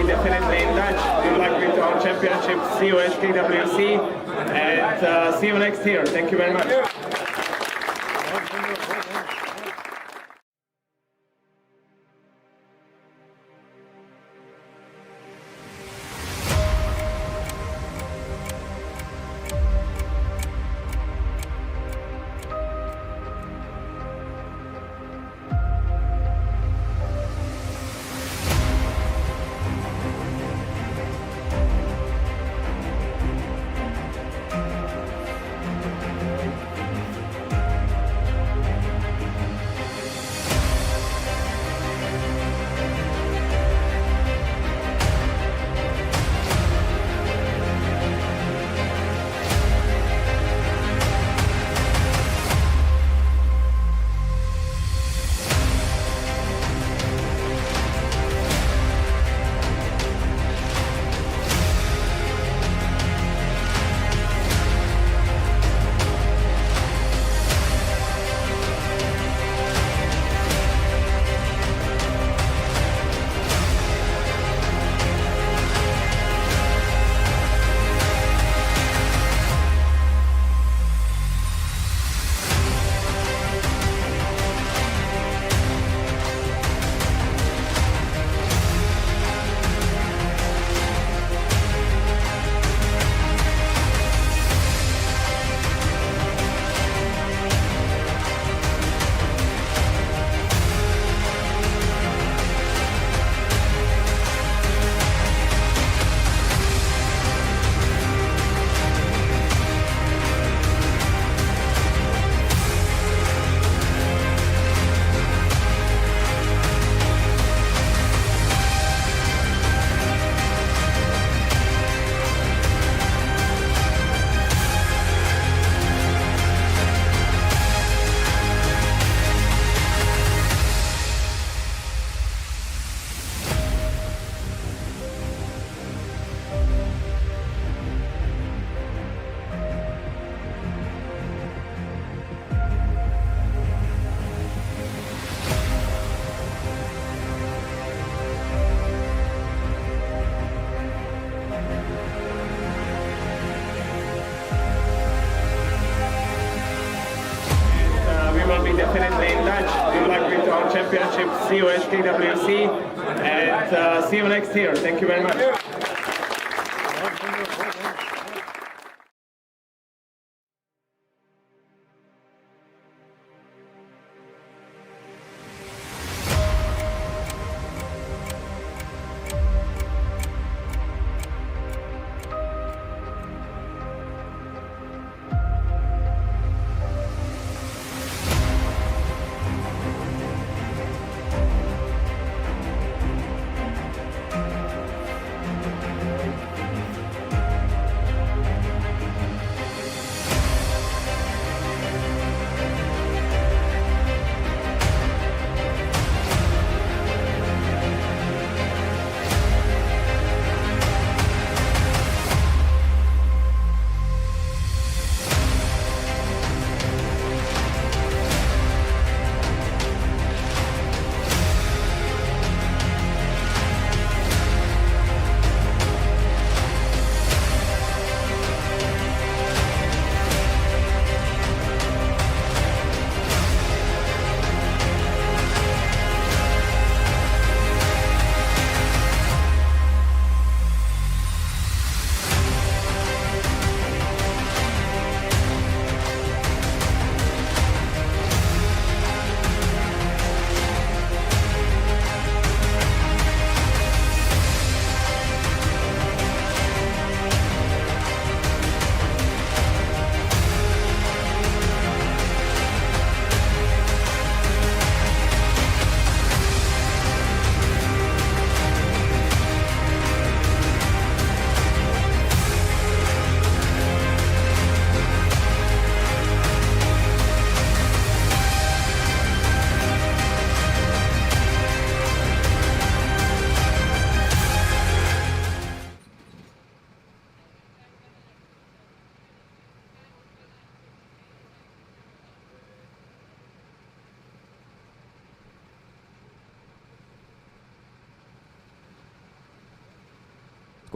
be definitely in touch. Good luck with our championship. See you at KWC and see you next year. Thank you very much. Definitely in touch. Good luck with our championship. See you at KWC and see you next year. Thank you very much.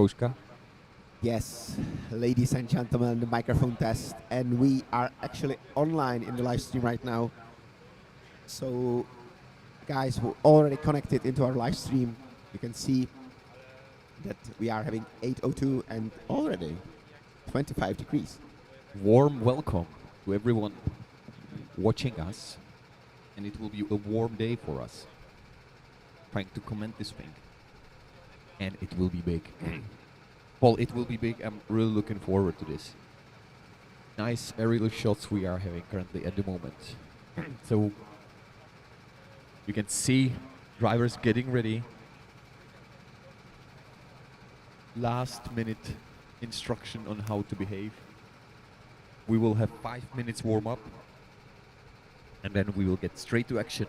Kouska. Yes, ladies and gentlemen, the microphone test, and we are actually online in the live stream right now. So, guys who already connected into our live stream, you can see that we are having 8:02 and already 25 degrees. Warm welcome to everyone watching us, and it will be a warm day for us. Trying to comment this thing, and it will be big. Well, it will be big. I'm really looking forward to this. Nice aerial shots we are having currently at the moment. So you can see drivers getting ready. Last minute instruction on how to behave. We will have 5 minutes warm up, and then we will get straight to action.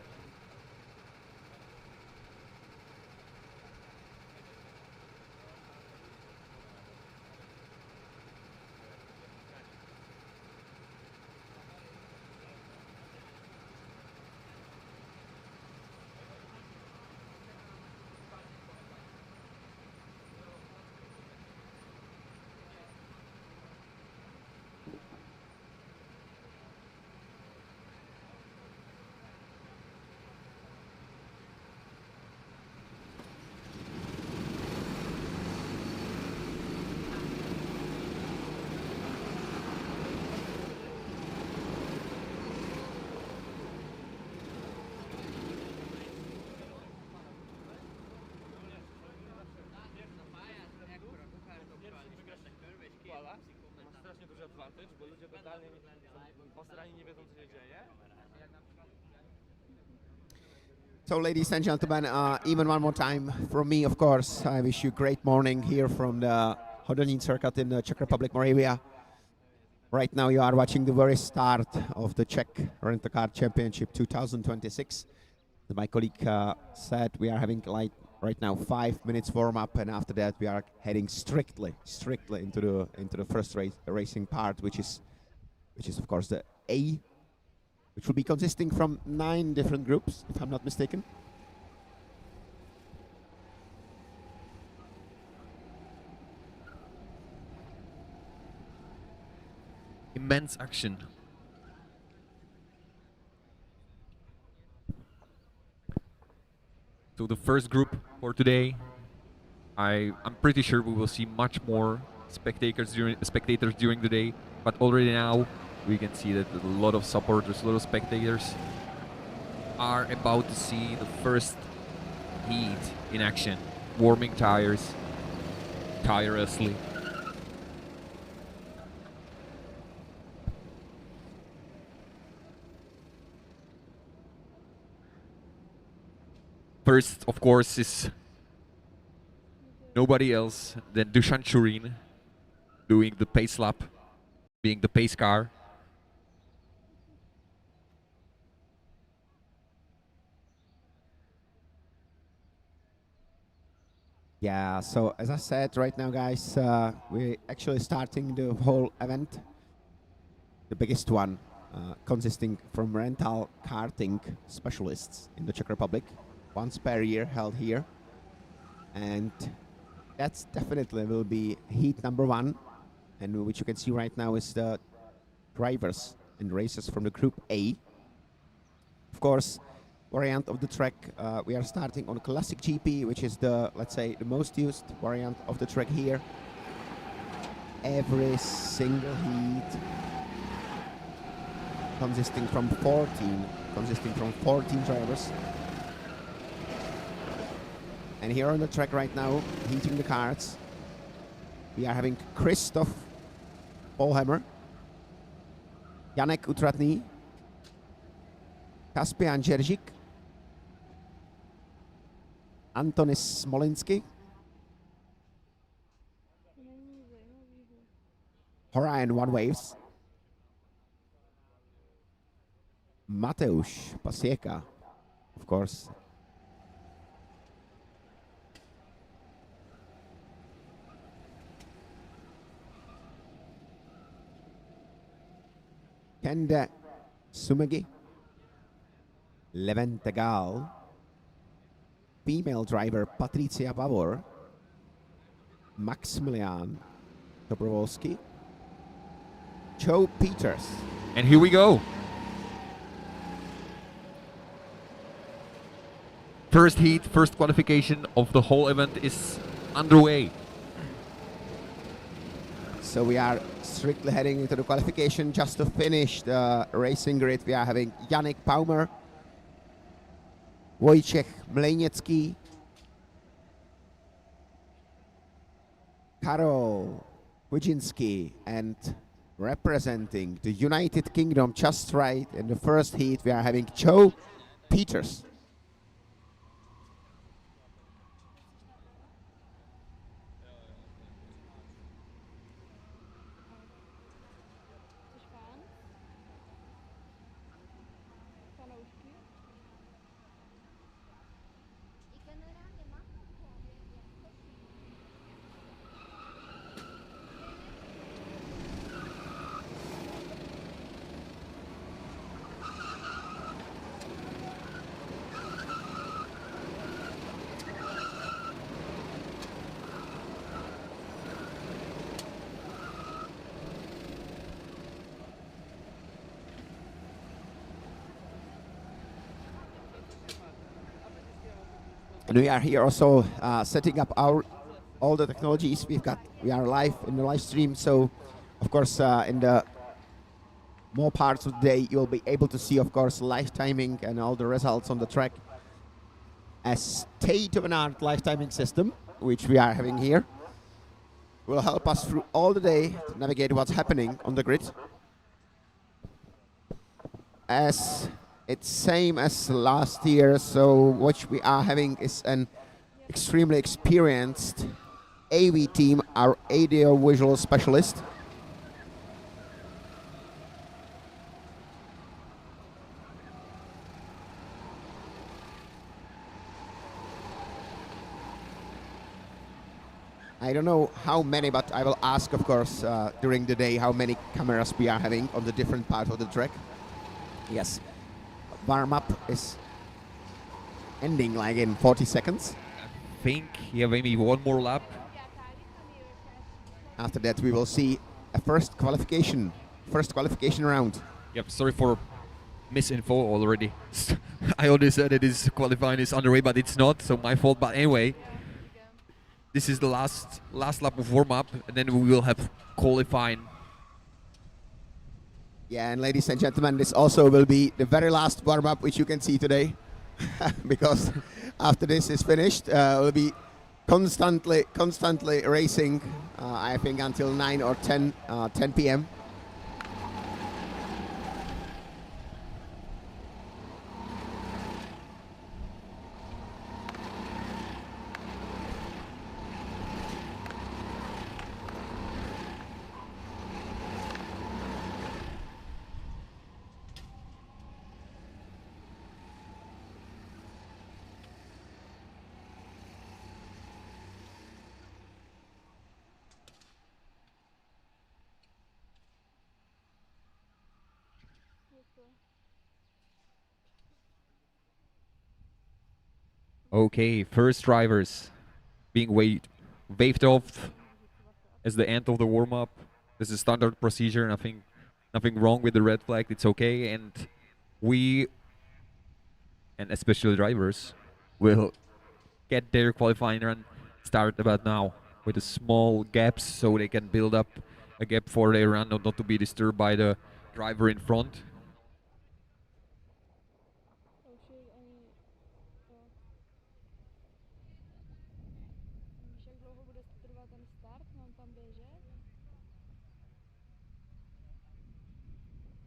So, ladies and gentlemen, even one more time from me, of course, I wish you a great morning here from the Hodonín circuit in the Czech Republic, Moravia. Right now, you are watching the very start of the Czech Rent-A-Car Championship 2026. As my colleague said, we are having like right now 5 minutes warm up, and after that, we are heading strictly into the first racing part, which is of course the A, which will be consisting from 9 different groups, if I'm not mistaken. Immense action. So the first group for today, I'm pretty sure we will see much more spectators during the day, but already now we can see that a lot of supporters, a lot of spectators are about to see the first heat in action, warming tires tirelessly. First, of course, is nobody else than Dusan Churin doing the pace lap, being the pace car. Yeah, so as I said right now, guys, we're actually starting the whole event, the biggest one, consisting from rental karting specialists in the Czech Republic, once per year held here. And that's definitely will be heat number 1, and which you can see right now is the drivers and racers from the Group A. Of course, variant of the track, we are starting on Classic GP, which is the, let's say, the most used variant of the track here. Every single heat consisting from 14 drivers. And here on the track right now, heating the karts, we are having Christoph Polhammer, Janek Utratný, Kaspian Jeržik, Antonis Smolinsky, Horion One Waves, Mateusz Pasieka, of course, Kende Sumegi, Levente Gal, female driver Patricia Pavor, Maximilian Dobrovolsky, Joe Peters. And here we go. First heat, first qualification of the whole event is underway. So we are strictly heading into the qualification. Just to finish the racing grid, we are having Yannick Paumer, Wojciech Mlejniecki, Karol Wojcinski, and representing the United Kingdom just right in the first heat, we are having Joe Peters. And we are here also setting up all the technologies we are live in the live stream. So, of course, in the more parts of the day, you'll be able to see, of course, live timing and all the results on the track. A state-of-the-art live timing system, which we are having here, will help us through all the day to navigate what's happening on the grid. As it's same as last year, so what we are having is an extremely experienced AV team, our audio visual specialist. I don't know how many, but I will ask, of course, during the day how many cameras we are having on the different parts of the track. Yes. Warm-up is ending like in 40 seconds. I think, yeah, maybe one more lap. After that, we will see a first qualification round. Yep, sorry for misinfo already. I already said it is qualifying is underway, but it's not, so my fault. But anyway, this is the last lap of warm-up, and then we will have qualifying. Yeah, and ladies and gentlemen, this also will be the very last warm-up which you can see today, because after this is finished, we'll be constantly racing, I think until 9 or 10 p.m. Okay, first drivers being waved off as the end of the warm-up. This is standard procedure, nothing wrong with the red flag, it's okay, and we, and especially drivers, will get their qualifying run start about now with a small gaps so they can build up a gap for their run, not to be disturbed by the driver in front.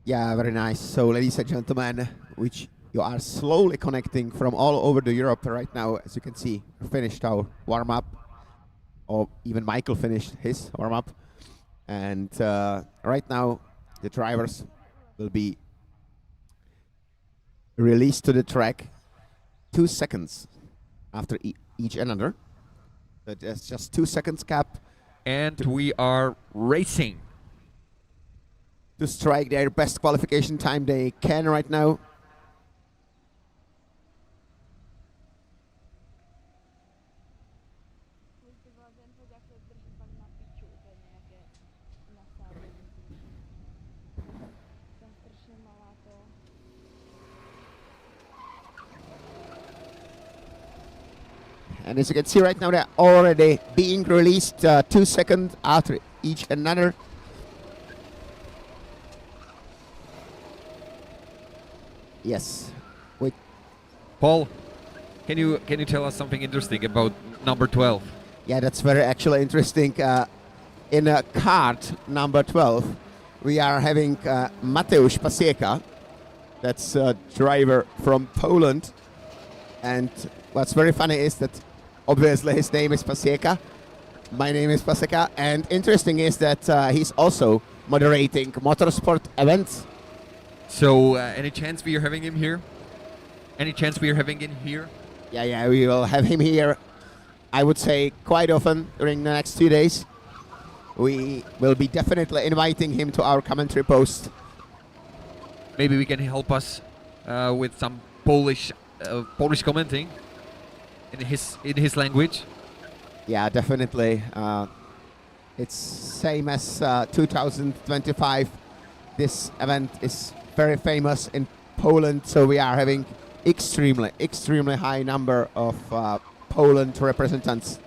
Yeah, very nice. So, ladies and gentlemen, which you are slowly connecting from all over the Europe right now, as you can see, we finished our warm-up, or even Michael finished his warm-up, and right now the drivers will be released to the track 2 seconds after each another. So there's just 2 seconds cap. And we are racing to strike their best qualification time they can right now. And as you can see right now, they're already being released 2 seconds after each another. Yes. Wait. Paul, can you tell us something interesting about number 12? Yeah, that's very actually interesting. In a Kart number 12, we are having Mateusz Pasieka. That's a driver from Poland. And what's very funny is that obviously his name is Pasieka. My name is Pasieka. And interesting is that he's also moderating motorsport events. So, any chance we are having him here? Any chance we are having him here? Yeah, we will have him here, I would say, quite often during the next 2 days. We will be definitely inviting him to our commentary post. Maybe we can help us with some Polish commenting in his language. Yeah, definitely. It's same as 2025. This event is very famous in Poland, so we are having extremely high number of Poland representatives.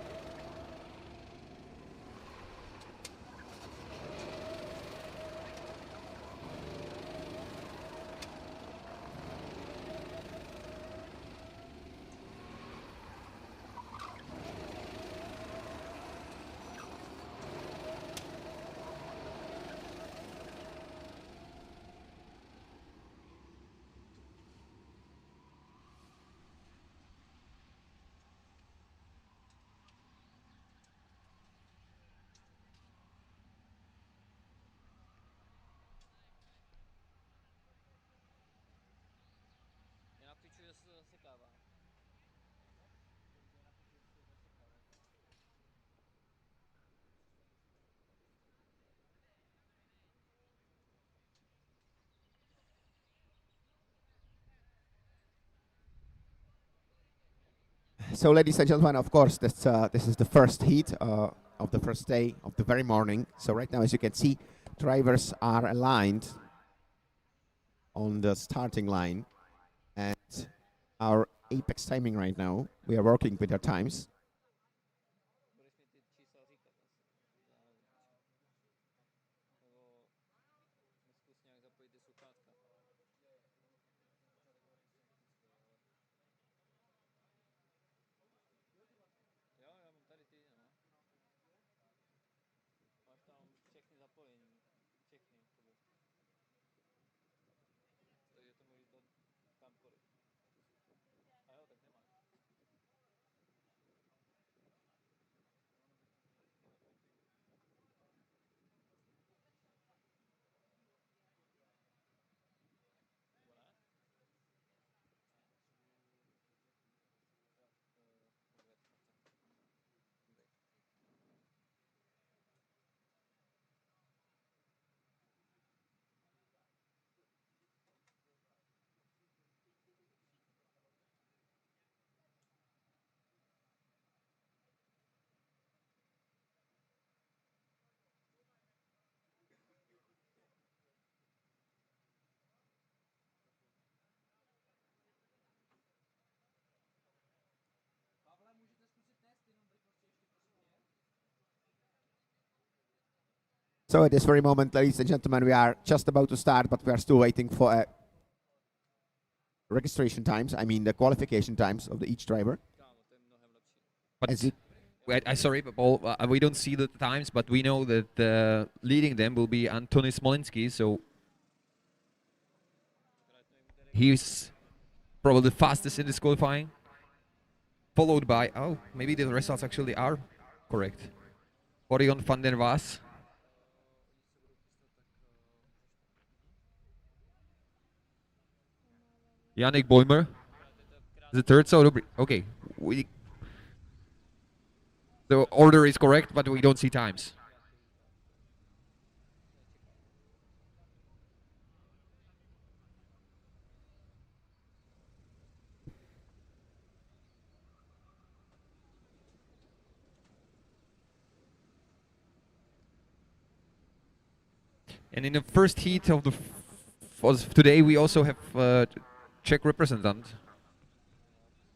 So, ladies and gentlemen, of course, this is the first heat of the first day of the very morning. So right now, as you can see, drivers are aligned on the starting line, and our apex timing right now, we are working with our times. So at this very moment, ladies and gentlemen, we are just about to start, but we are still waiting for registration times. I mean the qualification times of each driver. But As you, sorry, but Paul, we don't see the times, but we know that leading them will be Antony Smolinski, so he's probably the fastest in this qualifying, followed by, oh, maybe the results actually are correct. Orion van der Waas. Yannick Boimer is the third, so okay, the order is correct, but we don't see times. And in the first heat of today, we also have Czech representant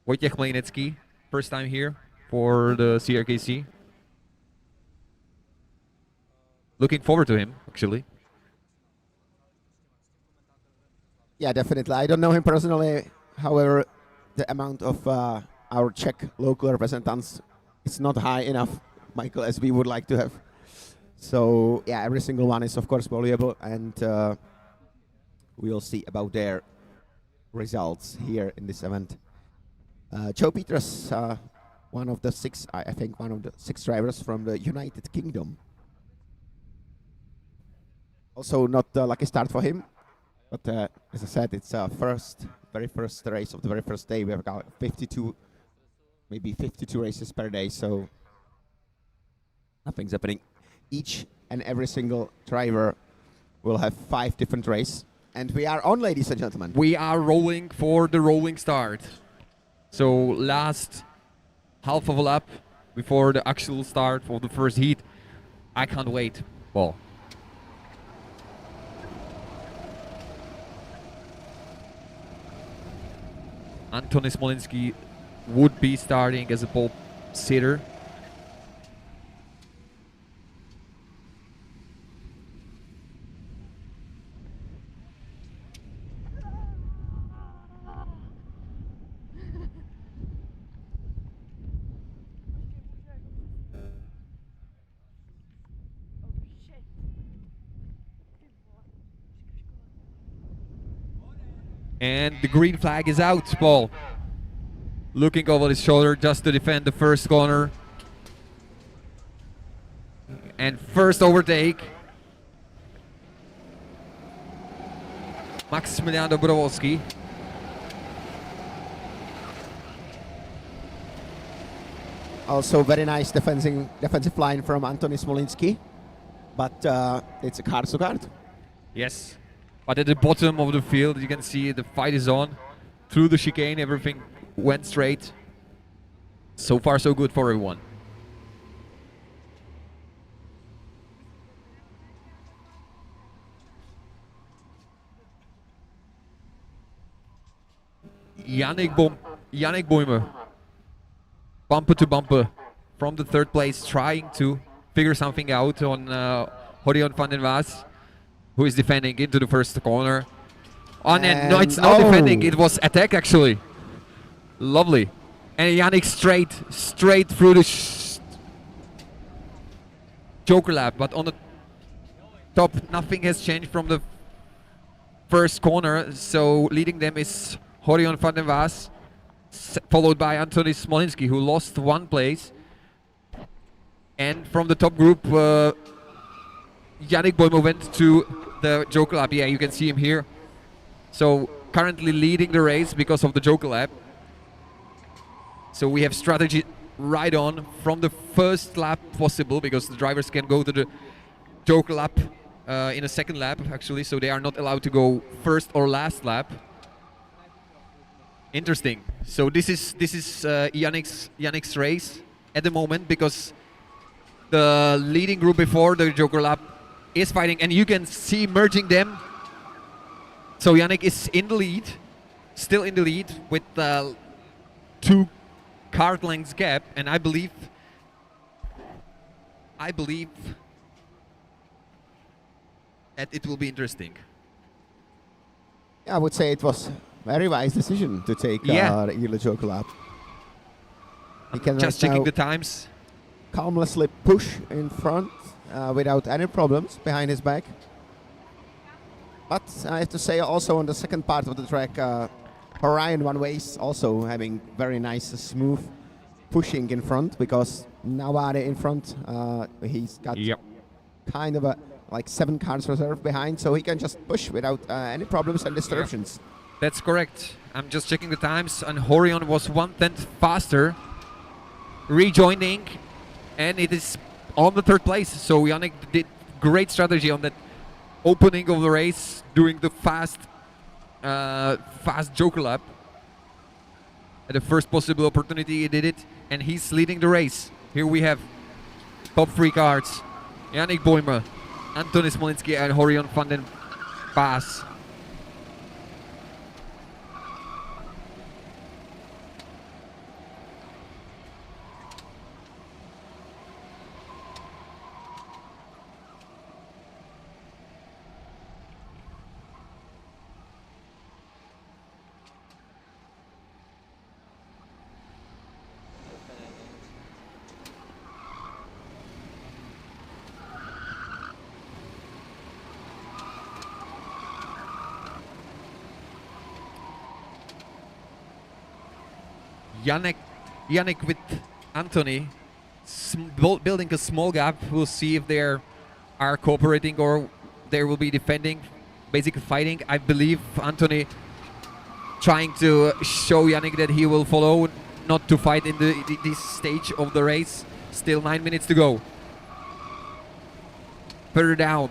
Wojciech Mlejnecký, first time here. for the CRKC. Looking forward to him, actually. Yeah, definitely. I don't know him personally. However, the amount of our Czech local representatives is not high enough, Michael, as we would like to have. So, yeah, every single one is, of course, valuable, and we'll see about their results here in this event. Joe Peters, one of the six, I think, one of the 6 drivers from the United Kingdom. Also, not a lucky start for him, but as I said, it's very first race of the very first day. We have got 52, maybe 52 races per day, so nothing's happening. Each and every single driver will have 5 different races, and we are on, ladies and gentlemen. We are rolling for the rolling start. So last half of a lap before the actual start of the first heat. I can't wait. Well, Antony Smolinski would be starting as a pole sitter. And the green flag is out, Paul. Looking over his shoulder just to defend the first corner. And first overtake. Maximilian Dobrovolsky. Also very nice defensive line from Antony Smolinski, but it's a card to card. Yes, but at the bottom of the field you can see the fight is on. Through the chicane everything went straight. So far so good for everyone. Yannick Boyme, bumper to bumper from the third place, trying to figure something out on Horion van den Waas, who is defending into the first corner. And no, it's not defending, it was attack actually. Lovely. And Yannick straight through the Joker lap, but on the top nothing has changed from the first corner, so leading them is Horion van den Waas, followed by Antony Smolinski, who lost 1 place. And from the top group, Yannick Boyme went to the Joker lap. Yeah, you can see him here. So currently leading the race because of the Joker lap. So we have strategy right on from the first lap possible, because the drivers can go to the Joker lap in a second lap actually, so they are not allowed to go first or last lap. Interesting. So this is Yannick's race at the moment, because the leading group before the Joker lap is fighting, and you can see merging them. So Yannick is in the lead, still in the lead with 2 kart lengths gap, and I believe that it will be interesting. Yeah, I would say it was very wise decision to take the early Joker lap. He can just checking the times. Calmlessly push in front without any problems behind his back. But I have to say also on the second part of the track, Orion Van Ways also having very nice smooth pushing in front, because nobody in front. He's got kind of like 7 cars reserve behind, so he can just push without any problems and disruptions. That's correct. I'm just checking the times, and Horion was 1/10 faster, rejoining, and it is on the 3rd place. So Yannick did great strategy on that opening of the race, doing the fast Joker lap. At the first possible opportunity he did it, and he's leading the race. Here we have top 3 cards: Yannick Boyme, Antony Smolinski, and Horion van den Waas. Yannick with Anthony building a small gap. We'll see if they are cooperating or they will be defending, basically fighting. I believe Anthony trying to show Yannick that he will follow, not to fight in this stage of the race. Still 9 minutes to go. Further down,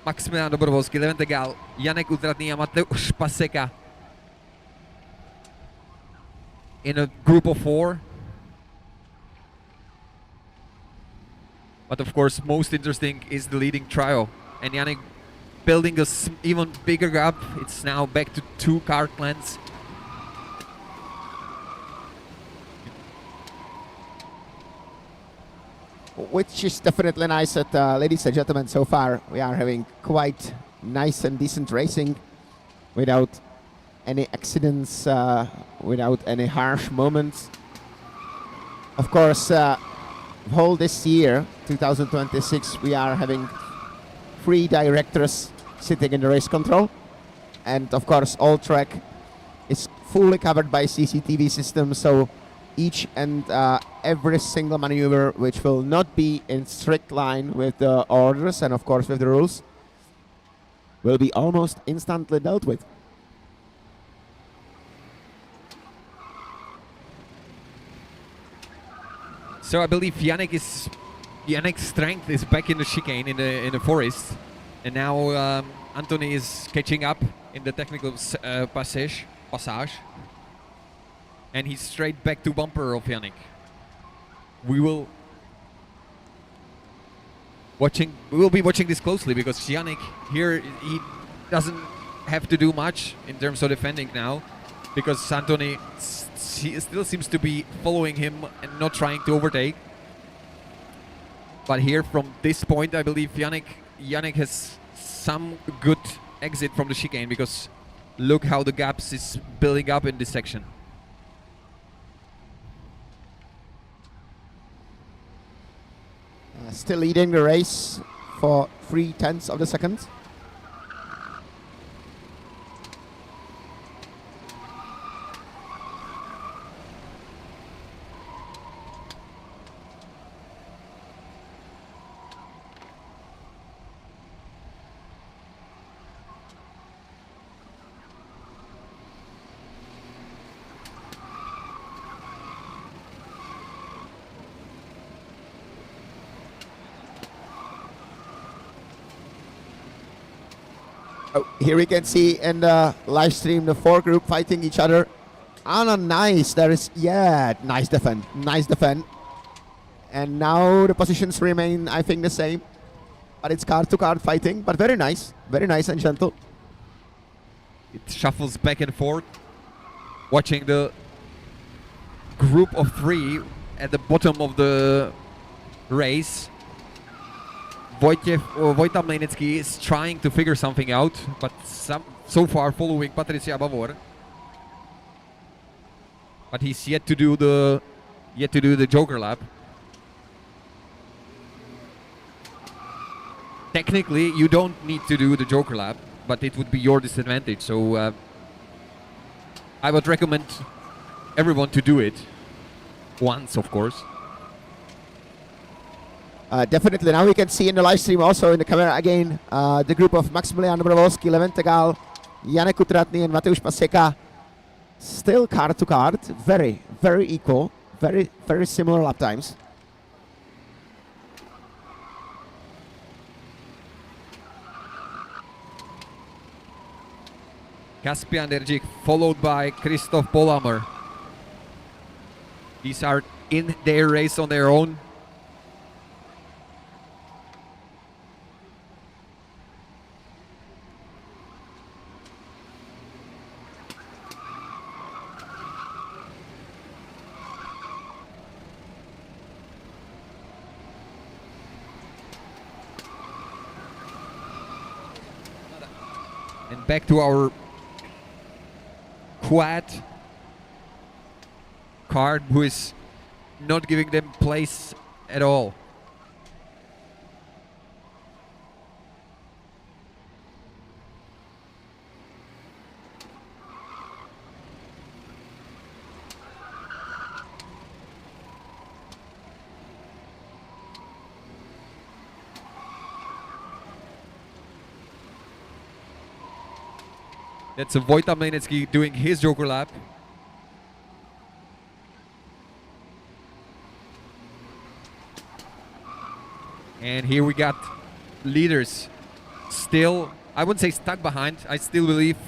Maximilian Dobrovolský, Levente Gal, Janek Utratný a Mateusz Paseka in a group of 4. But of course, most interesting is the leading trio. And Yannick building a even bigger gap. It's now back to 2 kart lengths. Which is definitely nice that, ladies and gentlemen, so far we are having quite nice and decent racing without any accidents, without any harsh moments. Of course, whole this year, 2026, we are having 3 directors sitting in the race control. And of course, all track is fully covered by CCTV system, so each and every single maneuver which will not be in strict line with the orders and of course with the rules will be almost instantly dealt with. So I believe Yannick's strength is back in the chicane in the forest, and now Anthony is catching up in the technical passage. And he's straight back to bumper of Yannick. We will be watching this closely because Yannick here, he doesn't have to do much in terms of defending now, because Anthony still seems to be following him and not trying to overtake. But here from this point, I believe Yannick has some good exit from the chicane, because look how the gaps is building up in this section. Still leading the race for 0.3 of a second. Here we can see in the live stream the 4 group fighting each other. Anna, nice. There is, yeah, nice defend. Nice defend. And now the positions remain, I think, the same. But it's card to card fighting, but very nice. Very nice and gentle. It shuffles back and forth. Watching the group of 3 at the bottom of the race. Vojta Mlejnecký is trying to figure something out, but so far following Patricia Bavor. But he's yet to do the Joker lap. Technically, you don't need to do the Joker lap, but it would be your disadvantage. So I would recommend everyone to do it once, of course. Definitely. Now we can see in the live stream, also in the camera again, the group of Maximilian Dobrovolský, Levente Gal, Janek Utratný and Mateusz Paseka. Still card to card, very, very equal, very, very similar lap times. Kaspian Dergic followed by Christoph Polhammer. These are in their race on their own. And back to our quad Kart, who is not giving them place at all. That's a Vojta Mlejnecký doing his Joker lap. And here we got leaders still, I wouldn't say stuck behind. I still believe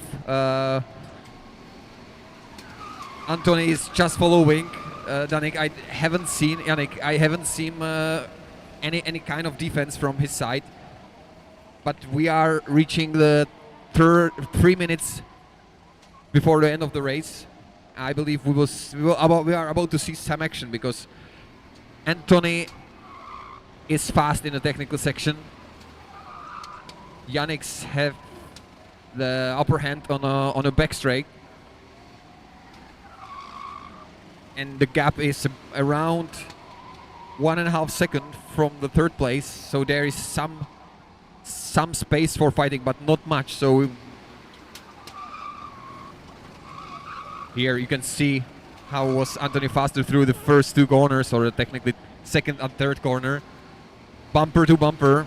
Antony is just following Danik. I haven't seen Yannick. I haven't seen any kind of defense from his side. But we are reaching the 3 minutes before the end of the race. I believe we are about to see some action because Antony is fast in the technical section. Yannick's have the upper hand on a back straight. And the gap is around 1.5 seconds from the third place. So there is some space for fighting, but not much. So here you can see how was Antony faster through the first 2 corners, or technically second and third corner. Bumper to bumper.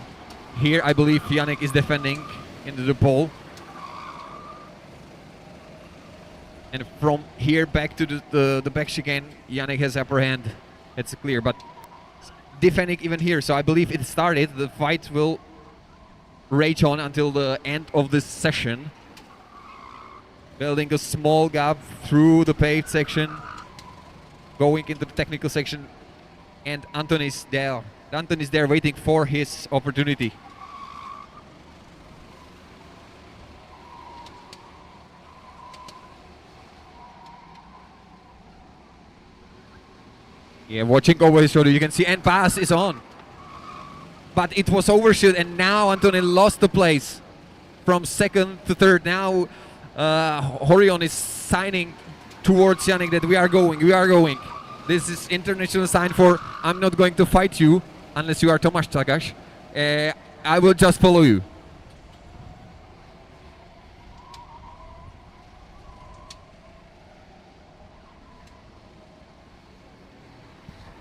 Here I believe Yannick is defending into the pole. And from here back to the back chicane, Yannick has upper hand. It's clear, but defending even here. So I believe it started. The fight will rage on until the end of this session. Building a small gap through the paved section, going into the technical section, and Antony's there. Antony's there waiting for his opportunity. Yeah, watching over his shoulder, you can see, and pass is on. But it was overshoot, and now Antony lost the place from second to third. Now Horion is signing towards Yannick that we are going. This is international sign for I'm not going to fight you unless you are Tomáš Czagaš. I will just follow you.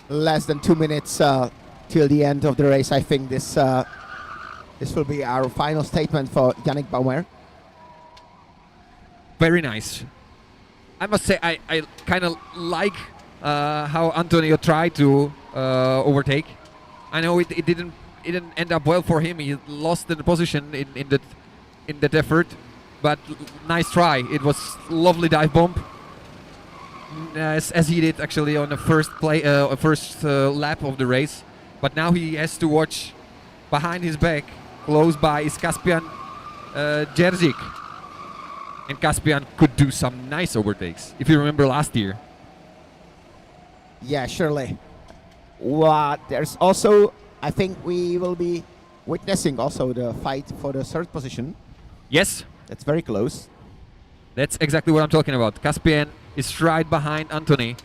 Less than 2 minutes till the end of the race. I think this will be our final statement for Yannick Baumer. Very nice. I must say I kind of like how Antonio tried to overtake. I know it didn't end up well for him. He lost the position in that effort, but nice try. It was lovely dive bomb. As he did actually on the first lap of the race, but now he has to watch behind his back. Close by is Kaspian Dzerzik, and Kaspian could do some nice overtakes if you remember last year. Yeah, surely. There's also, I think we will be witnessing also the fight for the third position. Yes, That's very close. that's exactly what I'm talking about. Kaspian is right behind Antony.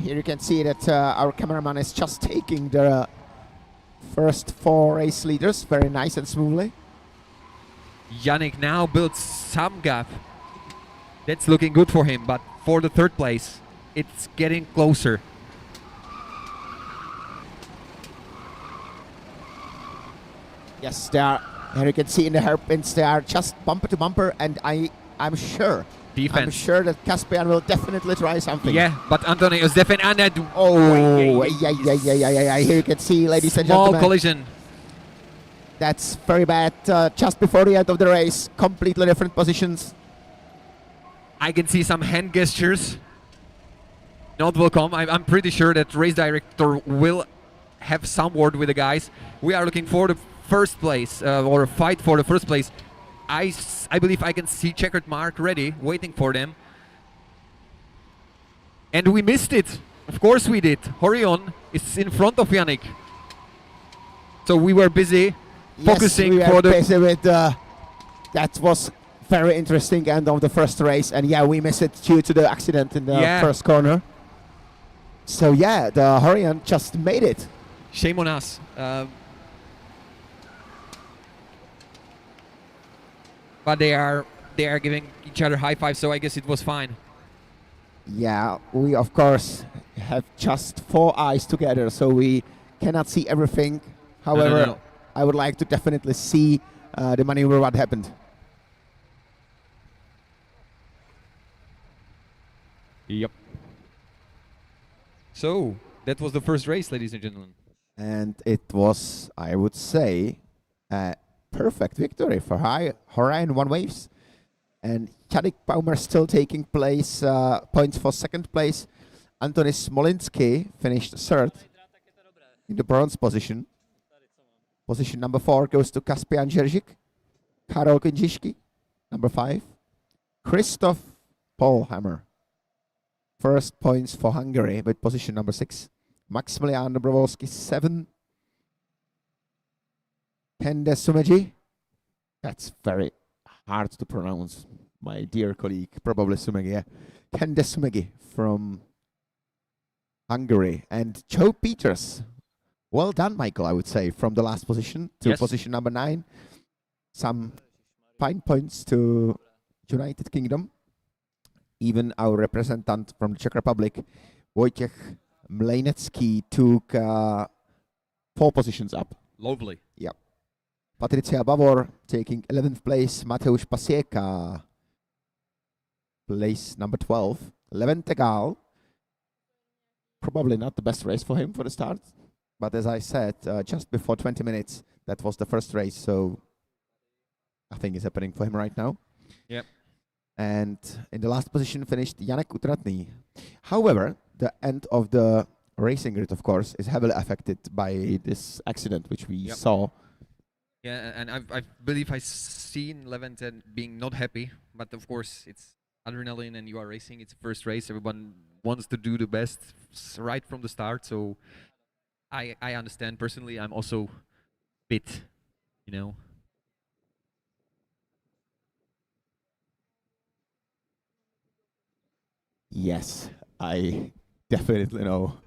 Here you can see that our cameraman is just taking the first 4 race leaders very nice and smoothly. Yannick now builds some gap. That's looking good for him, but for the third place, it's getting closer. Yes, they are. Here you can see in the hairpins, they are just bumper to bumper, and I'm sure. Defense. I'm sure that Kaspian will definitely try something. Yeah, but Antony is defending. And that yeah. Here you can see, ladies and small gentlemen. collision. That's very bad. Just before the end of the race, completely different positions. I can see some hand gestures. Not welcome. I'm pretty sure that race director will have some word with the guys. We are looking for the first place, or a fight for the first place. I believe I can see checkered mark ready, waiting for them. And we missed it. Of course we did. Horion is in front of Yannick. So we were busy focusing yes, we for are the... busy with that was very interesting end of the first race, and yeah, we missed it due to the accident in the first corner. So yeah, the Horion just made it. Shame on us. But they are giving each other high fives, so I guess it was fine. Yeah, we of course have just 4 eyes together, so we cannot see everything. However, No. I would like to definitely see the maneuver what happened. Yep. So, that was the first race, ladies and gentlemen. And it was, I would say, a perfect victory for Horion One Waves. And Yannick Baumer still taking place, points for second place. Antony Smolinski finished third in the bronze position. Position number 4 goes to Kaspian Jerzik. Karol Kindziszki, number 5. Christoph Polhammer. First points for Hungary with position number 6. Maximilian Dobrowolski, 7. Kende Sumeji. That's very hard to pronounce, my dear colleague. Probably Sumegi, yeah. Kende Sumegi from Hungary. And Joe Peters. Well done, Michael, I would say, from the last position to position number 9. Some fine points to United Kingdom. Even our representative from the Czech Republic, Wojciech Mlejnecki, took 4 positions up. Lovely. Yep. Patricia Bavor taking 11th place. Mateusz Pasieka, place number 12. Levente Gal, probably not the best race for him for the start. But as I said, just before 20 minutes, that was the first race. So nothing is happening for him right now. Yep. And in the last position finished Janek Utratny. However, the end of the racing grid, of course, is heavily affected by this accident, which we saw. Yeah, and I believe I've seen Levente being not happy, but of course it's adrenaline and you are racing. It's the first race. Everyone wants to do the best right from the start. So I understand. Personally, I'm also a bit, you know. Yes, I definitely know.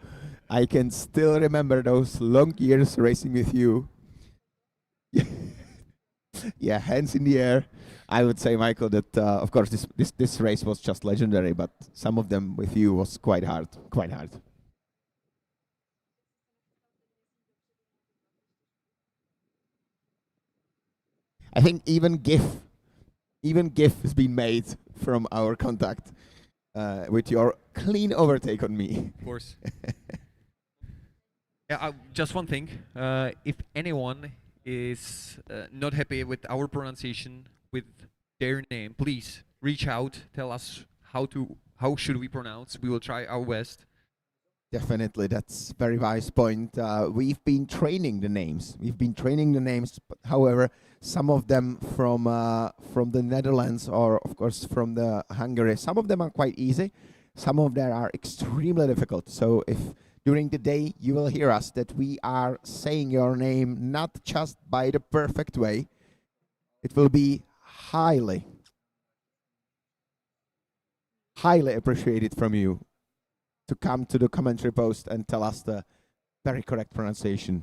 I can still remember those long years racing with you. Yeah, hands in the air. I would say, Michael, that of course this race was just legendary, but some of them with you was quite hard, quite hard. I think even GIF has been made from our contact with your clean overtake on me. Of course. Yeah, just one thing. If anyone is not happy with our pronunciation, with their name, please reach out. Tell us how should we pronounce. We will try our best. Definitely, that's very wise point. We've been training the names. But however, some of them from the Netherlands or of course from the Hungary. Some of them are quite easy. Some of them are extremely difficult. So if during the day you will hear us that we are saying your name not just by the perfect way, it will be highly appreciated from you to come to the commentary post and tell us the very correct pronunciation.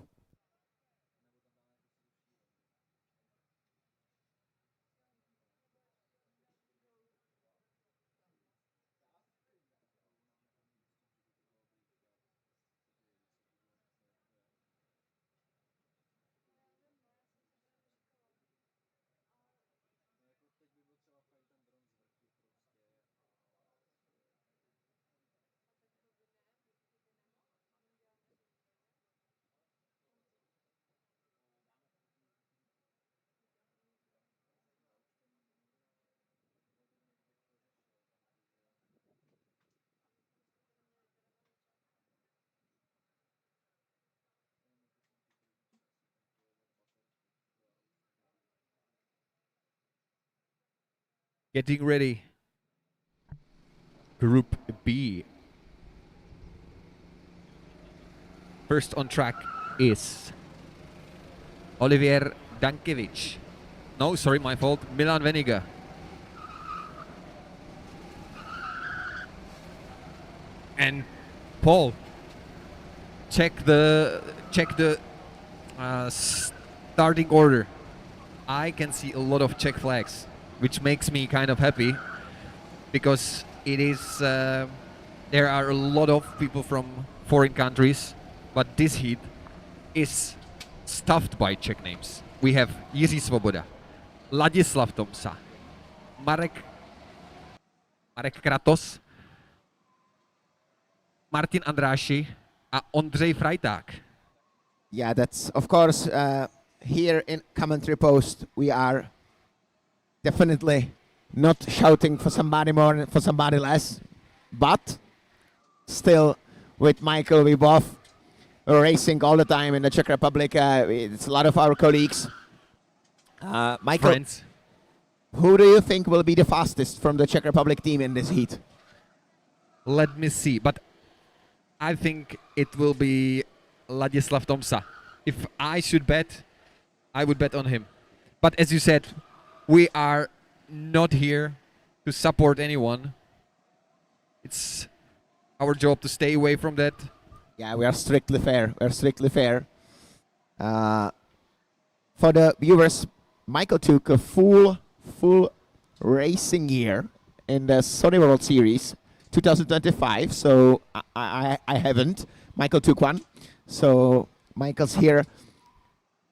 Getting ready. Group B. First on track is Olivier Dankiewicz. No, sorry, my fault. Milan Veniga. And Paul, check the starting order. I can see a lot of Czech flags, which makes me kind of happy because it is there are a lot of people from foreign countries, but this heat is stuffed by Czech names. We have Jiří Svoboda, Ladislav Tomsa, Marek Kratos, Martin Andrássy a Ondřej Frajták. Yeah, that's of course here in commentary post we are definitely not shouting for somebody more and for somebody less, but still with Michael we both racing all the time in the Czech Republic. It's a lot of our colleagues. Michael, Friends. who do you think will be the fastest from the Czech Republic team in this heat? Let me see, but I think it will be Ladislav Tomsa. If I should bet, I would bet on him. But as you said, we are not here to support anyone. It's our job to stay away from that. Yeah, we are strictly fair. We're strictly fair. For the viewers, Michael took a full racing year in the Sony World Series 2025. So I haven't. Michael took one. So Michael's here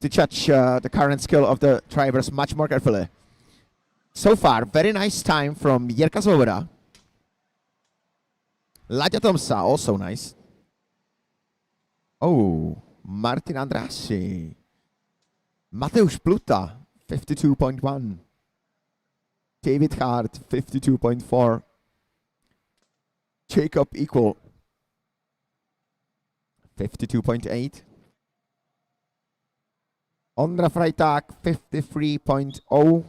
to judge the current skill of the drivers much more carefully. So far, very nice time from Jirka Svoboda. Láďa Tomsa, also nice. Oh, Martin Andrássy. Mateusz Pluta, 52.1. David Kart, 52.4. Jacob Equal, 52.8. Ondra Frajták, 53.0.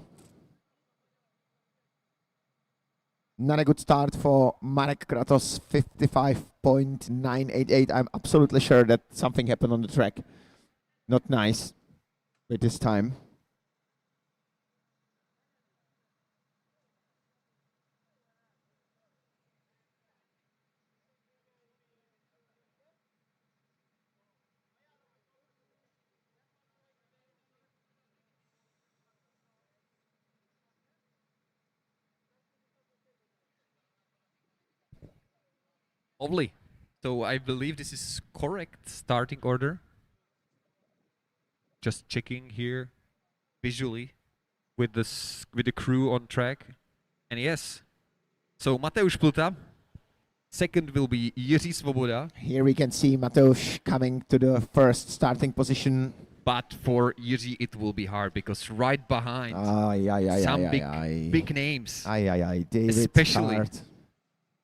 Not a good start for Marek Kratos, 55.988. I'm absolutely sure that something happened on the track. Not nice with this time. Lovely. So I believe this is correct starting order. Just checking here visually with the crew on track. And yes, so Mateusz Pluta. Second will be Jiří Svoboda. Here we can see Mateusz coming to the first starting position. But for Jiří it will be hard because right behind some big names. David Especially. Hart.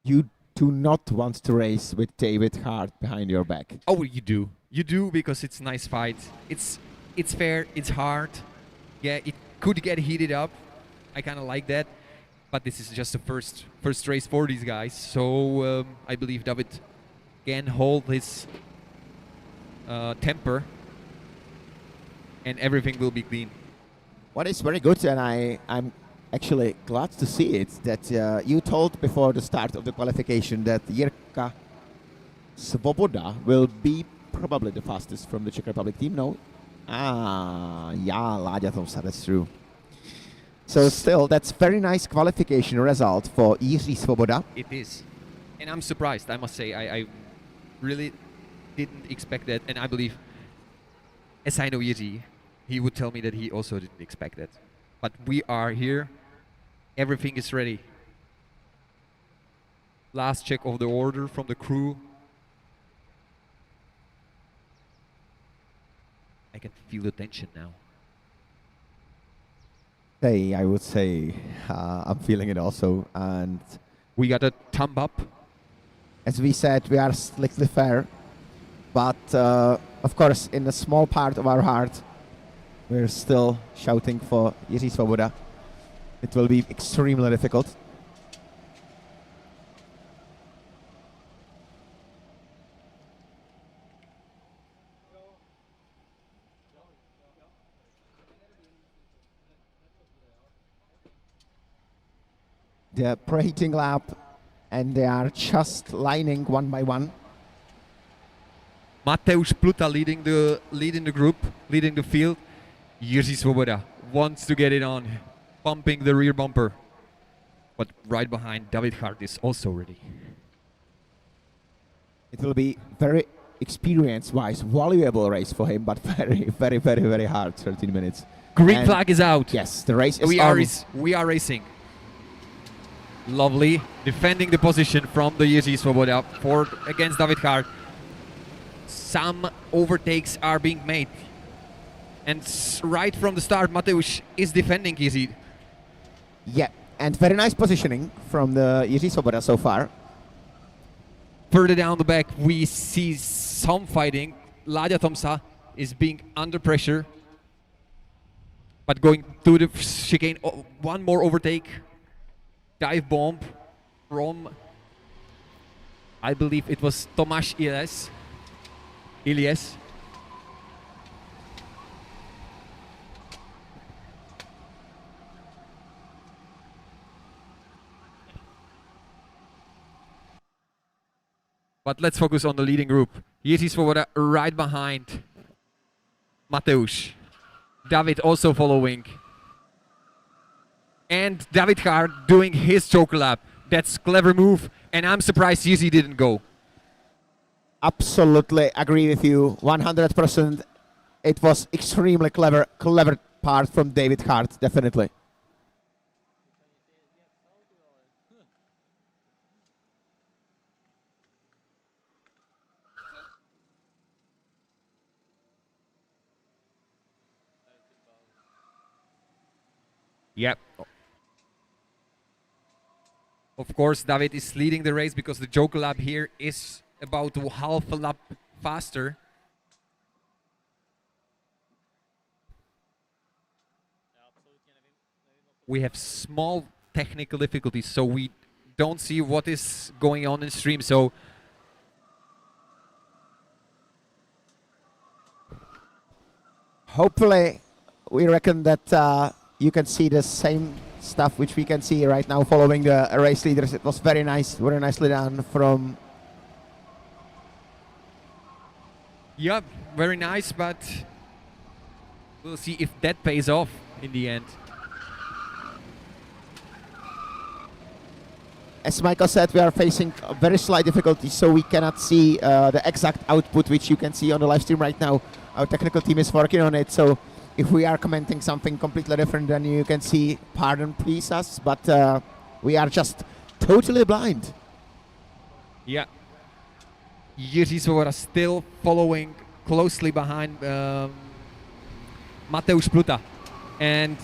You do not want to race with David Hart behind your back. Oh, you do. You do because it's nice fight. It's fair. It's hard. Yeah, it could get heated up. I kind of like that. But this is just the first race for these guys. So I believe David can hold his temper, and everything will be clean. What is very good, and I'm actually glad to see it, that you told before the start of the qualification that Jirka Svoboda will be probably the fastest from the Czech Republic team, no? Yeah, Láďa Tomsa, that's true. So still, that's very nice qualification result for Jiří Svoboda. It is. And I'm surprised, I must say. I really didn't expect that. And I believe, as I know Jiří, he would tell me that he also didn't expect that. But we are here. Everything is ready. Last check of the order from the crew. I can feel the tension now. Hey, I would say I'm feeling it also. And We got a thumb up. as we said, we are strictly fair. But of course, in a small part of our heart, we're still shouting for Jiří Svoboda. It will be extremely difficult. The preheating lap, and they are just lining one by one. Mateusz Pluta leading the group, leading the field. Jiří Svoboda wants to get it on, pumping the rear bumper. But right behind, David Hart is also ready. It will be very experience-wise valuable race for him, but very hard. 13 minutes. Green And flag is out. yes, the race is We on. are racing. Lovely. Defending the position from the Jiří Svoboda against David Kart. Some overtakes are being made. And right from the start, Mateusz is defending Jiří. Yeah, and very nice positioning from the Jiří Svoboda so far. Further down the back, we see some fighting. Láďa Tomsa is being under pressure. But going to the chicane, one more overtake. Dive bomb from, I believe it was Tomáš Ilyes. But let's focus on the leading group. Jiří Svoboda right behind Mateusz. David also following. And David Kart doing his choker lap. That's clever move. And I'm surprised Jiří didn't go. Absolutely agree with you, 100%. It was extremely clever part from David Kart, definitely. Yep. Of course, David is leading the race because the joker lap here is about half a lap faster. We have small technical difficulties, so we don't see what is going on in stream. So hopefully, we reckon that you can see the same stuff which we can see right now following the race leaders. It was very nice, very nicely done from... Yeah, very nice, but we'll see if that pays off in the end. As Michael said, we are facing a very slight difficulties, so we cannot see the exact output which you can see on the live stream right now. Our technical team is working on it, so if we are commenting something completely different than you can see, pardon please us, but we are just totally blind. Yeah. Jiří Svoboda still following closely behind Mateusz Pluta. And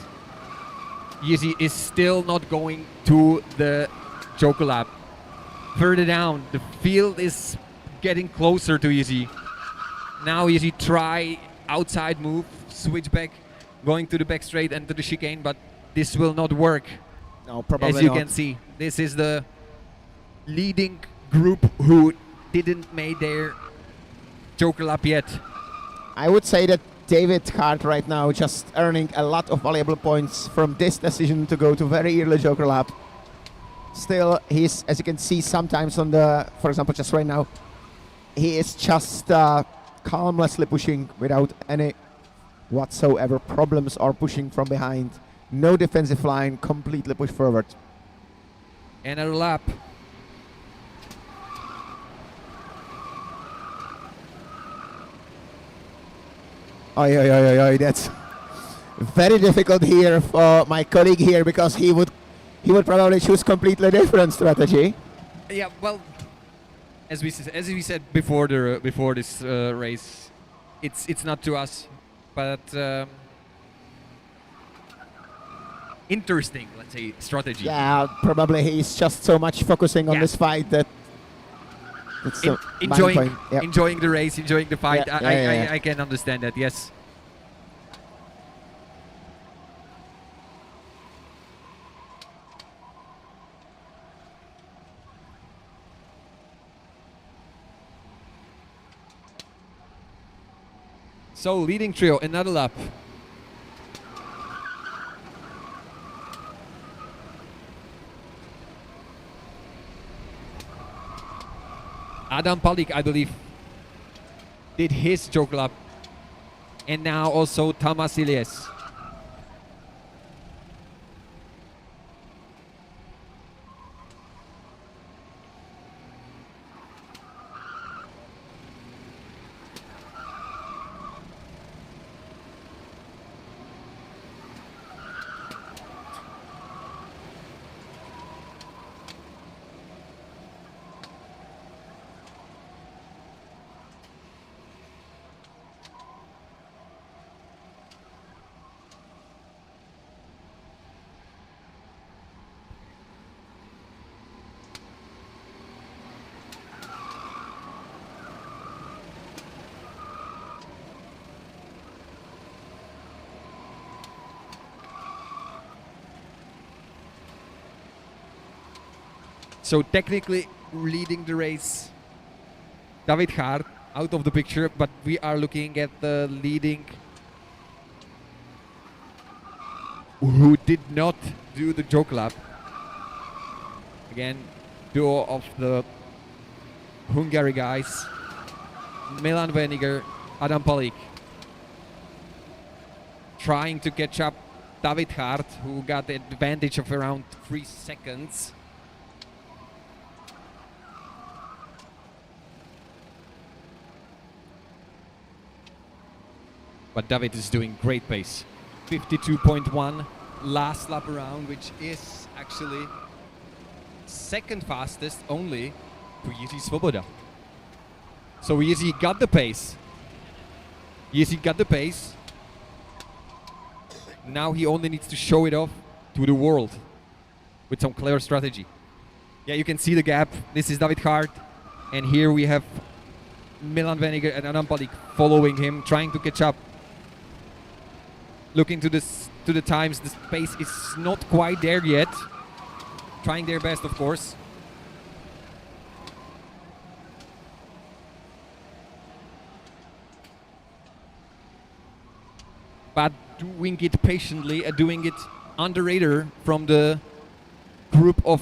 Jiří is still not going to the joker lap. Further down, the field is getting closer to Jiří. Now Jiří try outside move, switch back, going to the back straight and to the chicane, but this will not work. No, probably As you not. can see, this is the leading group who didn't make their joker lap yet. I would say that David Kart right now just earning a lot of valuable points from this decision to go to very early joker lap. Still, he's, as you can see sometimes on the, for example, just right now, he is just calmlessly pushing without any whatsoever problems or pushing from behind. No defensive line, completely push forward. Another lap. Oi, that's very difficult here for my colleague here because he would probably choose completely different strategy. Yeah, well, as we said before this race, it's not to us, but interesting, let's say, strategy. Yeah, probably he's just so much focusing on this fight that it's enjoying the race, enjoying the fight. Yeah, I can understand that. Yes. So leading trio, another lap. Adam Palik, I believe, did his joker lap. And now also Tomáš Ilyes. So technically leading the race, David Kart out of the picture, but we are looking at the leading who did not do the joker lap. Again, duo of the Hungary guys, Milan Veniger, Adam Palik, trying to catch up David Hart, who got the advantage of around 3 seconds. But David is doing great pace. 52.1 last lap around, which is actually second fastest only to Jiří Svoboda. So Jiří got the pace. Jiří got the pace. Now he only needs to show it off to the world with some clever strategy. Yeah, you can see the gap. This is David Hart, and here we have Milan Veniger and Adam Palik following him, trying to catch up. Looking to the times, the pace is not quite there yet. Trying their best, of course. But doing it patiently, doing it under radar from the group of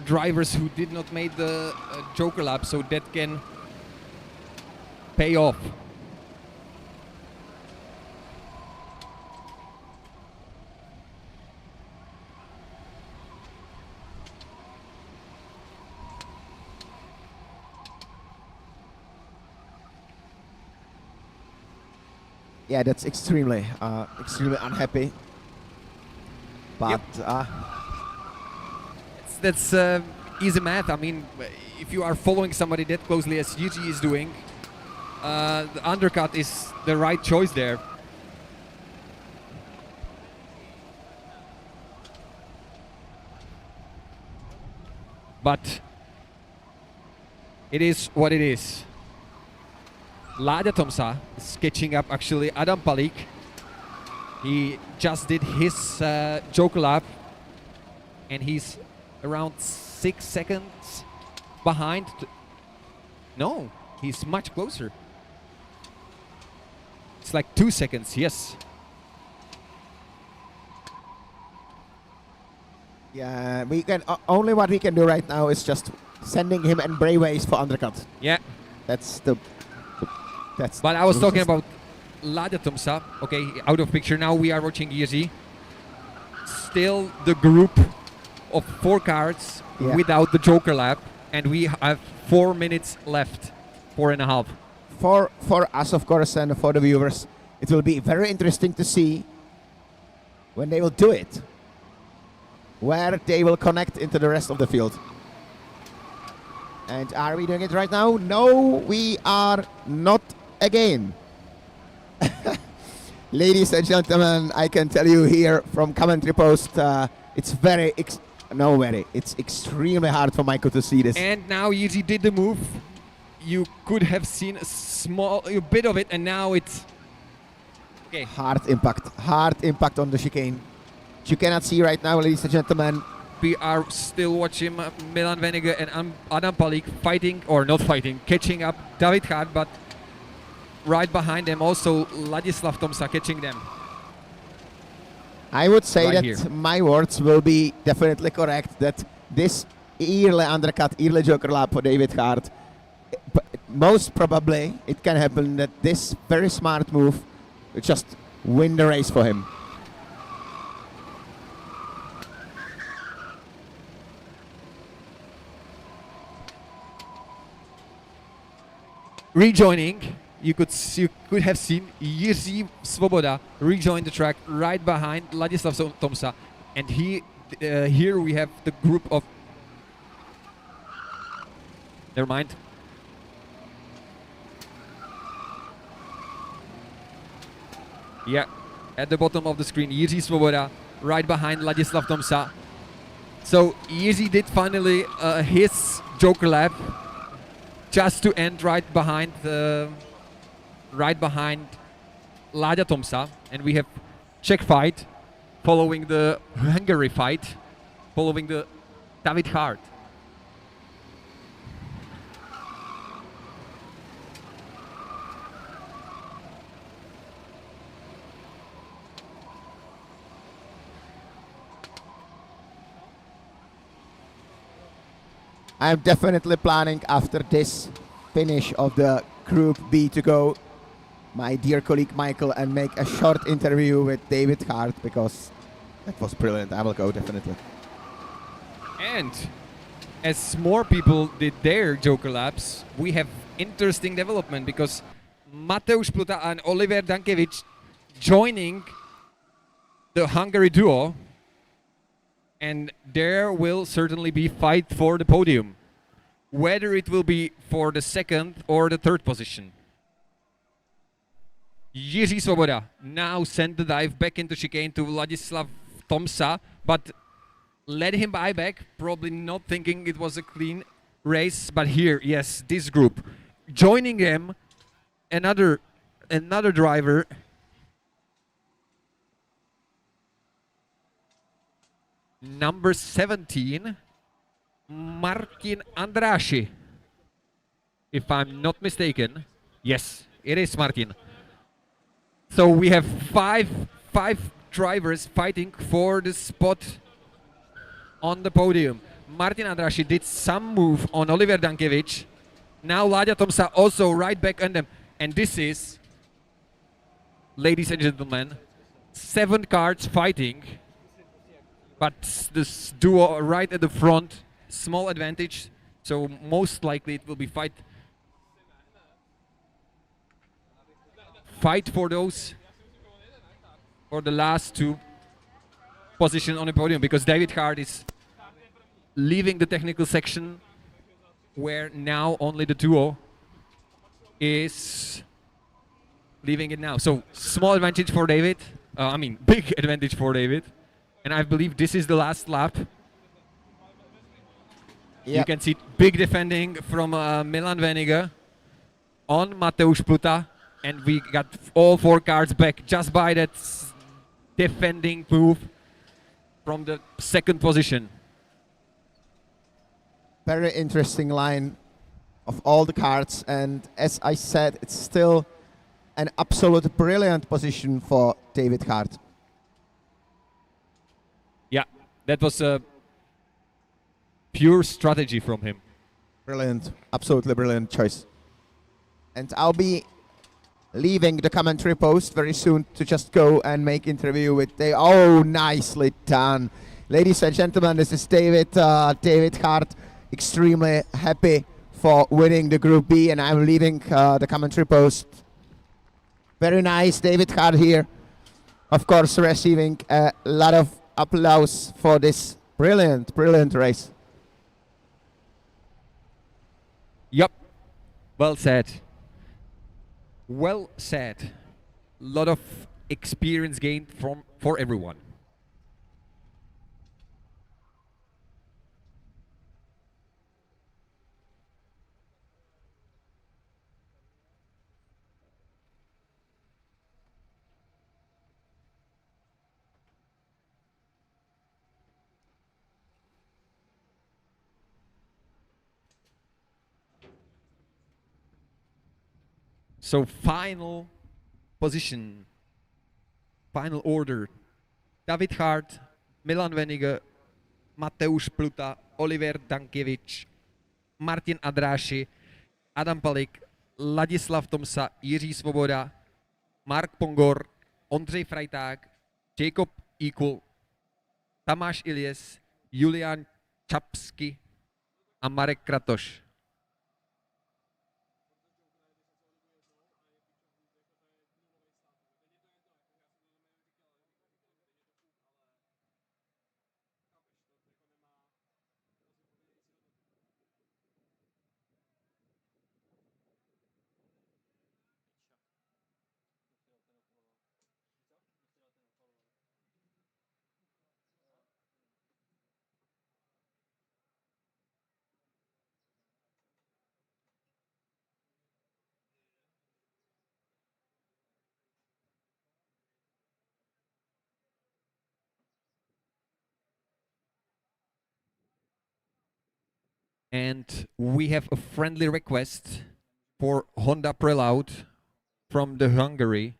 drivers who did not make the joker lap, so that can pay off. Yeah, that's extremely unhappy. But that's easy math. I mean, if you are following somebody that closely as Jiří is doing, the undercut is the right choice there. But it is what it is. Láďa Tomsa is catching up actually Adam Palik. He just did his joker lap and he's around 6 seconds behind. No, he's much closer. It's like 2 seconds, yes. yeah, we can only what we can do right now is just sending him and braeways for undercut. Yeah. That's But I was talking about Láďa Tomsa. Okay, out of picture. Now we are watching Jiří. Still the group of 4 cards without the joker lap, and we have 4 minutes left, 4.5. For us, of course, and for the viewers, it will be very interesting to see when they will do it, where they will connect into the rest of the field. And are we doing it right now? No, we are not again. Ladies and gentlemen, I can tell you here from commentary post, it's it's extremely hard for Michael to see this. And now Jiří did the move. You could have seen a bit of it, and now it's okay. Hard impact on the chicane. You cannot see right now, ladies and gentlemen. We are still watching Milan Veniger and Adam Palik fighting, or not fighting, catching up David Hart, but right behind them also Ladislav Tomsa catching them. I would say right that here. My words will be definitely correct, that this early undercut, early joker lap for David Hart, most probably it can happen that this very smart move will just win the race for him. Rejoining, you could have seen Jiří Svoboda rejoin the track right behind Ladislav Tomsa, and here we have the group of. Never mind. Yeah, at the bottom of the screen, Jiří Svoboda right behind Ladislav Tomsa. So Jiří did finally his joker lap, just to end right behind Láďa Tomsa, and we have Czech fight following the Hungary fight, following the David Kart. I'm definitely planning after this finish of the Group B to go my dear colleague Michael and make a short interview with David Kart because that was brilliant. I will go definitely. And as more people did their Joker laps, we have interesting development because Mateusz Pluta and Oliver Dankiewicz joining the Hungary duo, and there will certainly be fight for the podium, whether it will be for the second or the third position. Jiří Svoboda now sent the dive back into chicane to Ladislav Tomsa, but let him buy back, probably not thinking it was a clean race. But here, yes, this group joining them, another driver. Number 17, Martin Andraschi, if I'm not mistaken. Yes, it is Martin. So we have five drivers fighting for the spot on the podium. Martin Andraschi did some move on Oliver Dankiewicz. Now Láďa Tomsa also right back on them. And this is, ladies and gentlemen, 7 carts fighting. But this duo right at the front, small advantage. So most likely it will be fight for the last 2 positions on the podium, because David Kart is leaving the technical section where now only the duo is leaving it now. So small advantage for David. Big advantage for David. And I believe this is the last lap. Yep. You can see big defending from Milan Veniga on Mateusz Pluta. And we got all 4 cars back just by that defending move from the second position. Very interesting line of all the cards. And as I said, it's still an absolute brilliant position for David Kart. Yeah, that was a pure strategy from him. Brilliant, absolutely brilliant choice. And I'll be leaving the commentary post very soon to just go and make interview with Dave. Oh, nicely done. Ladies and gentlemen, this is David Kart, extremely happy for winning the Group B, and I'm leaving the commentary post. Very nice, David Kart here. Of course, receiving a lot of applause for this brilliant race. Yep, well said. Well said. Lot of experience gained for everyone. So final position, final order. David Kart, Milan Veniga, Mateusz Pluta, Oliver Dankiewicz, Martin Andraschi, Adam Palik, Ladislav Tomsa, Jiří Svoboda, Mark Pongor, Ondřej Frajták, Jacob Equal, Tamáš Ilyes, Julian Čapsky a Marek Kratoš. And we have a friendly request for Honda Preload from the Hungary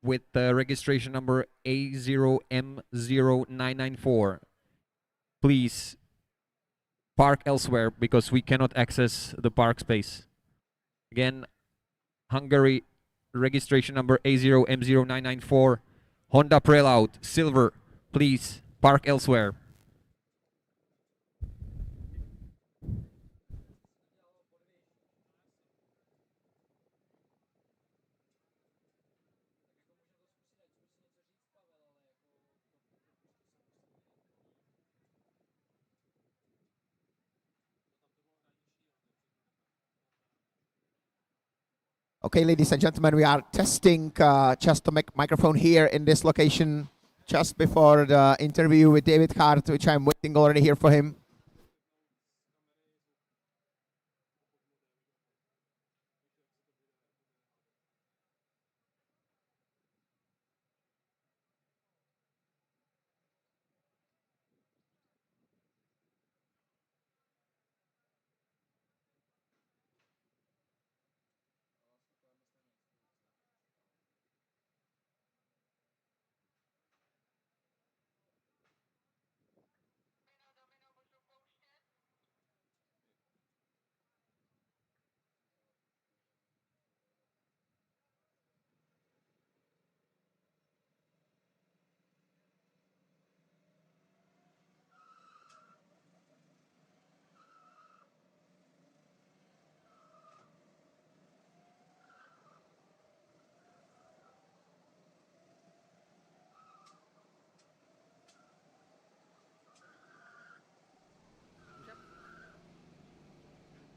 with the registration number A0M0994. Please park elsewhere because we cannot access the park space. Again, Hungary registration number A0M0994, Honda Preload, silver. Please park elsewhere. Okay, ladies and gentlemen, we are testing just the microphone here in this location just before the interview with David Kart, which I'm waiting already here for him.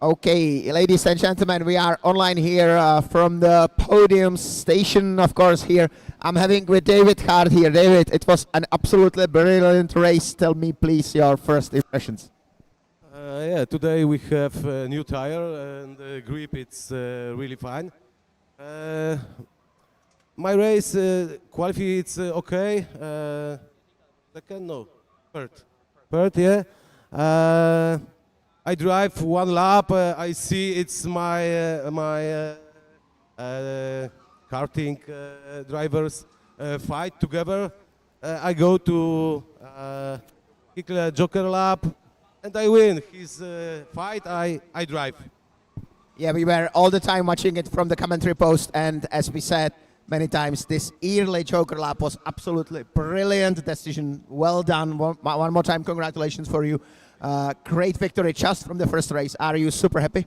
Okay, ladies and gentlemen, we are online here from the podium station, of course, here. I'm having with David Kart here. David, it was an absolutely brilliant race. Tell me, please, your first impressions. Yeah, today we have a new tire and the grip, it's really fine. My race quality, it's okay. Second, no, third. Third, yeah. I drive one lap. I see it's my karting drivers fight together. I go to kick a joker lap, and I win. His fight, I drive. Yeah, we were all the time watching it from the commentary post, and as we said many times, this early Joker lap was absolutely brilliant decision. Well done. One more time, congratulations for you. Great victory just from the first race. Are you super happy?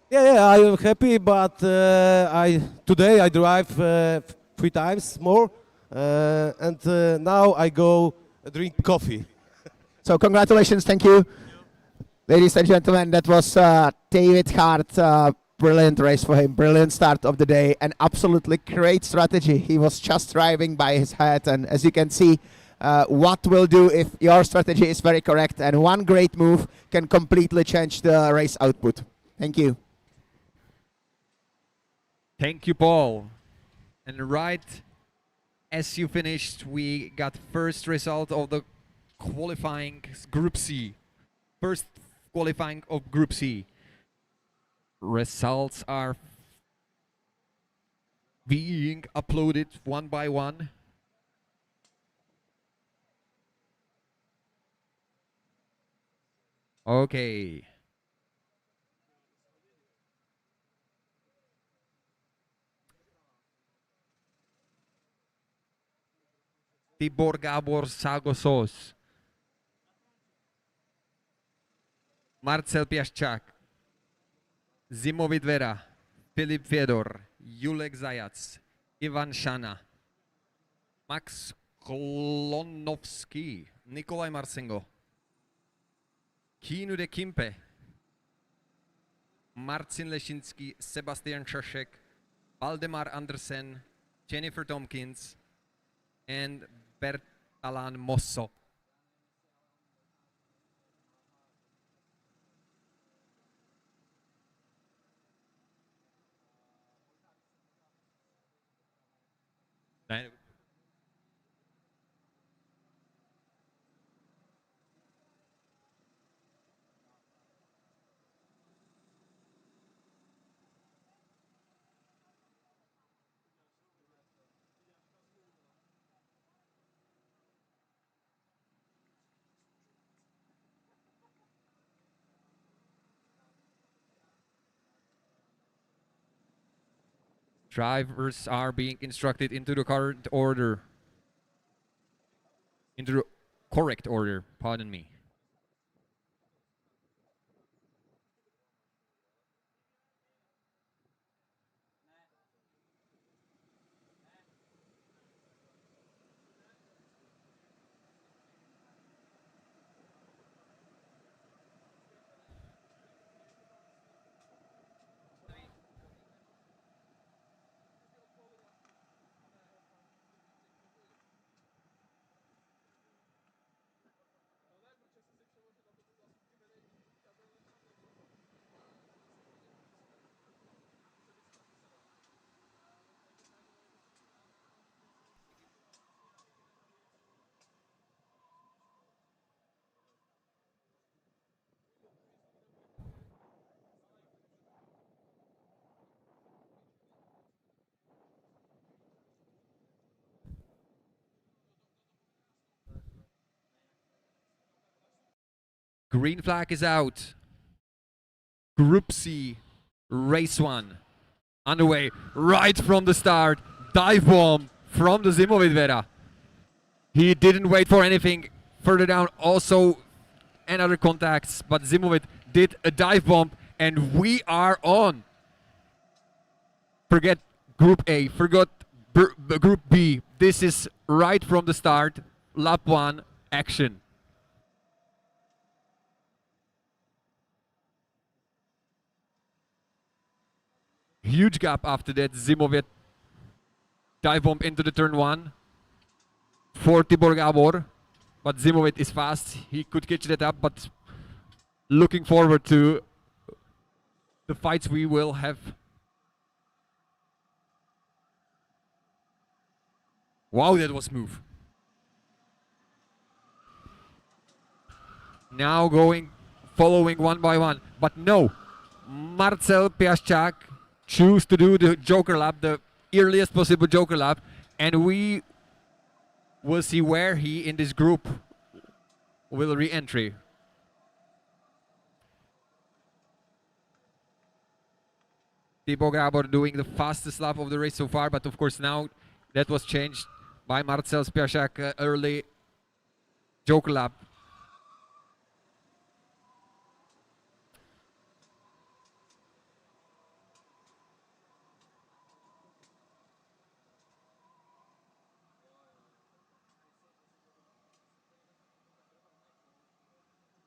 Yeah, I am happy, but today I drive 3 times more, and now I go drink coffee. So congratulations, thank you. Ladies and gentlemen, that was David Hart. Brilliant race for him, brilliant start of the day, and absolutely great strategy. He was just driving by his head, and as you can see, what will do if your strategy is very correct, and one great move can completely change the race output. Thank you. Thank you, Paul. And right as you finished, we got first result of the qualifying Group C. First qualifying of Group C. Results are being uploaded one by one. Okay. Tibor Gábor Ságosos, Marcel Piaszczak, Zimovid Vera, Filip Fedor, Julek Zajac, Ivan Šana, Max Klonovský, Nikolaj Marcingo, Kínu de Kimpe, Marcin Lešinský, Sebastian Čašek, Valdemar Andersen, Jennifer Tompkins, and Bertalan Mosso. Drivers are being instructed into the current order. Into the correct order, pardon me. Green flag is out. Group C, race 1. Underway right from the start. Dive bomb from the Zimovic Vera. He didn't wait for anything. Further down also another contacts, but Zimovic did a dive bomb and we are on. Forget Group A, forgot Group B. This is right from the start. Lap 1 action. Huge gap after that. Zimovic dive bomb into the turn 1 for Tibor Gabor, but Zimovic is fast. He could catch that up, but looking forward to the fights we will have. Wow, that was smooth. Now following one by one, but no. Marcel Piaszczak choose to do the Joker lap, the earliest possible Joker lap, and we will see where he in this group will re-entry. Tibor Gabor doing the fastest lap of the race so far, but of course now that was changed by Marcel Piaszczak early Joker lap.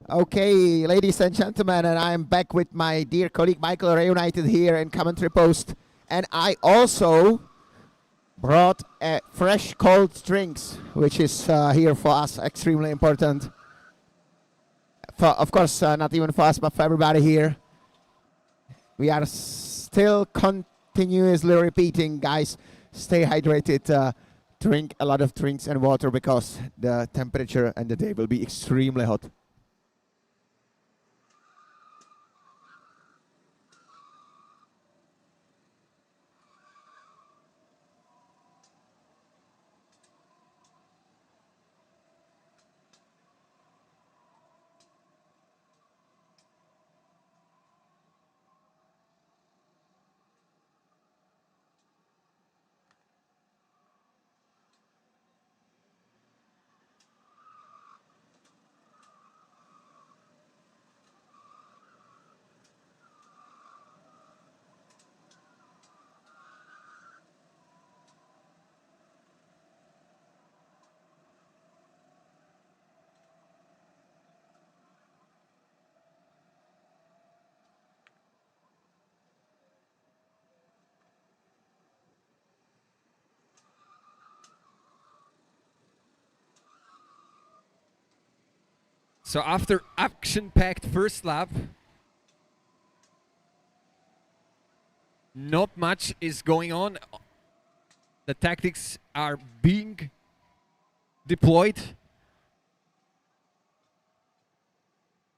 Okay, ladies and gentlemen, and I'm back with my dear colleague Michael reunited here in commentary post. And I also brought fresh cold drinks, which is here for us extremely important. Of course, not even for us, but for everybody here. We are still continuously repeating, guys, stay hydrated, drink a lot of drinks and water because the temperature and the day will be extremely hot. So after action-packed first lap, not much is going on. The tactics are being deployed.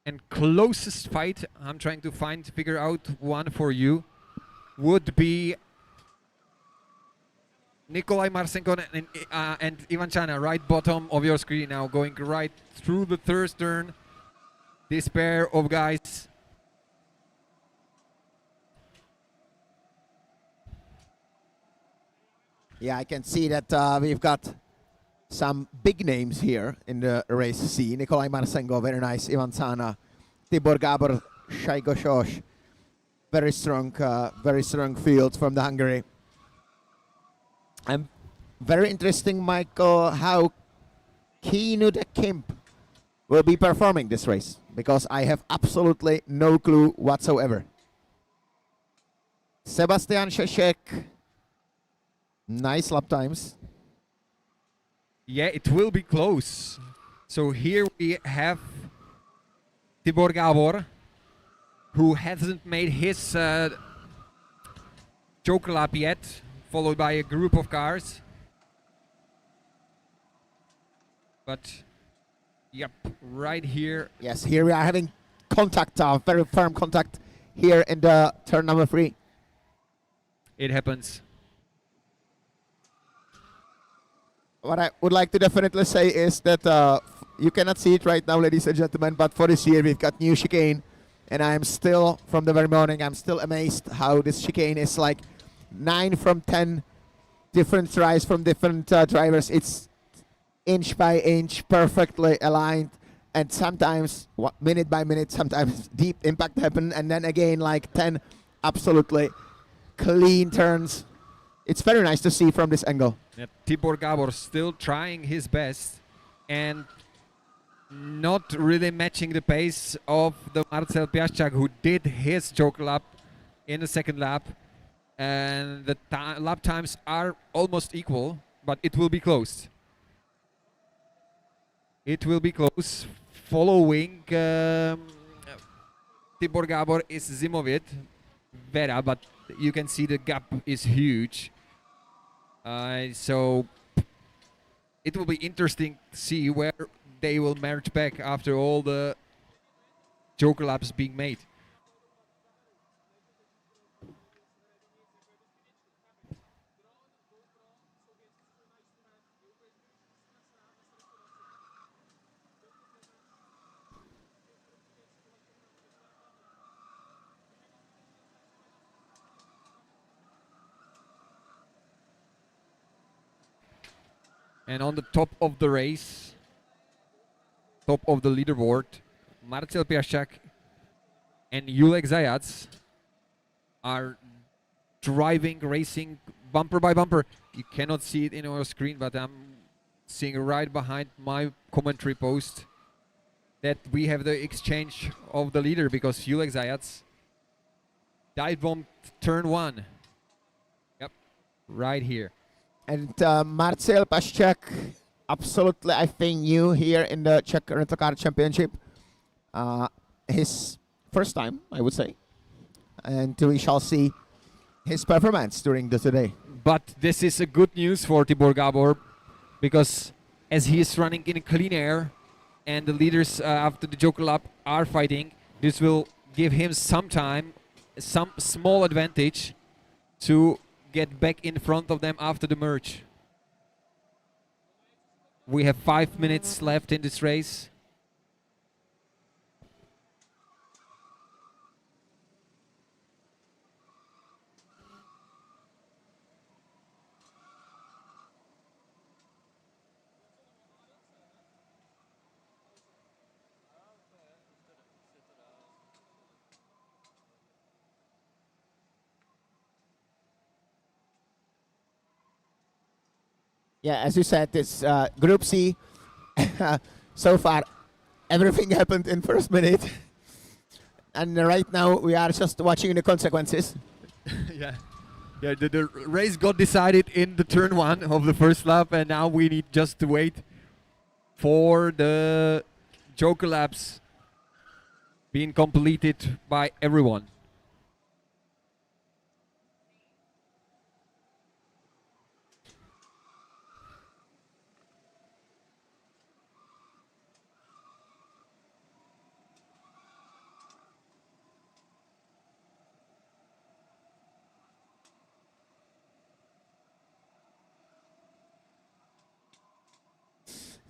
And closest fight, I'm trying to figure out one for you, would be Nikolai Marchenko and Ivan Chana, right bottom of your screen now, going right through the third turn. This pair of guys. Yeah, I can see that we've got some big names here in the race scene. Nikolai Marsengo, very nice. Ivan Sana, Tibor Gabor, Shaigo Shosh. Very strong field from the Hungary. I'm very interesting, Michael, how Kinude Kimp will be performing this race, because I have absolutely no clue whatsoever. Sebastian Šešek, nice lap times. Yeah, it will be close. So here we have Tibor Gabor, who hasn't made his Joker lap yet, followed by a group of cars. But, yep, right here. Yes, here we are having contact, very firm contact here in the turn number 3. It happens. What I would like to definitely say is that you cannot see it right now, ladies and gentlemen, but for this year we've got new chicane. And I'm still, from the very morning, I'm still amazed how this chicane is like 9 from 10 different tries from different drivers. It's inch by inch, perfectly aligned. And sometimes, minute by minute, sometimes deep impact happen. And then again, like 10 absolutely clean turns. It's very nice to see from this angle. Yeah, Tibor Gabor still trying his best and not really matching the pace of the Marcel Piaszczak, who did his Joker lap in the second lap. And the lap times are almost equal, but it will be close. It will be close. Following Tibor Gabor is Zimovic, Vera, but you can see the gap is huge. So it will be interesting to see where they will merge back after all the Joker laps being made. And on the top of the race, top of the leaderboard, Marcel Piaszczak and Julek Zajac are driving, racing bumper by bumper. You cannot see it in our screen, but I'm seeing right behind my commentary post that we have the exchange of the leader, because Julek Zajac dive bombed turn 1. Yep, right here. And Marcel Piaszczak, absolutely, I think, new here in the Czech Rental Car Championship. His first time, I would say. And we shall see his performance during the today. But this is a good news for Tibor Gabor, because as he is running in clean air and the leaders after the Joker lap are fighting, this will give him some time, some small advantage to get back in front of them after the merge. We have 5 minutes left in this race. Yeah, as you said, this Group C, so far, everything happened in first minute. And right now, we are just watching the consequences. Yeah, the race got decided in the turn 1 of the first lap, and now we need just to wait for the Joker laps being completed by everyone.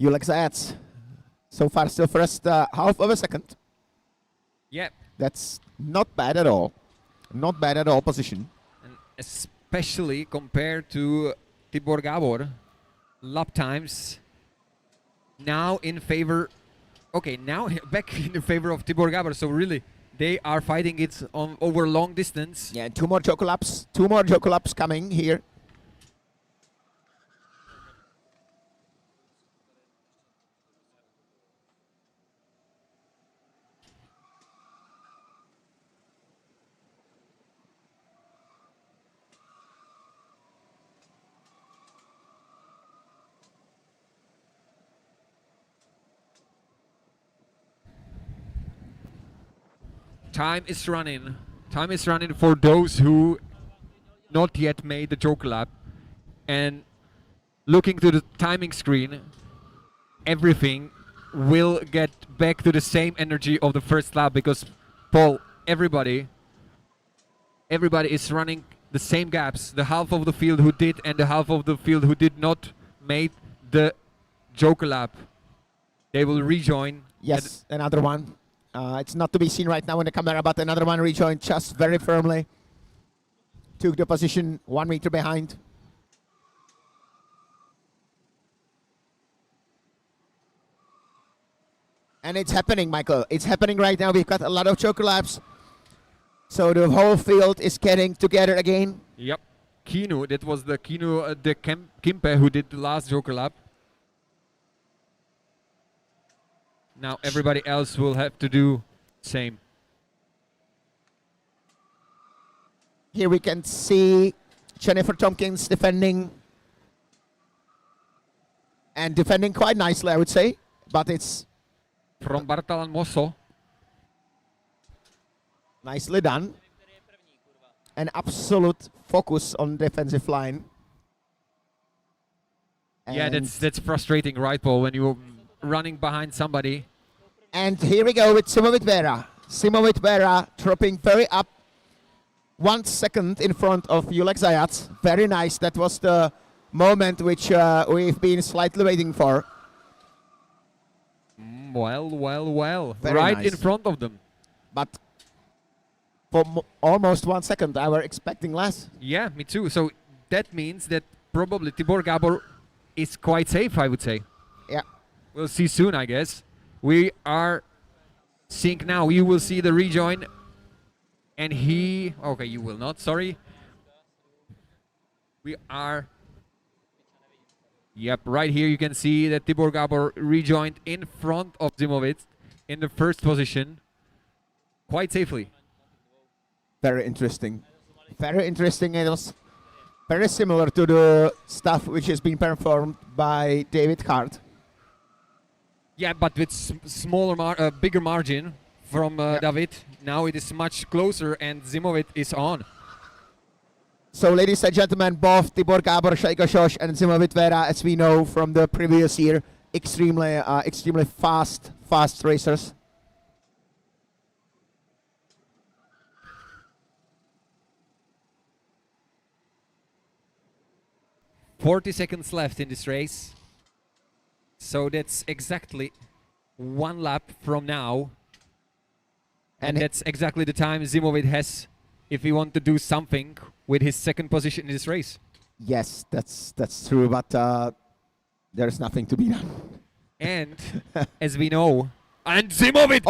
Julek Zajac, so far still first half of a second. Yeah. That's not bad at all. Not bad at all position. And especially compared to Tibor Gabor. Lap times now in favor. Okay, now back in the favor of Tibor Gabor. So really, they are fighting it on over long distance. Yeah, two more Joko laps. Two more Joko laps coming here. Time is running. Time is running for those who not yet made the joker lap. And looking to the timing screen, everything will get back to the same energy of the first lap because Paul, everybody is running the same gaps. The half of the field who did and the half of the field who did not made the joker lap. They will rejoin. Yes, another one. It's not to be seen right now in the camera, but another one rejoined just very firmly. Took the position 1 meter behind. And it's happening, Michael. It's happening right now. We've got a lot of joker laps. So the whole field is getting together again. Yep. Kinu, that was the Kinu, the Kimpe who did the last joker lap. Now everybody else will have to do same. Here we can see Jennifer Tompkins defending. And defending quite nicely, I would say. But it's From Bartalan Mosso. nicely done. An absolute focus on defensive line. Yeah, And- that's frustrating, right, Paul? When you're running behind somebody. And here we go with Simo Vera. Simo Vera dropping very up 1 second in front of Julek Zajac. Very nice. That was the moment which we've been slightly waiting for. Well. Very right nice. in front of them. But for almost 1 second, I were expecting less. Yeah, me too. So that means that probably Tibor Gabor is quite safe, I would say. Yeah. We'll see soon, I guess. We are seeing now. You will see the rejoin. And he... Okay, you will not. Sorry. We are... Yep, right here you can see that Tibor Gabor rejoined in front of Zimovic in the first position. Quite safely. Very interesting. Very interesting. It was very similar to the stuff which has been performed by David Kart. Yeah, but with bigger margin from David. Now it is much closer and Zimovic is on. So, ladies and gentlemen, both Tibor Gabor, Shaiko Shosh, and Simo Vera, as we know from the previous year, extremely fast racers. .40 seconds left in this race. So that's exactly 1 lap from now. And that's exactly the time Zimovic has if he wants to do something with his second position in this race. Yes, that's true, but there's nothing to be done. And as we know, and Zimovic!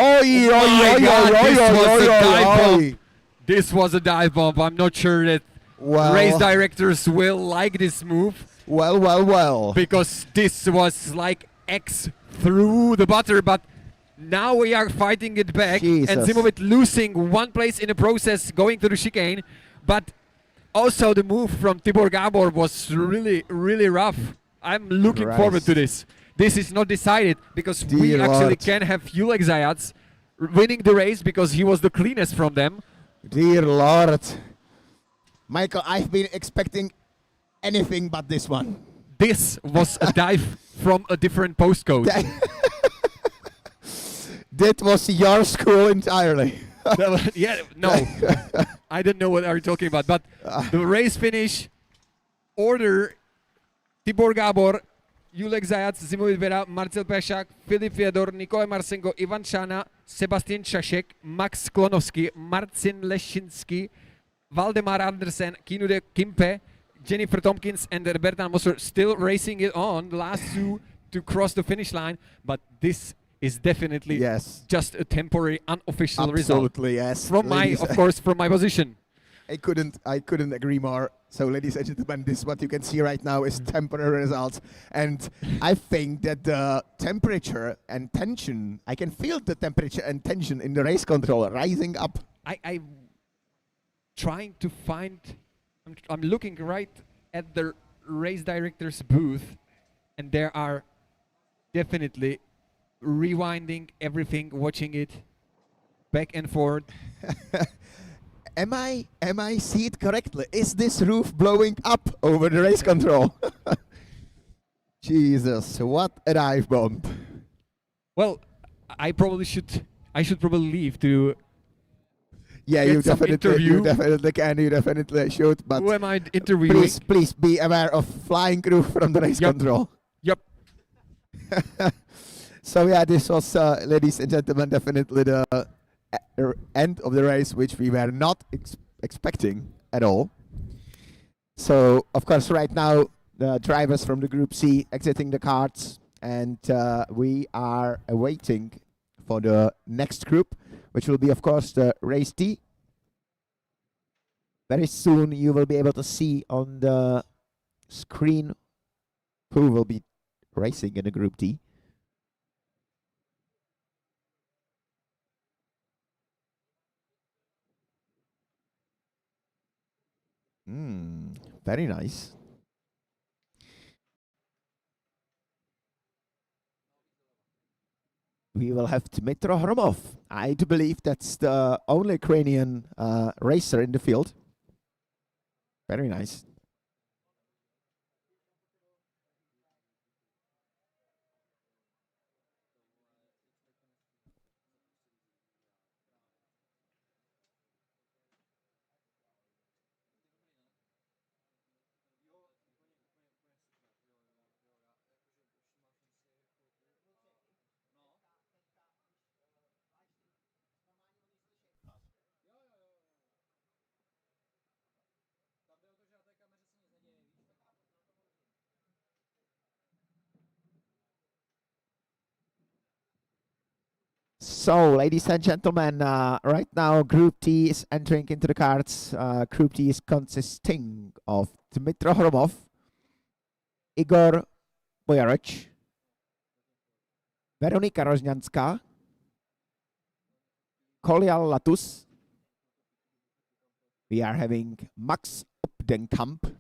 This was a dive bomb. I'm not sure that race directors will like this move. Well. Because this was like X through the butter, but now we are fighting it back. Jesus. And Zimovic losing 1 place in the process, going to the chicane. But also the move from Tibor Gabor was really rough. I'm looking forward to this. This is not decided because we actually can have Julek Zajac winning the race because he was the cleanest from them. Dear Lord. Michael, I've been expecting anything but this one. This was a dive from a different postcode. That was your school entirely. Yeah, no. I don't know what are you talking about, but the race finish order: Tibor Gabor, Julek Zajac, Zimovic Vera, Marcel Pešák, Filip Fedor, Nikolaj Marsenko, Ivan Šána, Sebastian Čašek, Max Klonovský, Marcin Lešinsky, Valdemar Andersen, Kinude Kimpe, Jennifer Tompkins and Roberta Moser still racing it on, the last two to cross the finish line, but this is definitely Yes. just a temporary, unofficial result. Absolutely, yes. From my, Ladies- of course, from my position. I couldn't agree more. So, ladies and gentlemen, this what you can see right now is temporary results, and I think that the temperature and tension, I can feel the temperature and tension in the race control rising up. I'm trying to find, I'm looking right at the race director's booth, and there are definitely rewinding everything, watching it back and forth. Am I see it correctly? Is this roof blowing up over the race control? Jesus, what a dive bomb! Well, I should probably leave to. Yeah, Get you some definitely interview. can, you definitely should. But Who am I interviewing? please be aware of flying crew from the race Yep. control. Yep. So yeah, this was, ladies and gentlemen, definitely the end of the race, which we were not expecting at all. So of course, right now the drivers from the Group C exiting the karts, and we are awaiting for the next group, which will be, of course, the race D. Very soon you will be able to see on the screen who will be racing in the Group D. Very nice. We will have Dmitro Hromov. I do believe that's the only Ukrainian racer in the field. Very nice. So, ladies and gentlemen, right now Group T is entering into the cards. Group T is consisting of Dmitro Hromov, Igor Bojarich, Veronika Rozňanská, Kolial Latus. We are having Max Obdenkamp,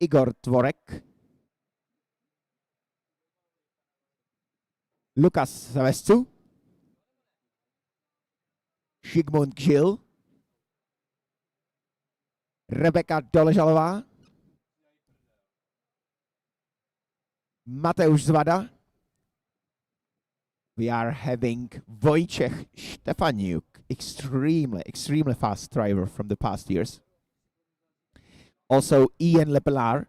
Igor Tvorek, Lukas Savestu, Zsigmond Gil, Rebeka Doležalová, Mateusz Zvada. We are having Wojciech Stefaniuk, extremely fast driver from the past years. Also Ian Lepelar,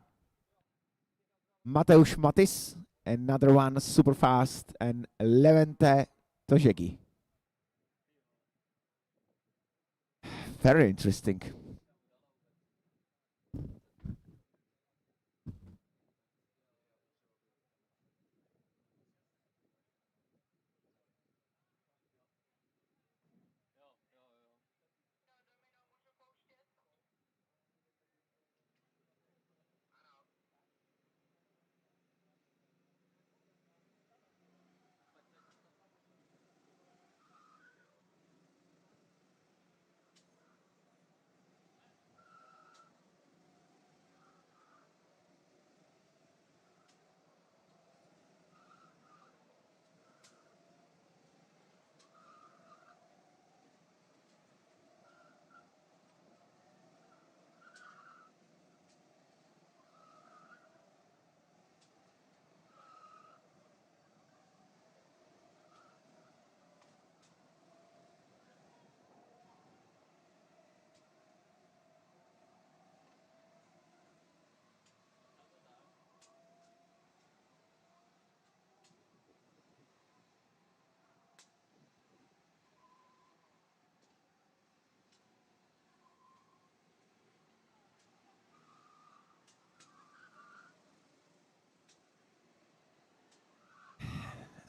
Mateusz Matis, another one super fast, and Levente Tojegi. Very interesting.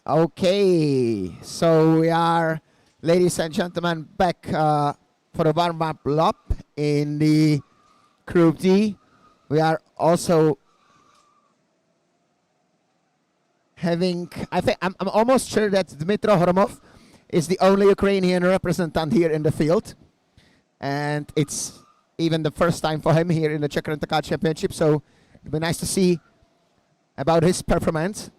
Okay, so we are, ladies and gentlemen, back for a warm-up lap in the Group D. We are also having, I'm almost sure that Dmytro Horomov is the only Ukrainian representant here in the field. And it's even the first time for him here in the Czech Rent-A-Car Championship, so it'd be nice to see about his performance.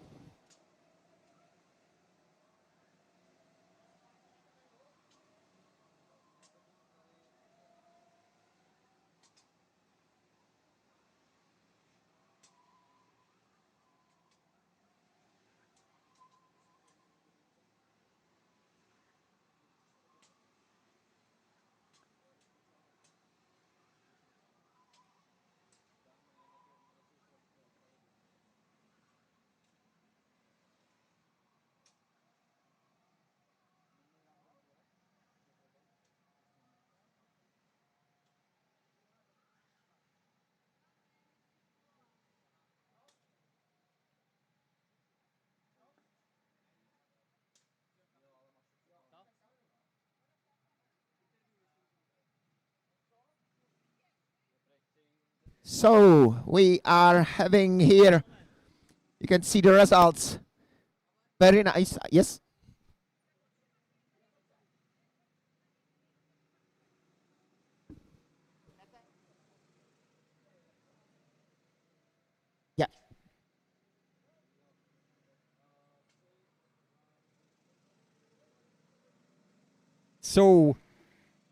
So we are having here, you can see the results. Very nice. Yes. Yeah. So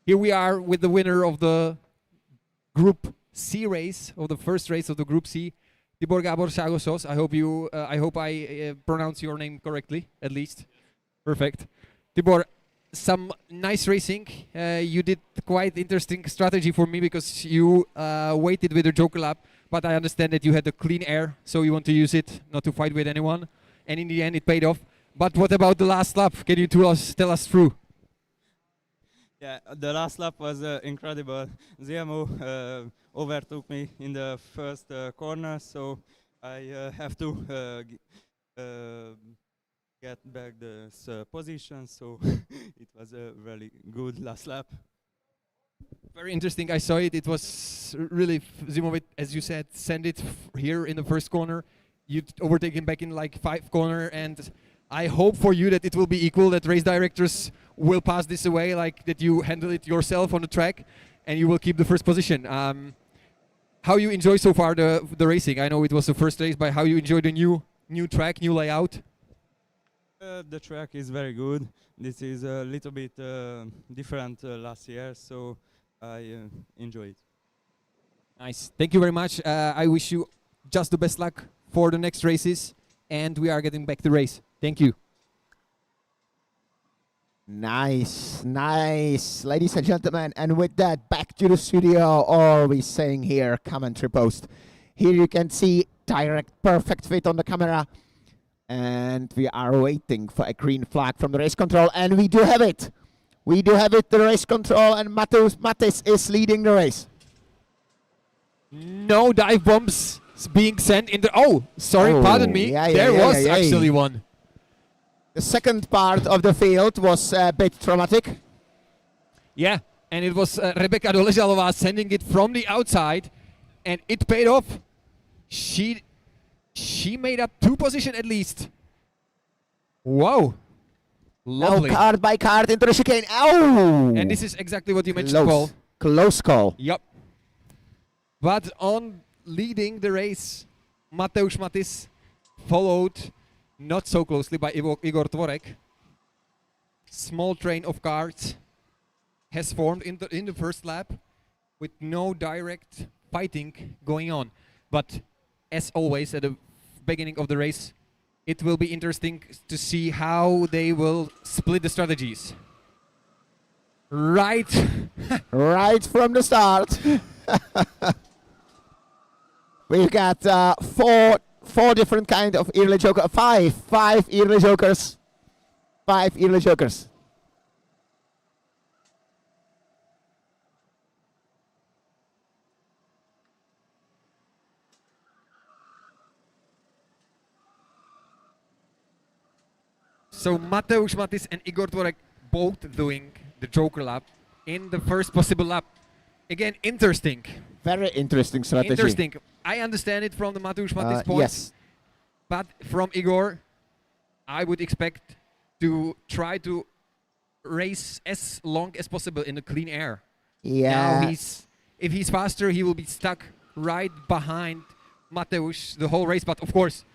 here we are with the winner of the Group C race, or the first race of the Group C, Tibor Gabor Sagosos. I hope I pronounce your name correctly, at least. Perfect. Tibor, some nice racing. You did quite interesting strategy for me because you waited with the Joker lap, but I understand that you had the clean air, so you want to use it, not to fight with anyone. And in the end, it paid off. But what about the last lap? Can you tell us through? Yeah, the last lap was incredible. ZMO overtook me in the first corner, so I have to get back this position. So it was a really good last lap. Very interesting. I saw it. It was really Zimovic, as you said, send it here in the first corner. You overtake him back in like 5 corner, and I hope for you that it will be equal, that race directors will pass this away, like that you handle it yourself on the track and you will keep the first position. How you enjoy so far the racing? I know it was the first race, but how you enjoy the new track, new layout? The track is very good. This is a little bit different last year, so I enjoy it. Nice. Thank you very much. I wish you just the best luck for the next races, and we are getting back to race. Thank you. Nice, nice, ladies and gentlemen. And with that, back to the studio, or we saying here, commentary post. Here you can see direct, perfect fit on the camera. And we are waiting for a green flag from the race control. And we do have it. We do have it, the race control. And Matis is leading the race. No dive bombs being sent in the... Oh, sorry, pardon me. There was actually one. The second part of the field was a bit traumatic. Yeah, and it was Rebecca Doležalová sending it from the outside, and it paid off. She made up 2 positions at least. Wow. Lovely. Now card by card into the chicane. Oh! And this is exactly what you mentioned, Paul. Close call. Yep. But on leading the race, Mateusz Matis followed not so closely by Igor Tvorek. Small train of cars has formed in the first lap with no direct fighting going on. But as always at the beginning of the race, it will be interesting to see how they will split the strategies. Right. Right from the start. We've got four different kind of early joker. Five early jokers. 5 early jokers. So Mateusz Matis and Igor Tvorek both doing the Joker lap in the first possible lap. Again, interesting. Very interesting strategy. Interesting. I understand it from the Mateusz Matis point. Yes. But from Igor, I would expect to try to race as long as possible in the clean air. Yeah. Now if he's faster, he will be stuck right behind Mateusz the whole race. But of course,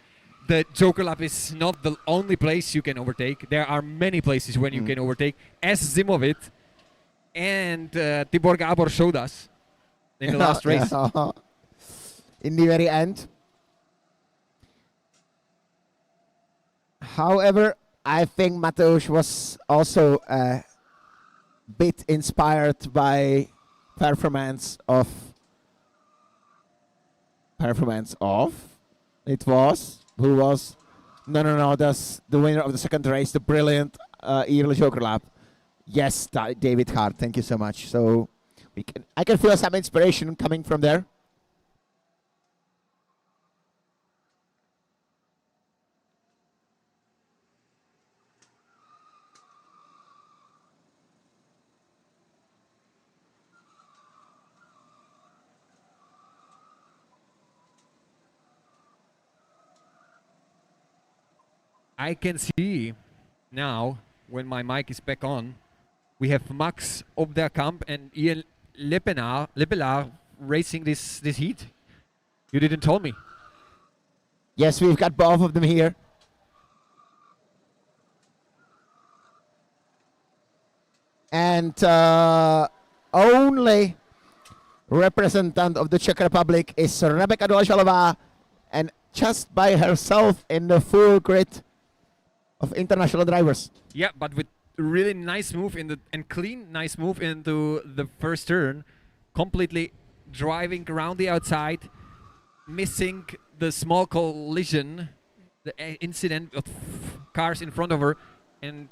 the Joker lap is not the only place you can overtake. There are many places when you can overtake, as Zimovit and Tibor Gabor showed us in the last race. In the very end. However, I think Mateusz was also a bit inspired by performance of it was who was no that's the winner of the second race, the brilliant Early Joker lap. Yes, David Kart, thank you so much. So I can feel some inspiration coming from there. I can see now, when my mic is back on, we have Max Obderkamp and Ian Lepelaar racing this heat. You didn't tell me. Yes, we've got both of them here. And only representative of the Czech Republic is Rebecca Doležalová, and just by herself in the full grid of international drivers. Yeah, but with really nice move nice move into the first turn, completely driving around the outside, missing the small collision, the incident of cars in front of her, and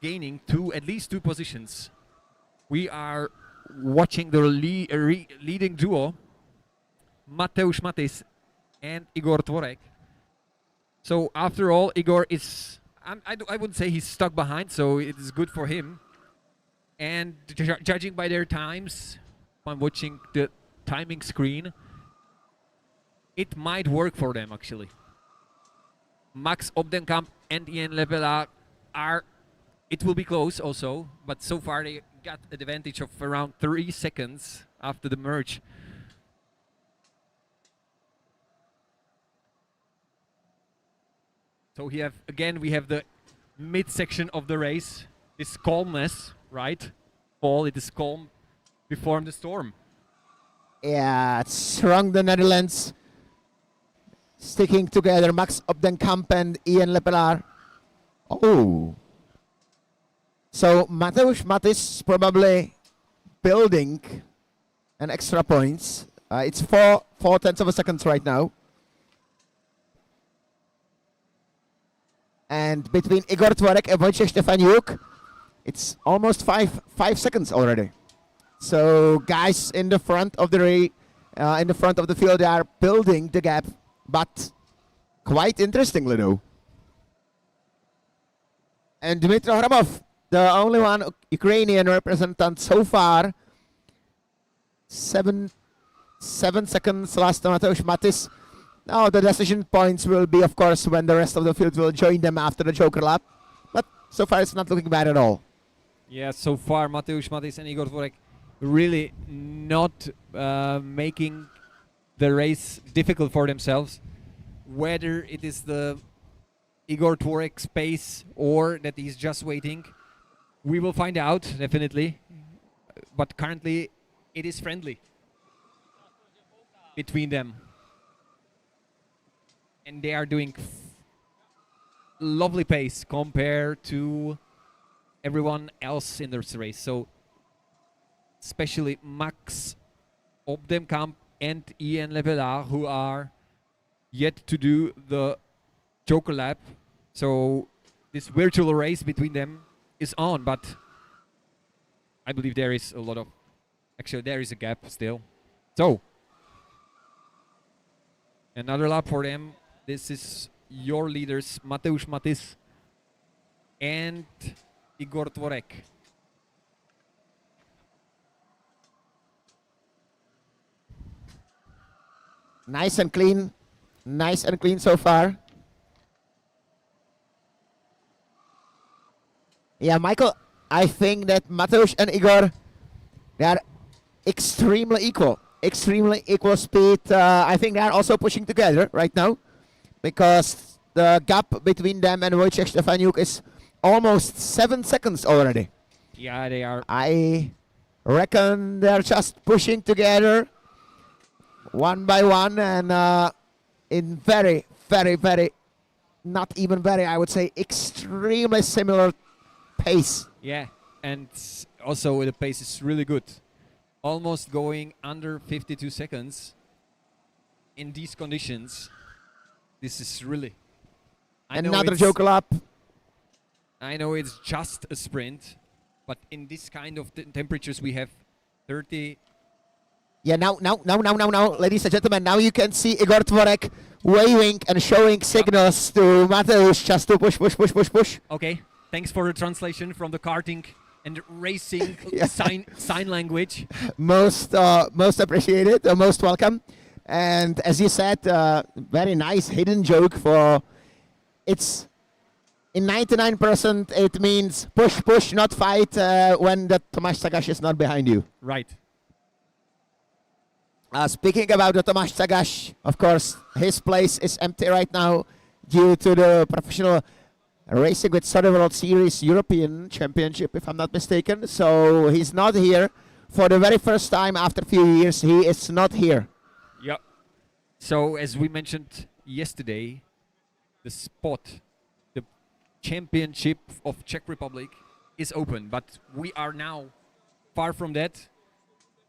gaining at least two positions. We are watching the leading duo, Mateusz Matis and Igor Tvorek. So after all, Igor is, I wouldn't say he's stuck behind, so it is good for him. And judging by their times, I'm watching the timing screen, it might work for them actually. Max Obdenkamp and Ian Lepelaar it will be close also, but so far they got an advantage of around 3 seconds after the merge. So we have the mid-section of the race, this calmness, right? Paul, it is calm before the storm. Yeah, it's strong, the Netherlands. Sticking together, Max Obdenkamp and Ian Lepelaar. Oh. So Mateusz Matis probably building an extra points. It's 4/10 of a second right now. And between Igor Tvorek and Wojciech Stefaniuk, it's almost 5 seconds already. So guys in the front of the field, they are building the gap, but quite interestingly though. And Dmitry Hrabov, the only one Ukrainian representant so far, 7 seconds last to Mateusz Matis. Now the decision points will be, of course, when the rest of the field will join them after the Joker lap. But so far it's not looking bad at all. Yeah, so far Mateusz Matis and Igor Tvorek really not making the race difficult for themselves. Whether it is the Igor Tvorek's pace or that he's just waiting, we will find out, definitely. But currently it is friendly between them. And they are doing lovely pace compared to everyone else in this race. So especially Max Obdenkamp and Ian Lepelaar, who are yet to do the Joker lap. So this virtual race between them is on, but I believe there is there is a gap still. So another lap for them. This is your leaders, Mateusz Matis and Igor Tvorek. Nice and clean. Nice and clean so far. Yeah, Michael, I think that Mateusz and Igor, they are extremely equal. Extremely equal speed. I think they are also pushing together right now, because the gap between them and Wojciech Stefaniuk is almost 7 seconds already. Yeah, they are. I reckon they're just pushing together one by one, and in very, very, very, not even very, I would say extremely similar pace. Yeah, and also the pace is really good. Almost going under 52 seconds in these conditions. This is really... Another joker lap. I know it's just a sprint, but in this kind of temperatures we have 30... Yeah, now, ladies and gentlemen, now you can see Igor Tvorek waving and showing signals to Mateusz just to push. Okay, thanks for the translation from the karting and racing Yeah. sign language. Most appreciated, most welcome. And as you said, very nice hidden joke for... It's... In 99% it means push, not fight when the Tomáš Sagaš is not behind you. Right. Speaking about the Tomáš Sagaš, of course, his place is empty right now due to the professional racing with Soda World Series European Championship, if I'm not mistaken. So he's not here for the very first time after a few years. He is not here. Yep. So as we mentioned yesterday, the spot, the championship of Czech Republic is open, but we are now far from that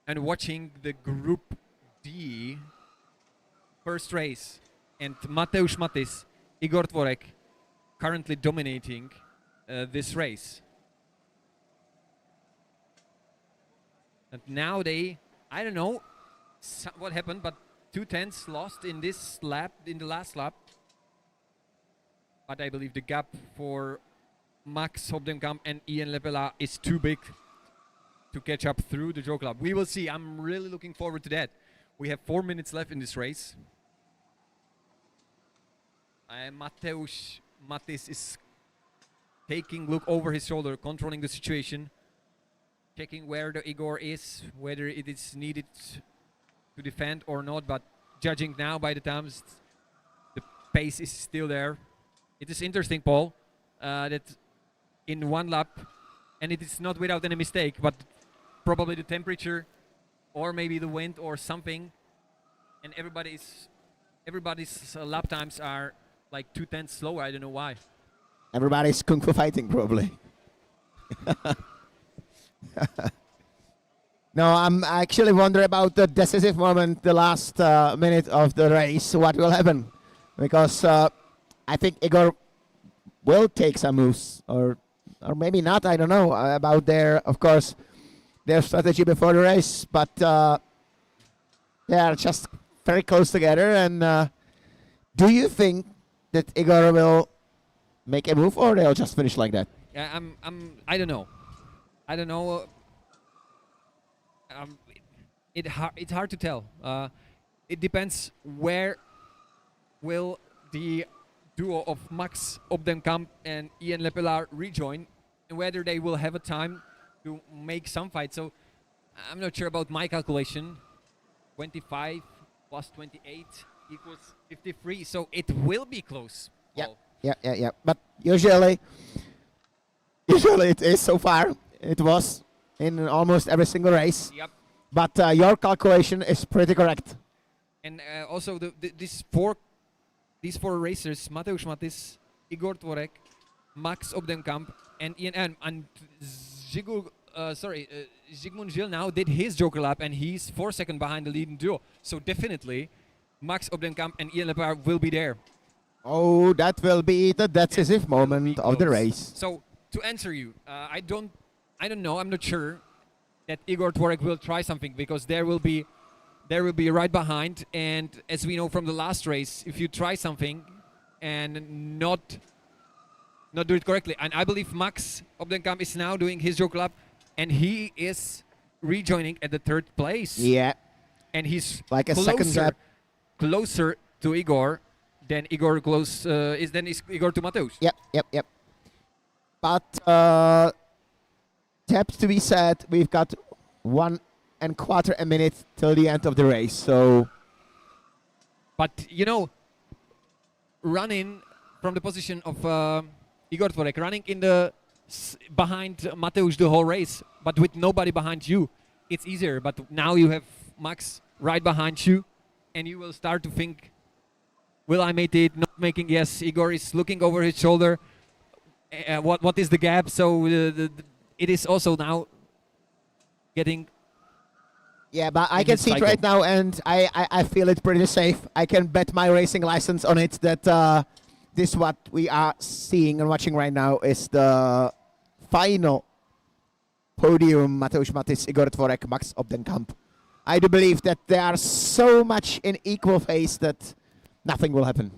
and watching the Group D first race, and Mateusz Matis, Igor Tvorek currently dominating this race. And now they, I don't know what happened, but 2/10 lost in this lap, in the last lap. But I believe the gap for Max Hobdenkamp and Ian Lepela is too big to catch up through the Joe Club. We will see. I'm really looking forward to that. We have 4 minutes left in this race. Mateusz Matis is taking look over his shoulder, controlling the situation, checking where the Igor is, whether it is needed to defend or not. But judging now by the times, the pace is still there. It is interesting, Paul, that in one lap, and it is not without any mistake, but probably the temperature or maybe the wind or something, and everybody's lap times are like 2/10 slower. I don't know why. Everybody's kung fu fighting, probably. No, I'm actually wondering about the decisive moment, the last minute of the race, what will happen. Because I think Igor will take some moves, or maybe not, I don't know, about their, of course, their strategy before the race. But they are just very close together. And do you think that Igor will make a move, or they'll just finish like that? Yeah, I don't know. I don't know. It's hard to tell. It depends where will the duo of Max Obdenkamp and Ian Lepelaar rejoin, and whether they will have a time to make some fight. So I'm not sure about my calculation. 25 plus 28 equals 53. So it will be close. Yeah, Paul. yeah. But usually it is so far. It was in almost every single race. Yep. But your calculation is pretty correct. And also these four racers, Mateusz Matis, Igor Tvorek, Max Obdenkamp, and Ian and Zygmunt Gil now did his Joker lap, and he's 4 seconds behind the leading duo. So definitely, Max Obdenkamp and Ian Lepelaar will be there. Oh, that will be the decisive moment of the race. So to answer you, I don't know. I'm not sure that Igor Tvorek will try something, because there will be right behind. And as we know from the last race, if you try something and not not do it correctly. And I believe Max Obdenkamp is now doing his joker lap, and he is rejoining at the third place. Yeah, And he's like a second gap. closer to Igor than Igor is Igor to Mateusz. Yep. But have to be said, we've got 1.25 minutes till the end of the race. So But running from the position of Igor Tvorek, running in the behind Mateusz the whole race, but with nobody behind you, it's easier. But now you have Max right behind you, and you will start to think, will I make it? Not making? Yes, Igor is looking over his shoulder. What is the gap? So it is also now getting. yeah, but I can see it right now, and I feel it pretty safe. I can bet my racing license on it that this what we are seeing and watching right now is the final podium. Mateusz Matis, Igor Tvorek, Max Obdenkamp. I do believe that they are so much in equal phase that nothing will happen.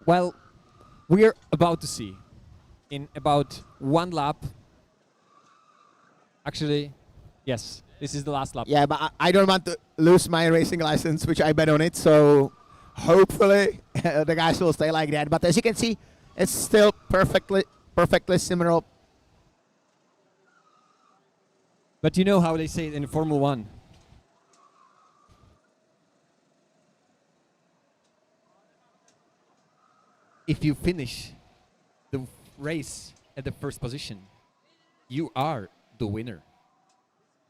Well, we're about to see in about one lap. Actually, yes, this is the last lap. Yeah, but I don't want to lose my racing license, which I bet on it. So hopefully the guys will stay like that. But as you can see, it's still perfectly similar. But you know how they say it in Formula 1. If you finish the race at the first position, you are the winner.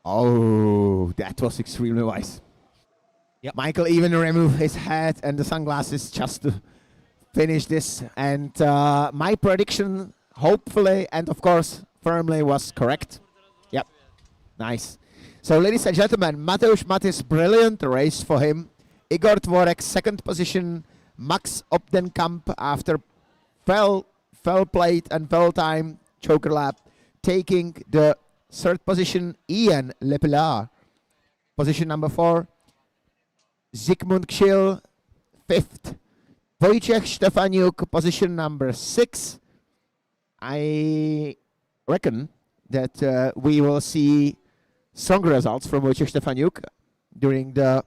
Oh, that was extremely wise. Yep. Michael even removed his hat and the sunglasses just to finish this. And my prediction, hopefully and of course firmly, was correct. Yep, nice. So ladies and gentlemen, Mateusz Matis, brilliant race for him. Igor Tvorek, second position. Max Obdenkamp, after fell plate and fell time, choker lap, taking the third position. Ian Lepillard, position number 4. Zygmunt Kschil, 5th. Wojciech Stefaniuk, position number 6. I reckon that we will see stronger results from Wojciech Stefaniuk during the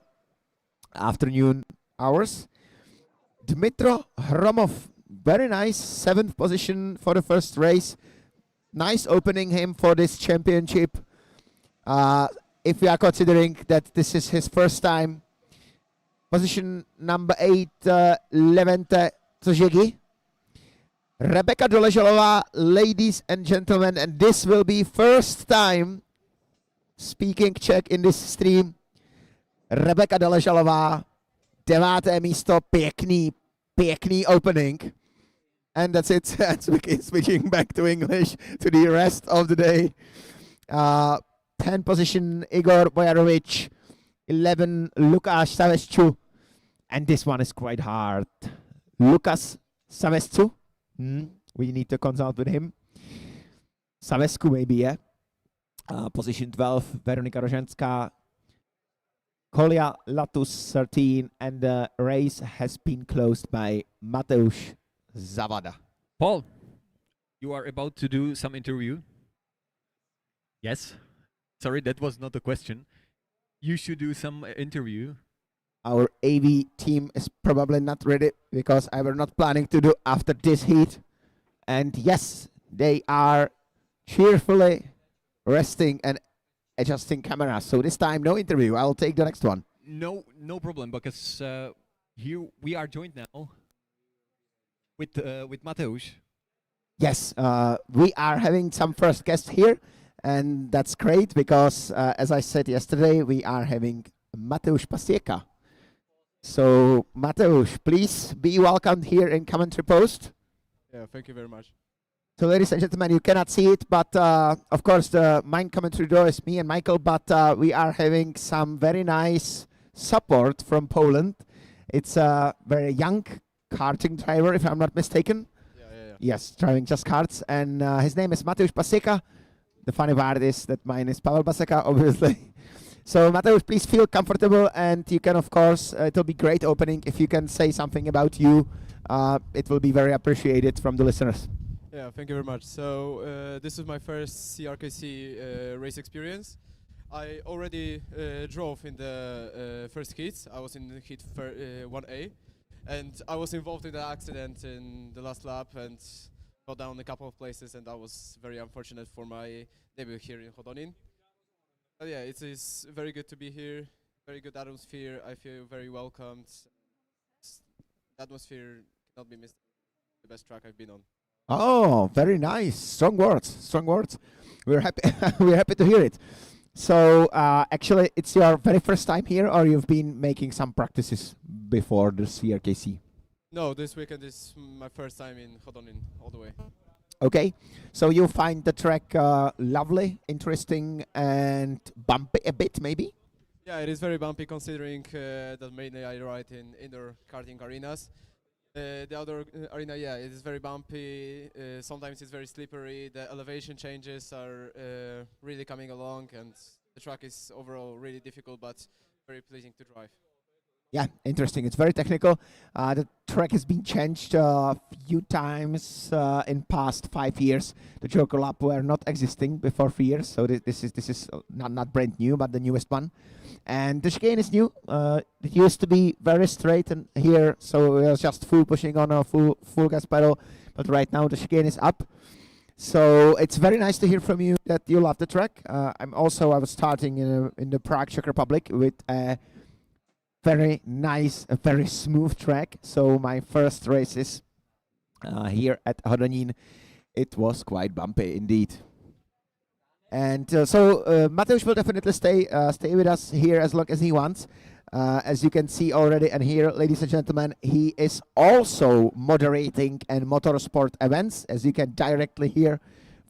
afternoon hours. Dmitro Hromov, very nice, 7th position for the first race. Nice opening him for this championship. If we are considering that this is his first time. Position number 8, Levente Tzegi. Rebecca Doležalová, ladies and gentlemen, and this will be first time speaking Czech in this stream. Rebecca Doležalová, 9. místo, pěkný opening. And that's it. Switching back to English to the rest of the day. 10 position, Igor Bojarovic. 11, Lukáš Savescu. And this one is quite hard. Lukas Savescu. We need to consult with him. Savescu maybe, yeah. Position 12, Veronika Roženská. Kolia Latus 13, and the race has been closed by Mateusz Zavada. Paul, you are about to do some interview. Yes. Sorry, that was not a question. You should do some interview. Our AV team is probably not ready because I were not planning to do after this heat. And yes, they are cheerfully resting and adjusting cameras. So this time, no interview. I'll take the next one. No problem, because here we are joined now with Mateusz. Yes, we are having some first guests here, and that's great because, as I said yesterday, we are having Mateusz Pasieka. So, Mateusz, please be welcomed here in Commentary Post. Yeah, thank you very much. So, ladies and gentlemen, you cannot see it, but of course, the main commentary duo is me and Michael, but we are having some very nice support from Poland. It's a very young karting driver, if I'm not mistaken. Yeah. Yes, driving just karts, and his name is Mateusz Pasieka. The funny part is that mine is Pavel Paseka, obviously. So, Mateusz, please feel comfortable, and you can, of course, it'll be great opening if you can say something about you, it will be very appreciated from the listeners. Yeah, thank you very much. So this is my first CRKC race experience. I already drove in the first heats. I was in heat 1A, and I was involved in the accident in the last lap and got down a couple of places, and that was very unfortunate for my debut here in Hodonín. But yeah, it is very good to be here. Very good atmosphere. I feel very welcomed. The atmosphere cannot be missed. The best track I've been on. Oh, very nice. Strong words. Strong words. We're happy. We're happy to hear it. So actually, it's your very first time here, or you've been making some practices before the CRKC? No, this weekend is my first time in Hodonín all the way. Okay. So you find the track lovely, interesting, and bumpy a bit, maybe? Yeah, it is very bumpy considering that mainly I ride in indoor karting arenas. The outdoor arena, yeah, it is very bumpy. Sometimes it's very slippery. The elevation changes are really coming along, and the track is overall really difficult, but very pleasing to drive. Yeah, interesting. It's very technical. The track has been changed a few times in past 5 years. The Joker Lap were not existing before 3 years, so this is not brand new, but the newest one. And the chicane is new. It used to be very straight and here, so it was just full pushing on a full gas pedal. But right now the chicane is up. So it's very nice to hear from you that you love the track. I was starting in the Prague, Czech Republic with a very nice, a very smooth track. So my first races here at Hodonín, it was quite bumpy indeed. And Mateusz will definitely stay with us here as long as he wants. As you can see already and here, ladies and gentlemen, he is also moderating and motorsport events, as you can directly hear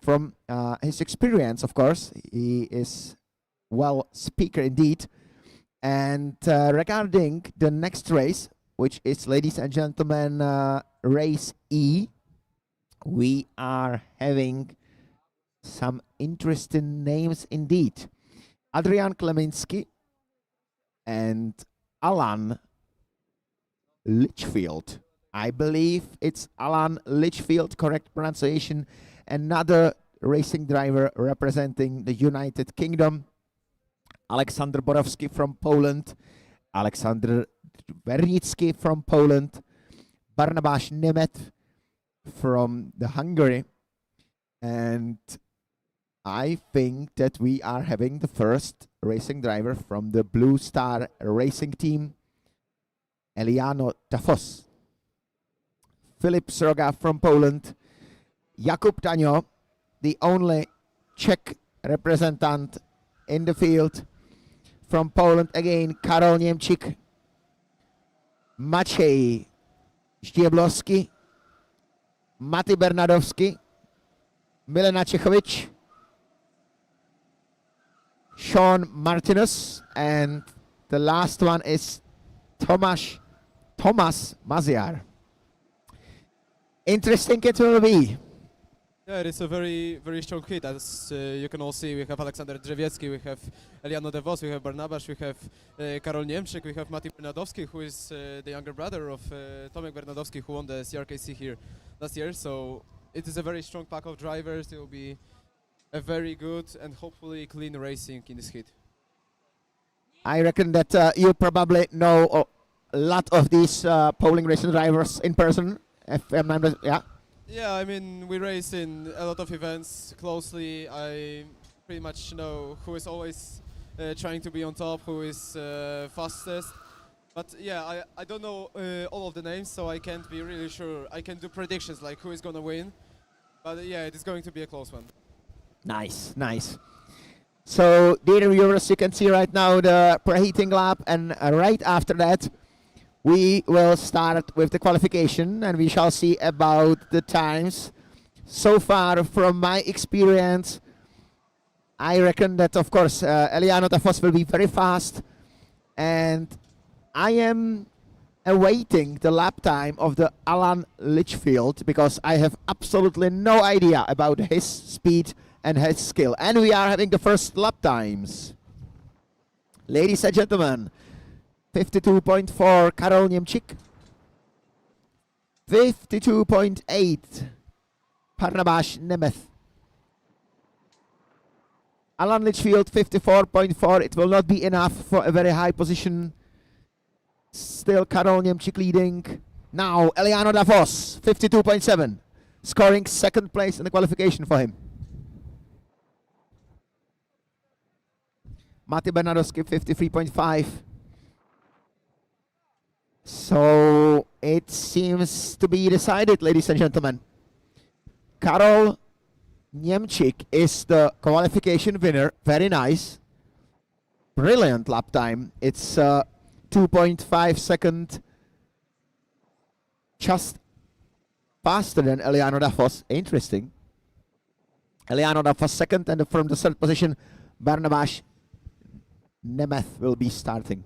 from his experience, of course. He is well speaker indeed. And regarding the next race, which is, ladies and gentlemen, race E, we are having some interesting names indeed. Adrian Kleminski and Alan Litchfield. I believe it's Alan Litchfield, correct pronunciation. Another racing driver representing the United Kingdom. Aleksander Borowski from Poland. Aleksander Wernicki from Poland. Barnabas Nemet from the Hungary. And I think that we are having the first racing driver from the Blue Star Racing Team, Eliano Tafos. Filip Sroga from Poland. Jakub Tanio, the only Czech representant in the field. From Poland again, Karol Niemczyk. Maciej Ździeblowski. Mati Bernadowski. Milena Čechovič. Sean Martinus, and the last one is Thomas Maziar. Interesting it will be. Yeah, it is a very, very strong hit. As you can all see, we have Aleksander Drzewiecki, we have Eliano Devos, we have Barnabas, we have Karol Niemczyk, we have Mati Bernadowski, who is the younger brother of Tomek Bernadowski, who won the CRKC here last year. So it is a very strong pack of drivers. It will be a very good and hopefully clean racing in this heat. I reckon that you probably know a lot of these Poland racing drivers in person. Yeah. Yeah, I mean, we race in a lot of events closely. I pretty much know who is always trying to be on top, who is fastest. But yeah, I don't know all of the names, so I can't be really sure. I can do predictions like who is going to win. But yeah, it is going to be a close one. Nice, nice. So, dear viewers, you can see right now the preheating lap, and right after that, we will start with the qualification, and we shall see about the times. So far, from my experience, I reckon that, of course, Eliano Tafos will be very fast, and I am awaiting the lap time of the Alan Litchfield, because I have absolutely no idea about his speed and his skill. And we are having the first lap times. Ladies and gentlemen, 52.4 Karol Niemczyk. 52.8. Barnabas Nemeth. Alan Litchfield 54.4. It will not be enough for a very high position. Still Karol Niemczyk leading. Now Eliano Davos 52.7. Scoring second place in the qualification for him. Mati Bernadowski 53.5. So it seems to be decided, ladies and gentlemen. Karol Niemczyk is the qualification winner. Very nice. Brilliant lap time. It's 2.5 second just faster than Eliano Davos. Interesting. Eliano Davos second, and from the third position, Barnabas Nemeth will be starting.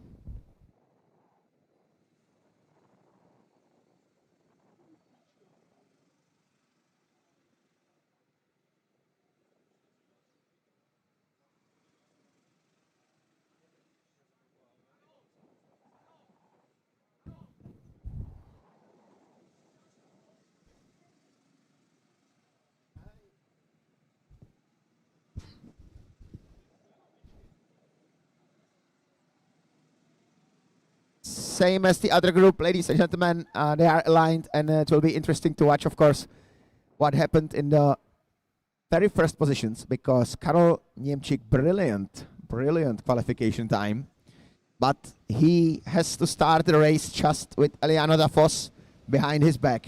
Same as the other group, ladies and gentlemen. They are aligned, and it will be interesting to watch, of course, what happened in the very first positions, because Karol Niemczyk, brilliant qualification time, but he has to start the race just with Eliano Davos behind his back.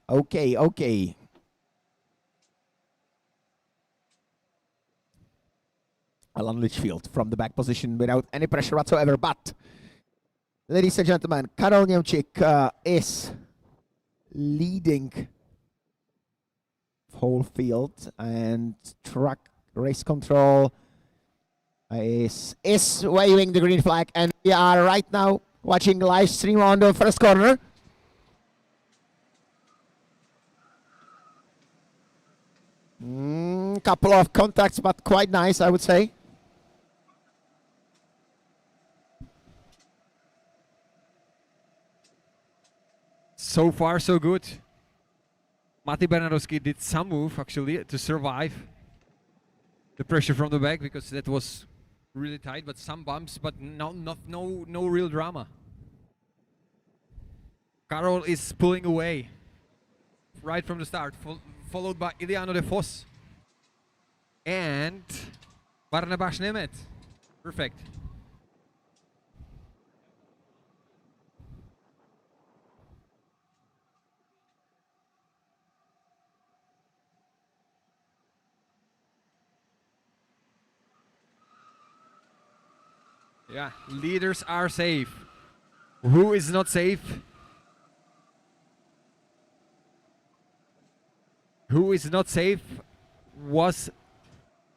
Okay. Alan Litchfield from the back position without any pressure whatsoever. But, ladies and gentlemen, Karol Niemczyk is leading whole field, and truck race control is waving the green flag, and we are right now watching live stream on the first corner. Couple of contacts, but quite nice, I would say. So far, so good. Mati Bernadowski did some move, actually, to survive the pressure from the back, because that was really tight, but some bumps, but no real drama. Karol is pulling away right from the start, followed by Eliano Davos and Barnabas Nemeth. Perfect. Yeah, leaders are safe. Who is not safe? Who is not safe was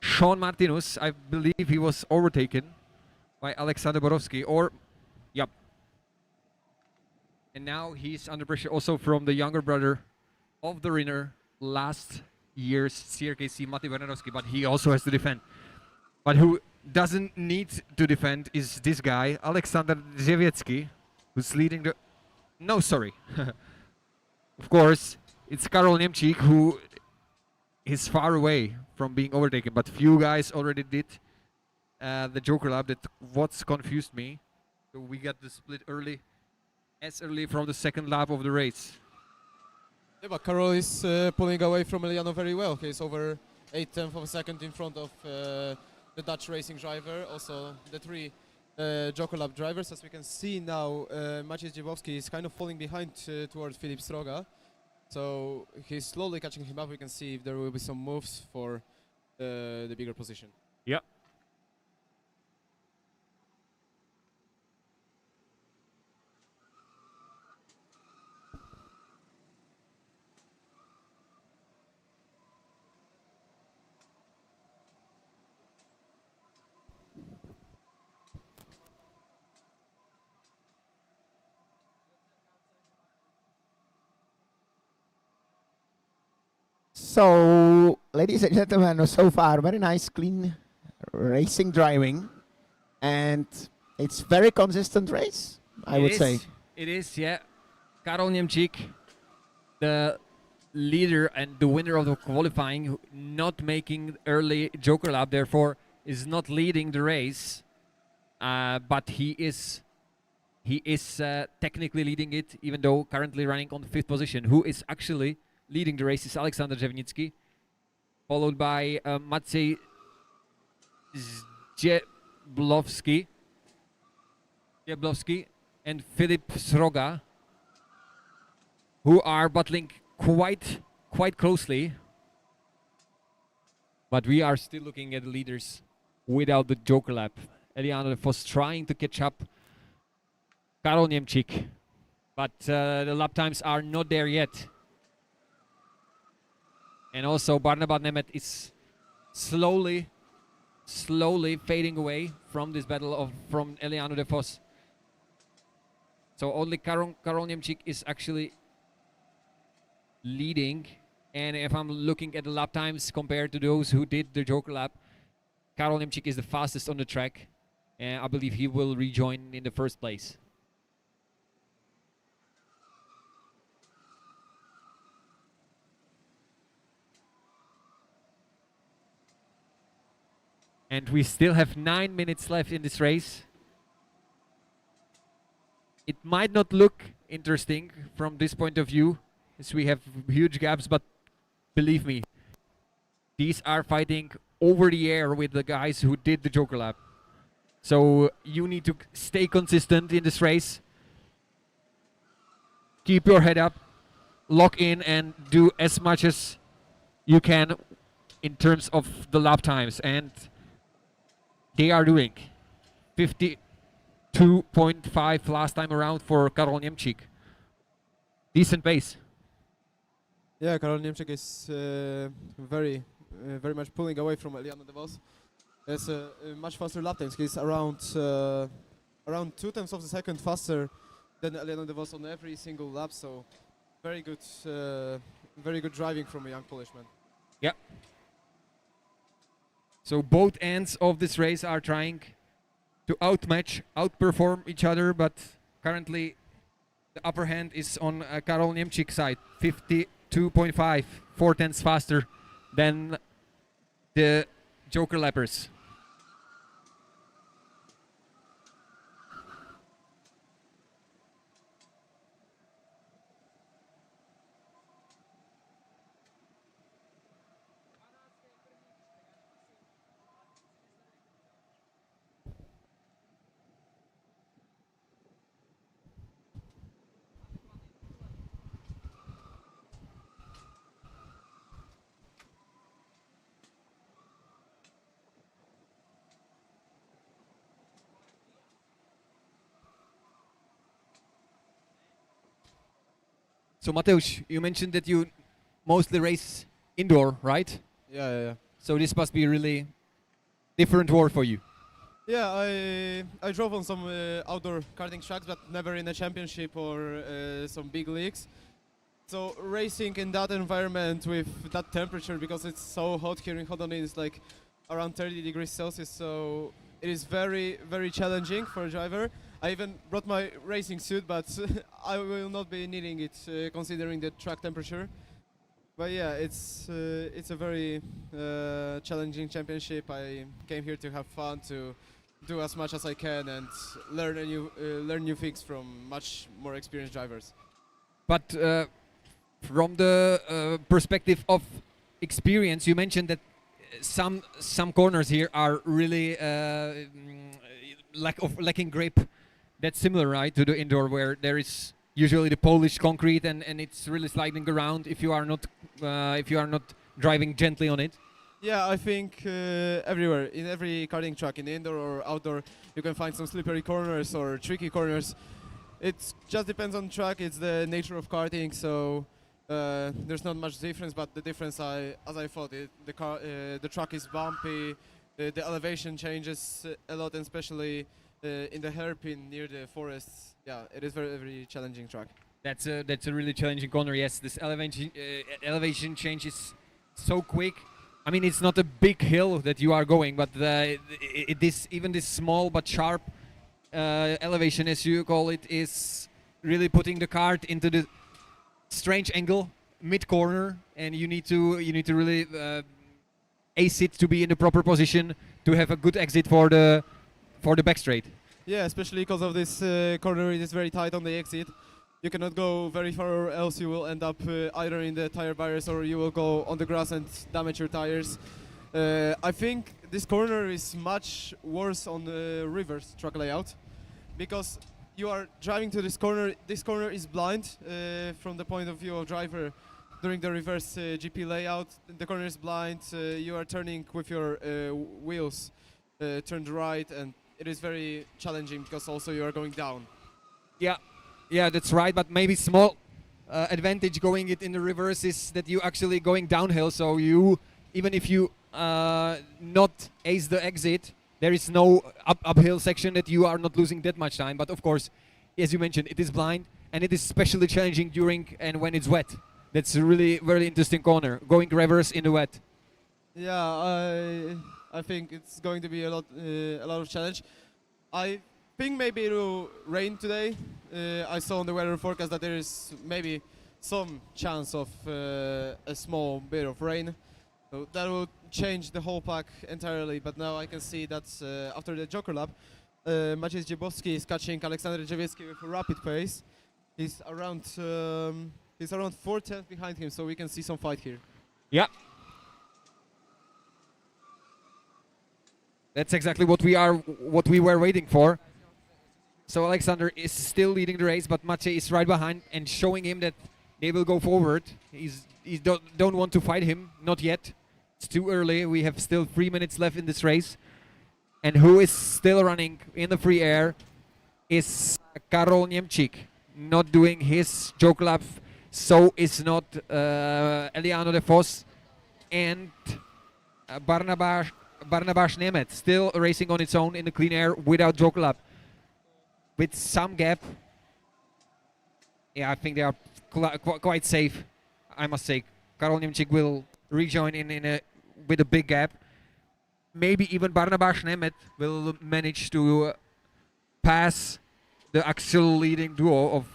Sean Martinus. I believe he was overtaken by Alexander Borowski, or, yep. And now he's under pressure also from the younger brother of the winner last year's CRKC, Mati Bernadowski, but he also has to defend. But who doesn't need to defend is this guy, Alexander Drzewiecki, who's leading the... No, sorry. Of course, it's Karol Niemczyk, who is far away from being overtaken, but few guys already did the Joker lap. That what's confused me. So we got the split early from the second lap of the race. Yeah, but Karol is pulling away from Eliano very well. He's over 0.8 of a second in front of the Dutch racing driver. Also, the three Joker lap drivers. As we can see now, Maciej Dziebowski is kind of falling behind towards Filip Stroga. So he's slowly catching him up. We can see if there will be some moves for the bigger position. Yep. So, ladies and gentlemen, so far very nice, clean racing driving, and it's very consistent race, I would say. It is, yeah. Karol Niemczyk, the leader and the winner of the qualifying, not making early Joker lap, therefore is not leading the race, but he is technically leading it, even though currently running on the 5th position. Who is actually leading the race is Alexander Rzewnicki, followed by Maciej Zieblowski and Filip Sroga, who are battling quite closely. But we are still looking at the leaders without the Joker lap. Eliana de Vos trying to catch up Karol Niemczyk, but the lap times are not there yet. And also Barnabas Nemeth is slowly fading away from this battle from Eliana de Vos. So only Karol Niemczyk is actually leading, and if I'm looking at the lap times compared to those who did the Joker lap, Karol Niemczyk is the fastest on the track, and I believe he will rejoin in the first place. And we still have 9 minutes left in this race. It might not look interesting from this point of view, as we have huge gaps, but believe me, these are fighting over the air with the guys who did the Joker lap. So you need to stay consistent in this race. Keep your head up, lock in, and do as much as you can in terms of the lap times. And they are doing 52.5 last time around for Karol Niemczyk. Decent pace. Yeah, Karol Niemczyk is very much pulling away from Eliana de Vos. It's a much faster lap times. He's around 0.2 of a second faster than Eliana de Vos on every single lap. So very good driving from a young Polishman. Yeah. So both ends of this race are trying to outperform each other, but currently the upper hand is on Karol Niemczyk's side. 52.5, 0.4 faster than the Joker lappers. So Mateusz, you mentioned that you mostly race indoor, right? Yeah. So this must be a really different world for you. Yeah, I drove on some outdoor karting tracks, but never in a championship or some big leagues. So racing in that environment with that temperature, because it's so hot here in Hodonín, it's like around 30 degrees Celsius, so it is very challenging for a driver. I even brought my racing suit, but I will not be needing it considering the track temperature. But yeah, it's a very challenging championship. I came here to have fun, to do as much as I can, and learn new things from much more experienced drivers. But from the perspective of experience, you mentioned that some corners here are really lacking grip. That's similar, right, to the indoor, where there is usually the polished concrete and it's really sliding around if you are not driving gently on it. Yeah, I think everywhere, in every karting track, in indoor or outdoor, you can find some slippery corners or tricky corners. It just depends on the track. It's the nature of karting, so there's not much difference. But the difference, as I thought, the track is bumpy, the elevation changes a lot, and especially in the hairpin near the forests. Yeah, it is very challenging track. That's a really challenging corner. Yes, this elevation change is so quick. I mean, it's not a big hill that you are going, but even this small but sharp elevation, as you call it, is really putting the kart into the strange angle mid corner, and you need to really ace it to be in the proper position to have a good exit for the back straight. Yeah, especially because of this corner, it is very tight on the exit. You cannot go very far, or else you will end up either in the tire barriers or you will go on the grass and damage your tires. I think this corner is much worse on the reverse track layout, because you are driving to this corner. This corner is blind from the point of view of driver during the reverse GP layout. The corner is blind. You are turning with your wheels turned right, and it is very challenging because also you are going down. Yeah, that's right. But maybe small advantage going it in the reverse is that you actually going downhill. So you, even if you not ace the exit, there is no uphill section that you are not losing that much time. But of course, as you mentioned, it is blind, and it is especially challenging during and when it's wet. That's a really very interesting corner, going reverse in the wet. Yeah, I think it's going to be a lot of challenge. I think maybe it will rain today. I saw on the weather forecast that there is maybe some chance of a small bit of rain. So that will change the whole pack entirely. But now I can see that after the Joker lap, Maciej Dziebowski is catching Aleksander Drzewiecki with a rapid pace. He's around 4/10 behind him, so we can see some fight here. Yeah. That's exactly what we were waiting for. So Alexander is still leading the race, but Maciej is right behind and showing him that they will go forward. He don't want to fight him, not yet. It's too early. We have still 3 minutes left in this race. And who is still running in the free air is Karol Niemczyk, not doing his joke lap. So is not Eliano de Vos and Barnabas Nemeth, still racing on its own in the clean air without joke lap. With some gap. Yeah, I think they are quite safe, I must say. Karol Niemczyk will rejoin with a big gap. Maybe even Barnabas Nemeth will manage to pass the actual leading duo of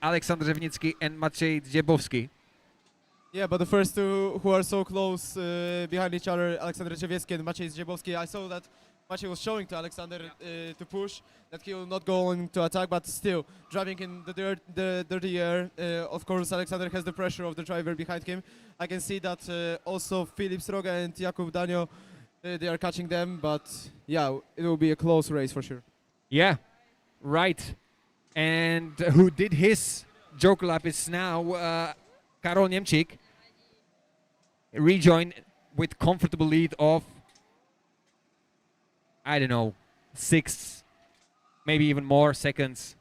Aleksander Rzewnicki and Maciej Dziebowski. Yeah, but the first two who are so close behind each other, Aleksander Drzewiecki and Maciej Dziebowski, I saw that Maciej was showing to Aleksander to push, that he will not go on to attack, but still driving in the dirty air. Of course, Aleksander has the pressure of the driver behind him. I can see that also Filip Sroga and Jakub Danio, they are catching them, but yeah, it will be a close race for sure. Yeah, right. And who did his joke lap is now Karol Niemczyk, rejoined with comfortable lead of, I don't know, 6, maybe even more seconds.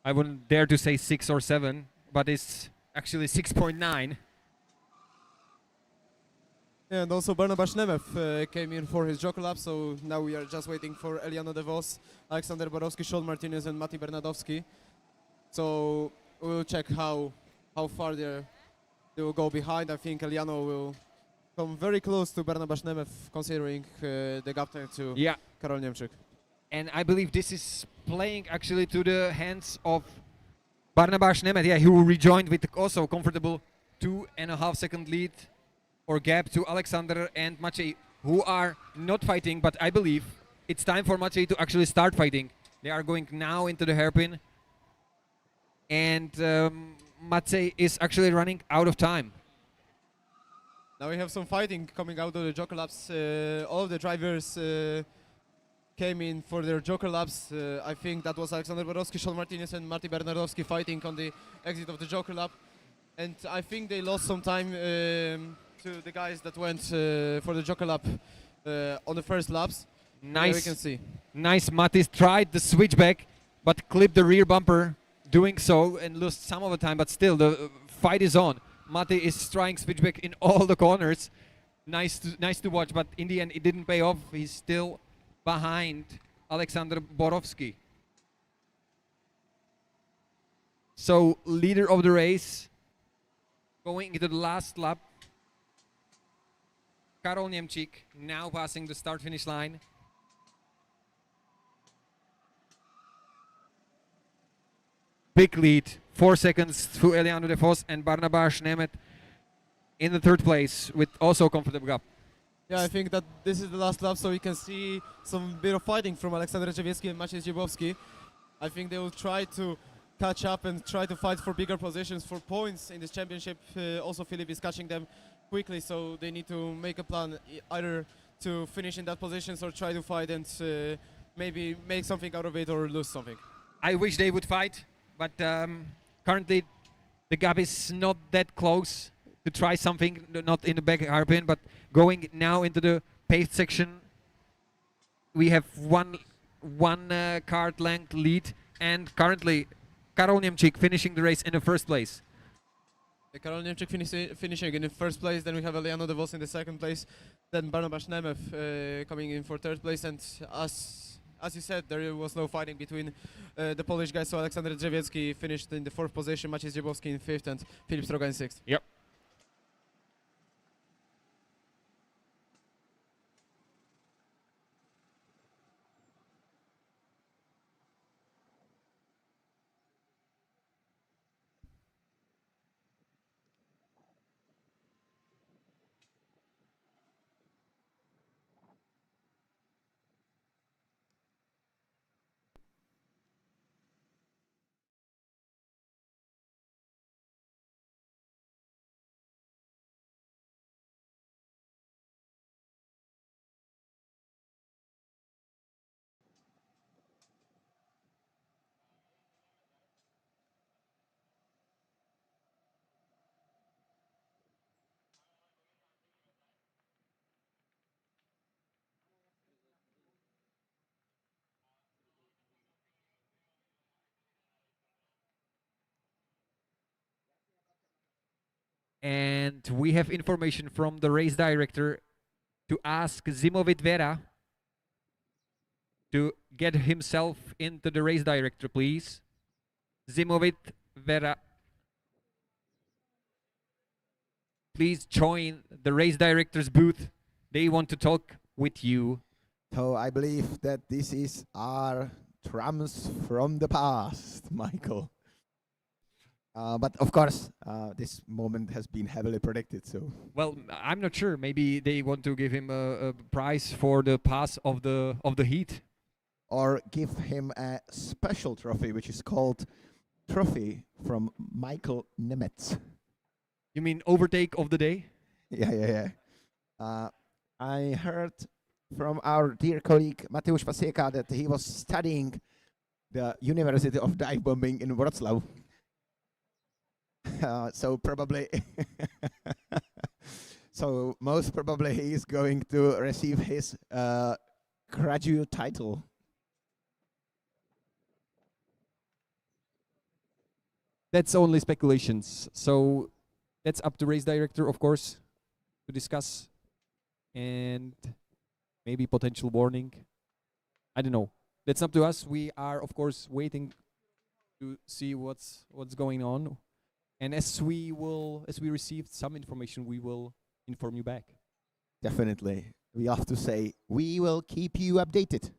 I wouldn't dare to say 6 or 7, but it's actually 6.9. Yeah, and also Barnabas Nemeth came in for his joker lap, so now we are just waiting for Eliano de Vos, Aleksander Borowski, Sean Martinez and Mati Bernadowski. So we'll check how far they will go behind. I think Eliano will come very close to Barnabas Nemeth, considering the gap time to Karol Niemczyk. And I believe this is playing actually to the hands of Barnabas Nemeth, who rejoined with also comfortable 2.5 second lead or gap to Alexander and Maciej, who are not fighting, but I believe it's time for Maciej to actually start fighting. They are going now into the hairpin, and Maciej is actually running out of time. Now we have some fighting coming out of the joker laps. All of the drivers came in for their joker laps. I think that was Aleksander Borowski, Sean Martinez and Mati Bernardowski fighting on the exit of the joker lap. And I think they lost some time to the guys that went for the joker lap on the first laps. Nice. We can see. Nice. Matis tried the switchback, but clipped the rear bumper doing so and lost some of the time, but still the fight is on. Mati is trying switchback in all the corners. Nice to watch, but in the end it didn't pay off. He's still behind Aleksander Borowski. So leader of the race going into the last lap. Karol Niemczyk now passing the start-finish line. Big lead, 4 seconds to Eliano de Vos and Barnabas Nemeth in the third place with also comfortable gap. Yeah, I think that this is the last lap, so we can see some bit of fighting from Aleksander Drzewiecki and Maciej Ziebowski. I think they will try to catch up and try to fight for bigger positions, for points in this championship. Also, Filip is catching them quickly, so they need to make a plan either to finish in that positions or try to fight and maybe make something out of it or lose something. I wish they would fight, but currently the gap is not that close to try something, not in the back hairpin, but going now into the paved section. We have one cart length lead, and currently Karol Niemczyk finishing the race in the first place. Karol Niemczyk finishing in the first place, then we have Eliano de Vos in the second place, then Barnabas Nemeth coming in for third place, and as you said, there was no fighting between the Polish guys, so Aleksander Drzewiecki finished in the fourth position, Maciej Ziebowski in fifth, and Filip Stroga in sixth. Yep. And we have information from the race director to ask Zimovit Vera to get himself into the race director, please. Zimovit Vera, please join the race director's booth. They want to talk with you. So I believe that this is our trams from the past, Michael. But of course, this moment has been heavily predicted. So Well, I'm not sure. Maybe they want to give him a prize for the pass of the heat. or give him a special trophy, which is called Trophy from Michael Nemeth. You mean overtake of the day? Yeah. I heard from our dear colleague Mateusz Pasieka that he was studying the University of Dive Bombing in Wrocław. So probably, so most probably he is going to receive his graduate title. That's only speculations. So that's up to race director, of course, to discuss, and maybe potential warning. I don't know. That's up to us. We are, of course, waiting to see what's going on, and as we receive some information, we will inform you back. Definitely. We have to say, we will keep you updated.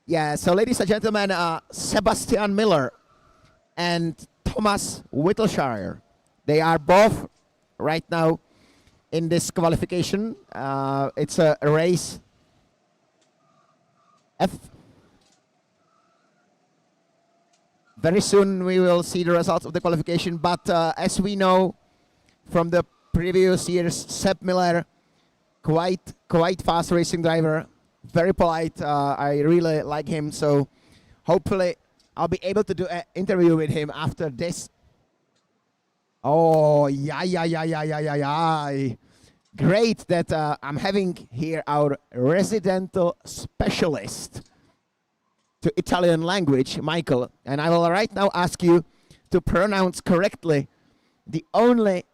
Yeah, so ladies and gentlemen, Sebastian Miller and Thomas Whittleshire, they are both right now in this qualification. It's a race F. Very soon we will see the results of the qualification, but as we know from the previous years, Seb Miller, quite fast racing driver, very polite. I really like him, so hopefully I'll be able to do an interview with him after this. Oh, yeah. Great that I'm having here our residential specialist to Italian language, Michael, and I will right now ask you to pronounce correctly the only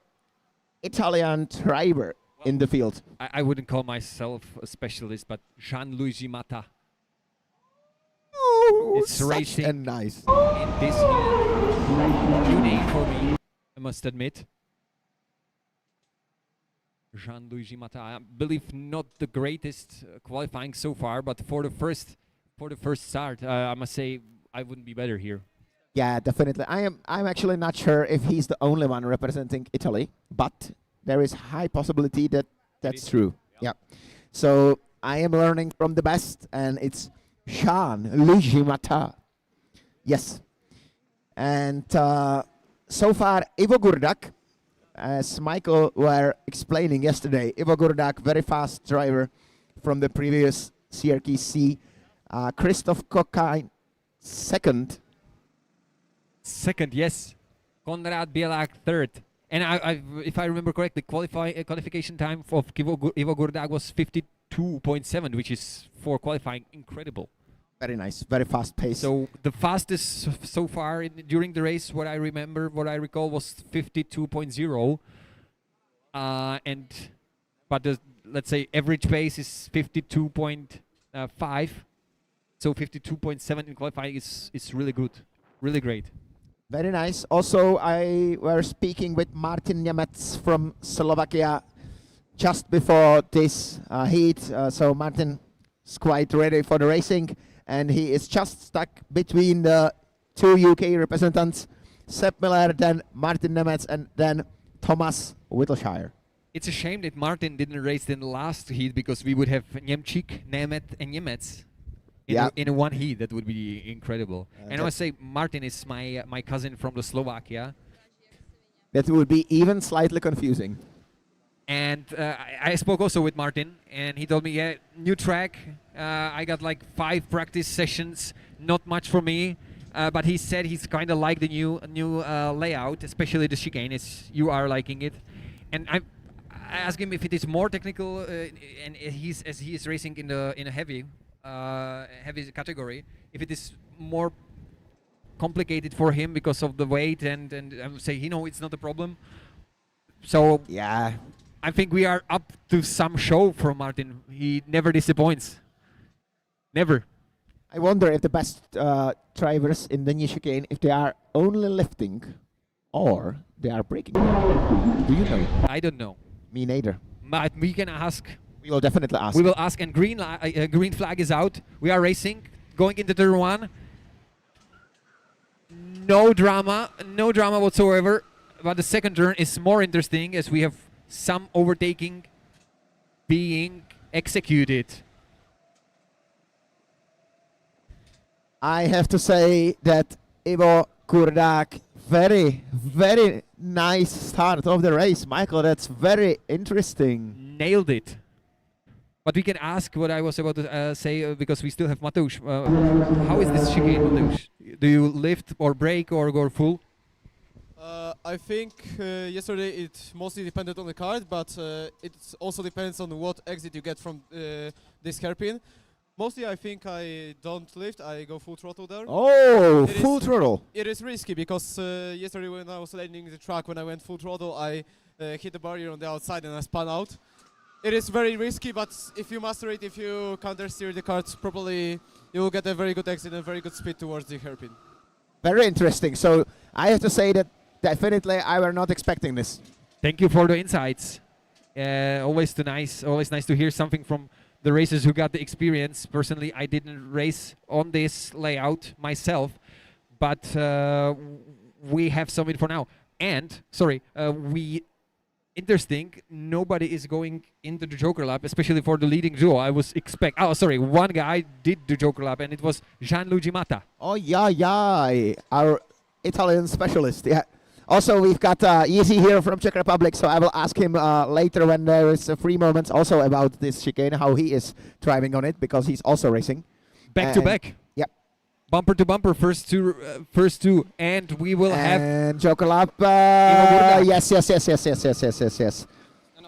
Italian driver in the field. I wouldn't call myself a specialist, but Gianluigi Matta. Oh, It's such racing a nice. in this heat. New name for me, I must admit. Gianluigi Matta, I believe not the greatest qualifying so far, but for the first start, I must say I wouldn't be better here. Yeah, definitely. I'm actually not sure if he's the only one representing Italy, but there is high possibility that that's true. Yeah. So I am learning from the best, and it's Gianluigi Matta. Yes. And so far, Ivo Gurdak, as Michael were explaining yesterday, Ivo Gurdak, very fast driver from the previous CRKC. Christoph Kokain, second. Second, yes. Konrad Bielak, third. And if I remember correctly, qualification time of Ivo Gurdak was 52.7, which is for qualifying incredible. Very nice, very fast pace. So the fastest so far during the race, what I recall was 52.0. But the, let's say, average pace is 52.5. So 52.7 in qualifying is really good, really great. Very nice. Also, I were speaking with Martin Němec from Slovakia just before this heat. So Martin is quite ready for the racing, and he is just stuck between the two UK representants, Sepp Miller, then Martin Němec, and then Thomas Whittleshire. It's a shame that Martin didn't race in the last heat, because we would have Němčík, Němec, and Němec in one heat. That would be incredible. And I must say, Martin is my cousin from the Slovakia. That would be even slightly confusing. And I spoke also with Martin, and he told me, yeah, new track. I got like 5 practice sessions, not much for me. But he said he's kind of like the new layout, especially the chicane. You are liking it. And I asked him if it is more technical, and he is racing in a heavy category, if it is more complicated for him because of the weight, and I would say, it's not a problem. So yeah, I think we are up to some show from Martin. He never disappoints. Never. I wonder if the best drivers in the new chicane, if they are only lifting or they are braking. Do you know? I don't know. Me neither. But we can ask. We will definitely ask. We will ask, and green flag is out. We are racing, going into turn 1. No drama whatsoever. But the second turn is more interesting, as we have some overtaking being executed. I have to say that Ivo Gurdak, very, very nice start of the race. Michael, that's very interesting. Nailed it. But we can ask what I was about to say, because we still have Mateusz. How is this chicane, Mateusz? Do you lift or brake or go full? I think yesterday it mostly depended on the card, but it also depends on what exit you get from this hairpin. Mostly I think I don't lift, I go full throttle there. Oh, full throttle. It is risky, because yesterday when I was landing the track, when I went full throttle, I hit the barrier on the outside and I spun out. It is very risky, but if you master it, if you counter-steer the carts properly, you will get a very good exit and very good speed towards the hairpin. Very interesting. So I have to say that definitely I were not expecting this. Thank you for the insights. Always nice to hear something from the racers who got the experience. Personally, I didn't race on this layout myself, but we have some info now. And sorry, interesting. Nobody is going into the Joker lap, especially for the leading duo. I was one guy did the Joker lap, and it was Gianluigi Matta. Oh yeah, our Italian specialist. Yeah. Also, we've got Easy here from Czech Republic, so I will ask him later when there is a free moment also about this chicane, how he is driving on it, because he's also racing. Back to back. Yep. Bumper to bumper, first two, and we will have. And Joker lap. Yes. No,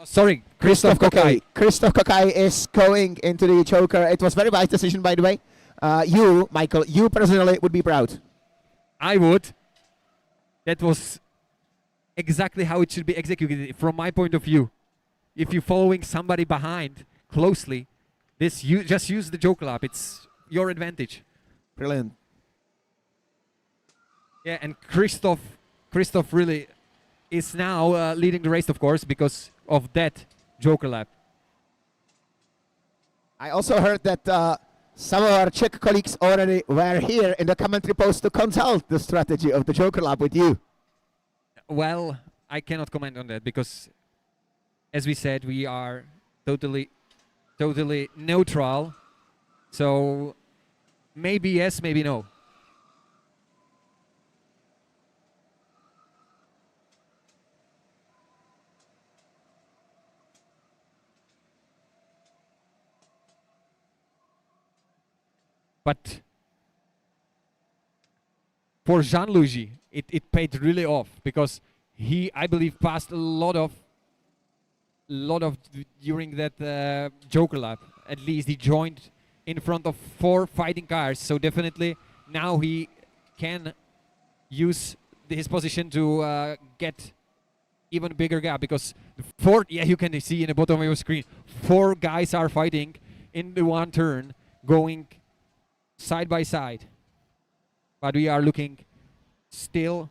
sorry, Christoph Kokai. Christoph Kokai is going into the Joker. It was very wise decision, by the way. You, Michael, you personally would be proud. I would. That was exactly how it should be executed from my point of view. If you're following somebody behind closely, you just use the Joker lap. It's your advantage. Brilliant. Yeah, and Christoph really is now leading the race, of course, because of that Joker lap. I also heard that some of our Czech colleagues already were here in the commentary post to consult the strategy of the Joker lap with you. Well, I cannot comment on that because, as we said, we are totally neutral. So maybe yes, maybe no. But for Gianluigi, it paid really off because he, I believe, passed a lot of during that Joker lap. At least he joined in front of 4 fighting cars. So definitely now he can use his position to get even bigger gap because you can see in the bottom of your screen, 4 guys are fighting in the one turn, going side by side. But we are looking still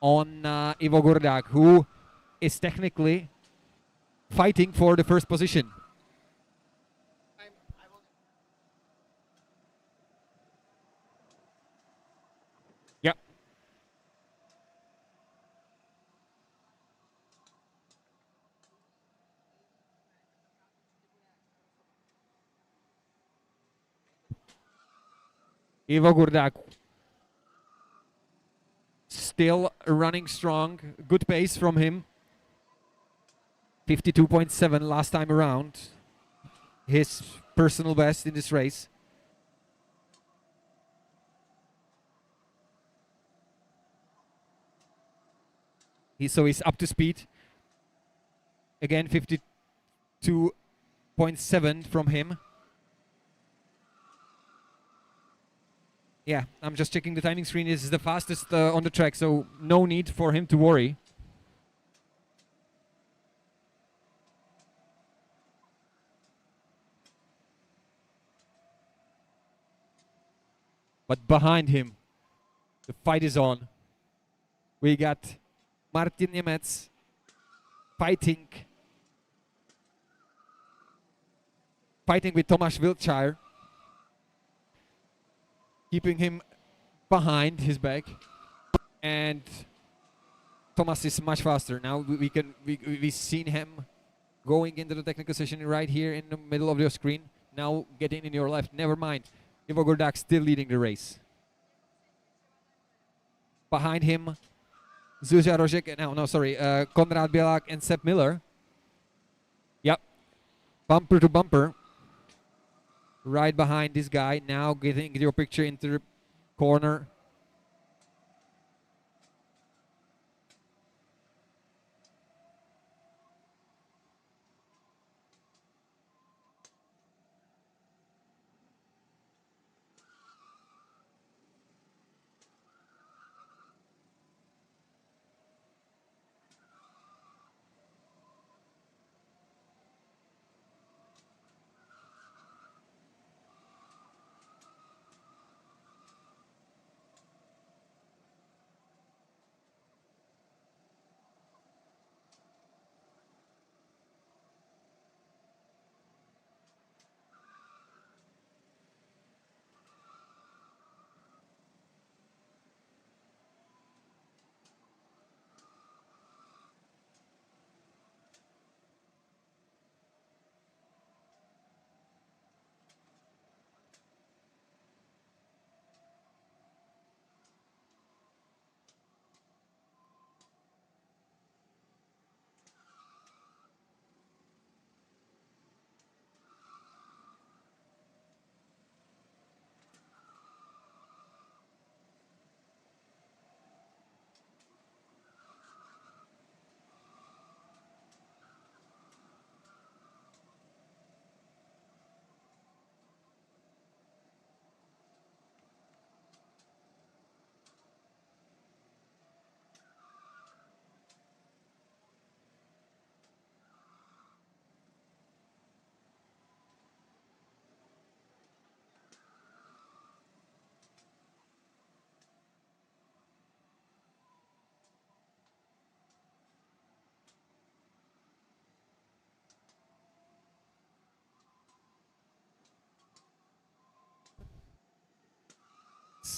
on Ivo Gurdak, who is technically fighting for the first position. Yep. Ivo Gurdak still running strong. Good pace from him. 52.7 last time around. His personal best in this race. So he's up to speed. Again, 52.7 from him. Yeah, I'm just checking the timing screen. This is the fastest on the track, so no need for him to worry. But behind him, the fight is on. We got Martin Nemec fighting with Tomáš Wiltshire, keeping him behind his back, and Thomas is much faster. Now we've seen him going into the technical session right here in the middle of your screen. Now getting in your left. Never mind. Ivo Gurdak still leading the race. Behind him, Zuzia Rožek, Konrad Bielak and Sepp Miller. Yep, bumper to bumper. Right behind this guy, now getting your picture into the corner.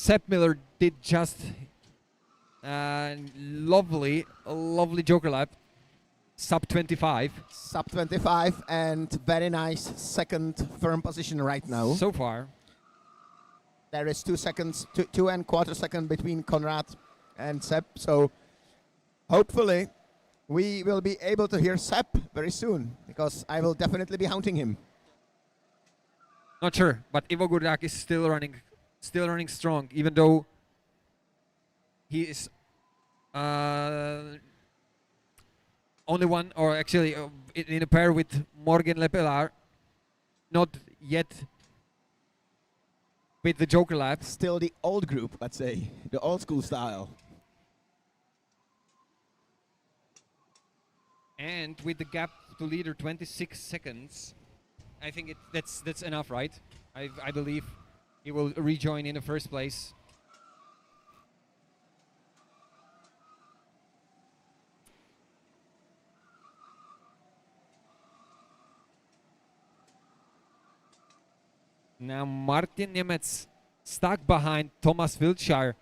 Sepp Miller did just lovely Joker lap, sub 25 Sub 25 and very nice second firm position right now. so far. There is 2 seconds, 2.25 seconds between Konrad and Sepp. So hopefully we will be able to hear Sepp very soon, because I will definitely be hounding him. Not sure, but Ivo Gurdak is still running strong, even though he is only one, or actually in a pair with Morgan Lepelard, not yet with the Joker lap. Still the old group, let's say, the old school style. And with the gap to leader 26 seconds, I think that's enough, right? I believe he will rejoin in the first place. Now Martin Nemec stuck behind Thomas Wiltshire.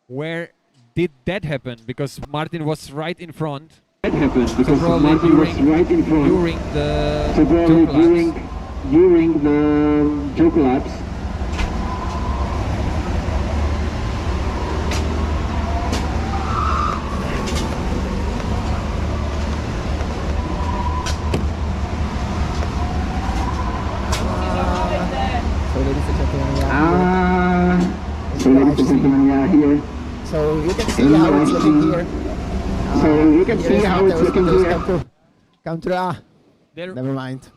Where did that happen? Because Martin was right in front. That happened So because probably Martin was right in front. during the So probably Joker laps. during the Joker laps. So ladies and gentlemen, we are here. So you can see how it's looking here. So you can Here see is how it's Mateus, looking Mateus here. come to There, never mind.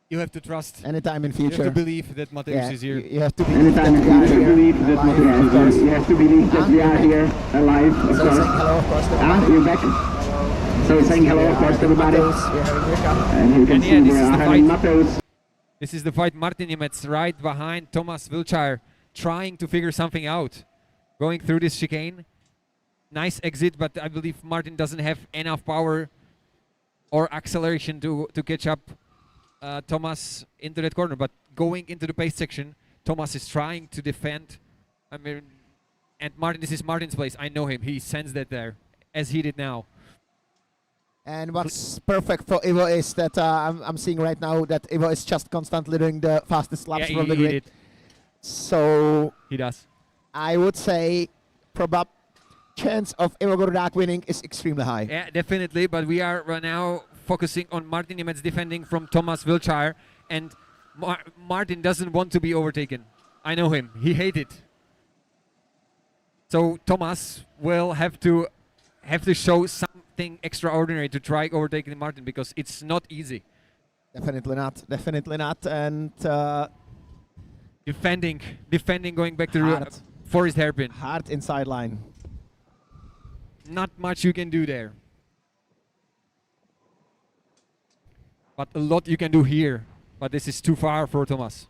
you have to trust. Anytime in You have future. to believe that Mateus Yeah, is here. you have to believe Anytime that you we are have to here believe that alive, Mateus of is course. here. You have to believe that we are here alive, of So course. saying hello, of course, to everybody. You're back. So saying hello, of course, to everybody. Mateus, we are having your cup. And you can And see yeah, we this is are the having fight. Mateus. This is the fight. Martin Nemec right behind Thomas Wiltshire, trying to figure something out. Going through this chicane. Nice exit, but I believe Martin doesn't have enough power or acceleration to catch up Thomas into that corner. But going into the pace section, Thomas is trying to defend. I mean, and Martin, this is Martin's place. I know him. He sends that there, as he did now. And what's perfect for Ivo is that I'm seeing right now that Ivo is just constantly doing the fastest laps Yeah, from the he grid. did. So He does. I would say chance of Ivo Gurdak winning is extremely high. Yeah, definitely. But we are right now focusing on Martin Nemec defending from Thomas Wiltshire, and Martin doesn't want to be overtaken. I know him. He hates it. So Thomas will have to show something extraordinary to try overtaking Martin, because it's not easy. Definitely not. Definitely not. And Defending, going back to hard, Forest hairpin. hard inside line. Not much you can do there. But a lot you can do here. But this is too far for Thomas.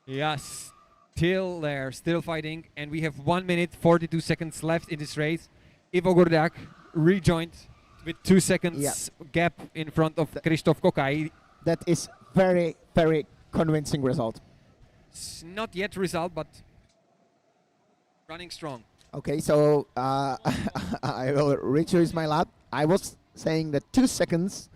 Yes, still there, still fighting, and we have 1 minute 42 seconds left in this race. Ivo Gurdak rejoined with 2 seconds gap in front of Krzysztof Kokai. That is very, very convincing result. It's not yet result, but running strong. Okay, so I will retrace my lap. I was saying that 2 seconds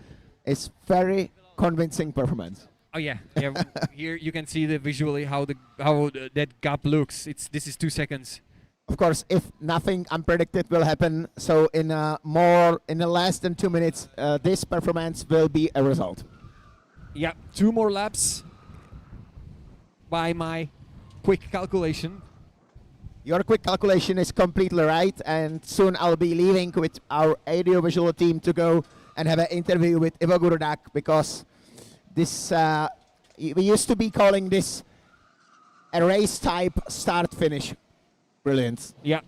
is very convincing performance. Oh yeah, yeah. Here you can see the visually how that gap looks. This is 2 seconds. Of course, if nothing unpredicted will happen, so in less than 2 minutes, this performance will be a result. Yeah, 2 more laps by my quick calculation. Your quick calculation is completely right, and soon I'll be leaving with our audiovisual team to go and have an interview with Ivo Gurdak, because this we used to be calling this a race type start finish. Brilliant. Yeah.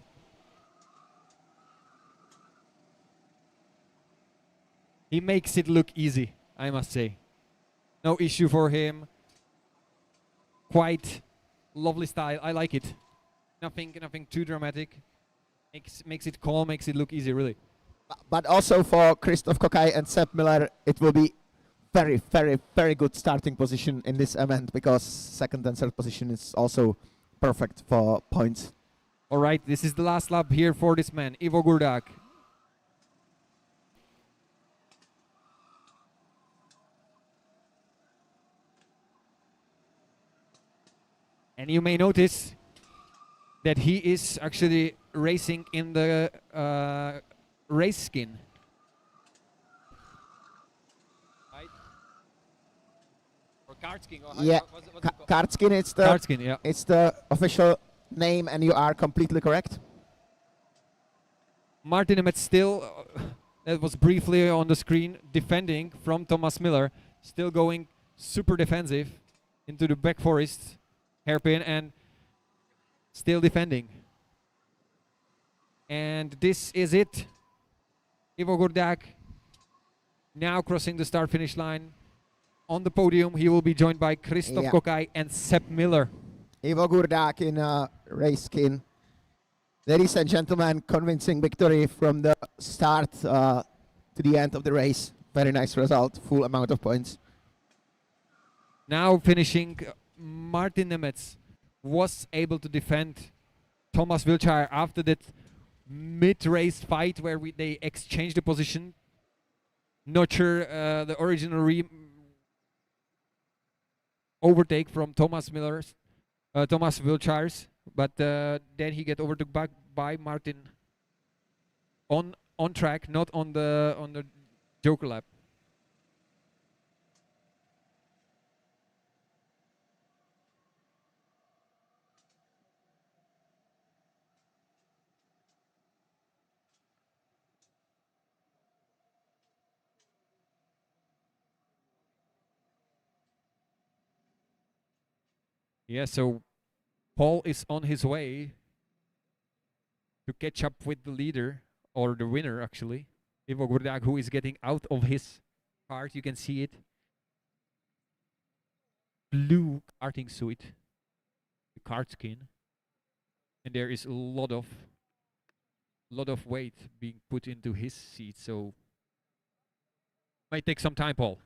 He makes it look easy, I must say. No issue for him. Quite lovely style. I like it. Nothing too dramatic. makes it calm, makes it look easy, really. But also for Christoph Kokai and Sepp Miller, it will be very, very, very good starting position in this event because second and third position is also perfect for points. All right, this is the last lap here for this man, Ivo Gurdak. And you may notice that he is actually racing in the race skin. Right? Or kart skin. Or Yeah, Kart skin. It's the Kart skin, yeah. it's the official name, and you are completely correct. Martin Emmett still, that was briefly on the screen, defending from Thomas Miller, still going super defensive into the back forest hairpin and still defending. And this is it. Ivo Gurdak now crossing the start finish line. On the podium, he will be joined by Christoph Kokai and Sepp Miller. Ivo Gurdak in a race skin. Ladies and gentlemen, convincing victory from the start to the end of the race. Very nice result, full amount of points. Now finishing, Martin Nemetz was able to defend Thomas Wiltshire after that mid-race fight where they exchanged the position. Not sure the original overtake from Thomas Wiltshire's, but then he get overtook back by Martin on track, not on the Joker lap. Yeah, so Paul is on his way to catch up with the leader, or the winner actually, Ivo Gurdak, who is getting out of his kart. You can see it. Blue karting suit, the kart skin. And there is a lot of weight being put into his seat, so might take some time, Paul.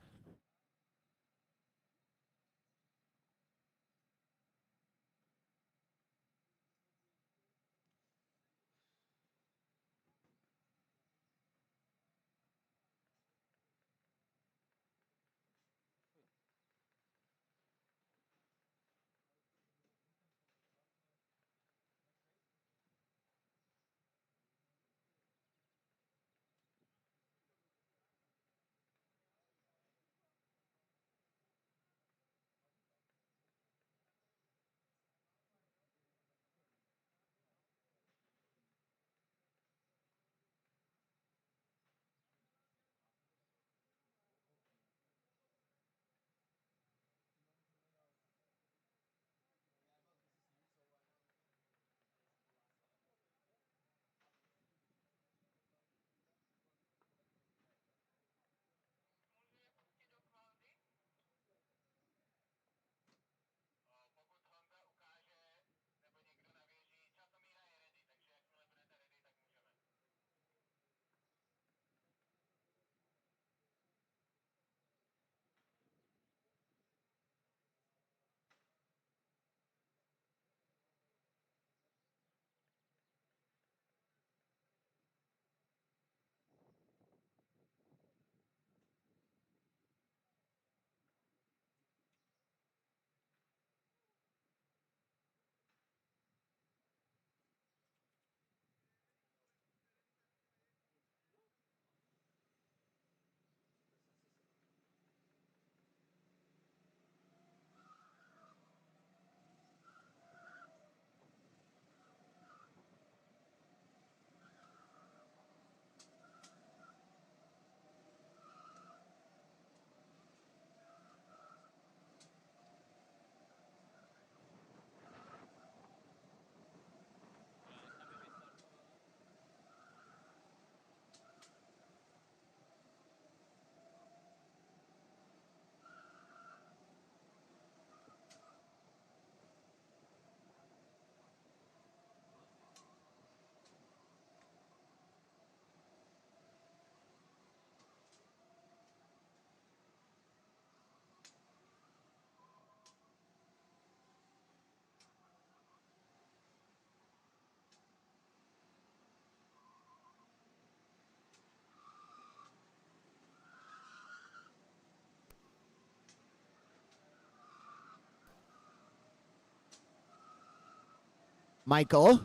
Michael.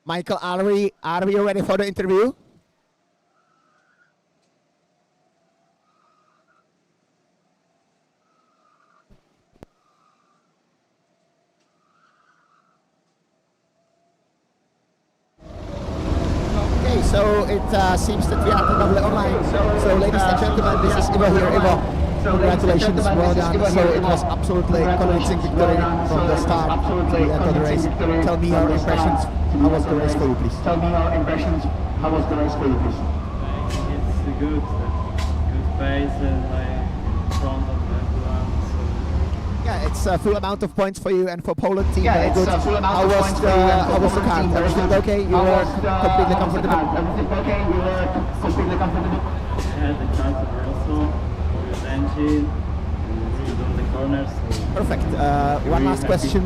Michael, are we ready for the interview? Okay, so it seems that we are probably online. So, ladies and gentlemen, this is Ivo here. Ivo, congratulations, well done. So it was absolutely convincing victory from the start to the end of the race. Tell me your impressions. How was the race for you, please? Tell me your impressions. How was the race for you, please? I think it's a good pace and I'm in front of everyone. So Yeah, it's a full amount of points for you and for Poland team. Yeah, Very it's good. a full amount How of was points for you and for how was the Poland car? team. Very Everything good. okay? You How were was the- completely how was the comfortable. car? Everything okay? You were completely comfortable. yeah, the cars are also good engine, good on the corners. So Perfect. One last happy. question.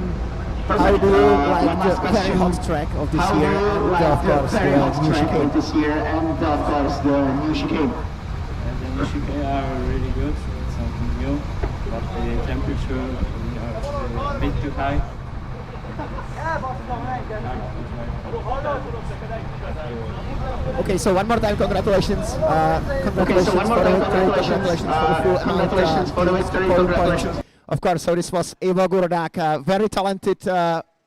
Perfect. How do you One like last the very question. hot track of this How do year you and like of the course very hot the new track chicane? of this year and of course the new chicane? and the Motokáry are really good, so it's something new. But the temperature are a bit too high. Okay, so one more time, congratulations. Okay, so one more time, congratulations. Congratulations for the victory. Congratulations. Of course, so this was Ivo Gurdák, a very talented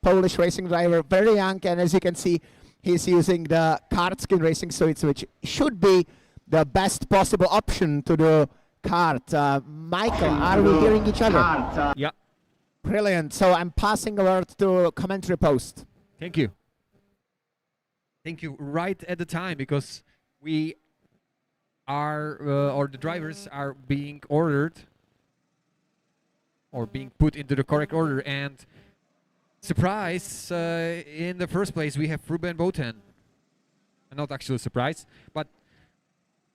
Polish racing driver, very young, and as you can see, he's using the Kart skin racing suits, which should be the best possible option to the Kart. Michael, are we hearing each other? Yeah. Brilliant. So I'm passing the word to commentary post. Thank you. Thank you. Right at the time, because we are, or the drivers are being ordered, or being put into the correct order. And surprise, in the first place, we have Ruben Botan. Not actually surprise, but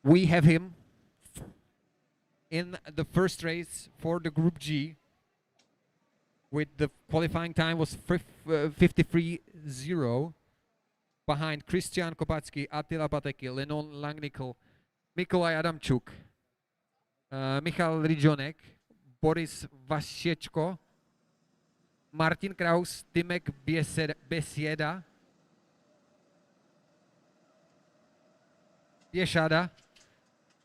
we have him in the first race for the Group G. With the qualifying time was 53.0 behind Christian Kopatsky, Attila Pateki, Lenon Langnickel, Mikolaj Adamčuk, Michal Ridžonek, Boris Vasiečko, Martin Kraus, Timek Besieda, Piešada,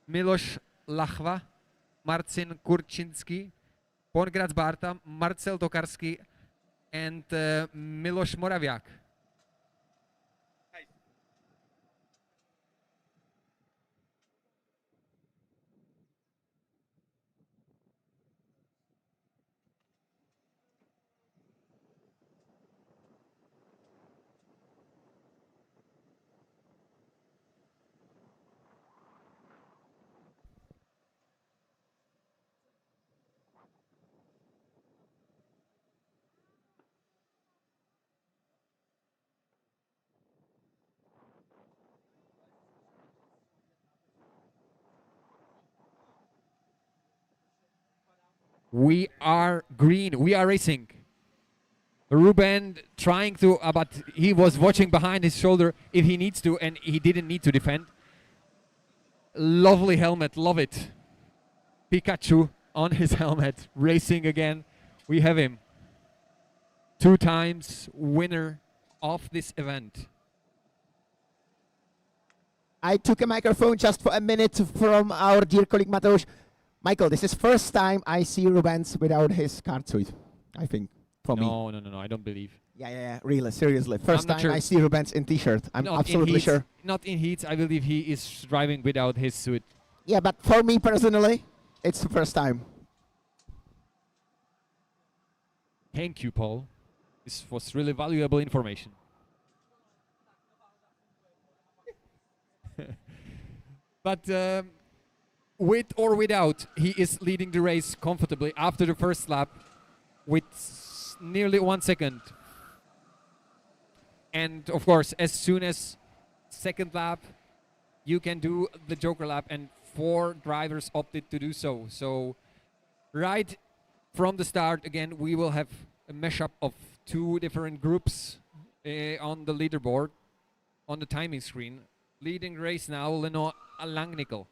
Miloš Lachva, Marcin Kurčinski, Pongratz Barta, Marcel Tokarski, and Miloš Moraviak. We are green. We are racing. Ruben trying to, but he was watching behind his shoulder if he needs to, and he didn't need to defend. Lovely helmet, love it. Pikachu on his helmet, racing again. We have him. 2 times winner of this event. I took a microphone just for a minute from our dear colleague Mateusz. Michael, this is first time I see Rubens without his Kart suit, I think, for me. No, I don't believe. Yeah, really, seriously. First not time sure. I see Rubens in t-shirt. I'm Not in absolutely heats. sure. Not in heats. I believe he is driving without his suit. Yeah, but for me personally, it's the first time. Thank you, Paul. This was really valuable information. But with or without, he is leading the race comfortably after the first lap with nearly 1 second. And of course, as soon as second lap, you can do the Joker lap, and 4 drivers opted to do so. So right from the start, again, we will have a mashup of 2 different groups on the leaderboard, on the timing screen. Leading race now, Leno Langnickel.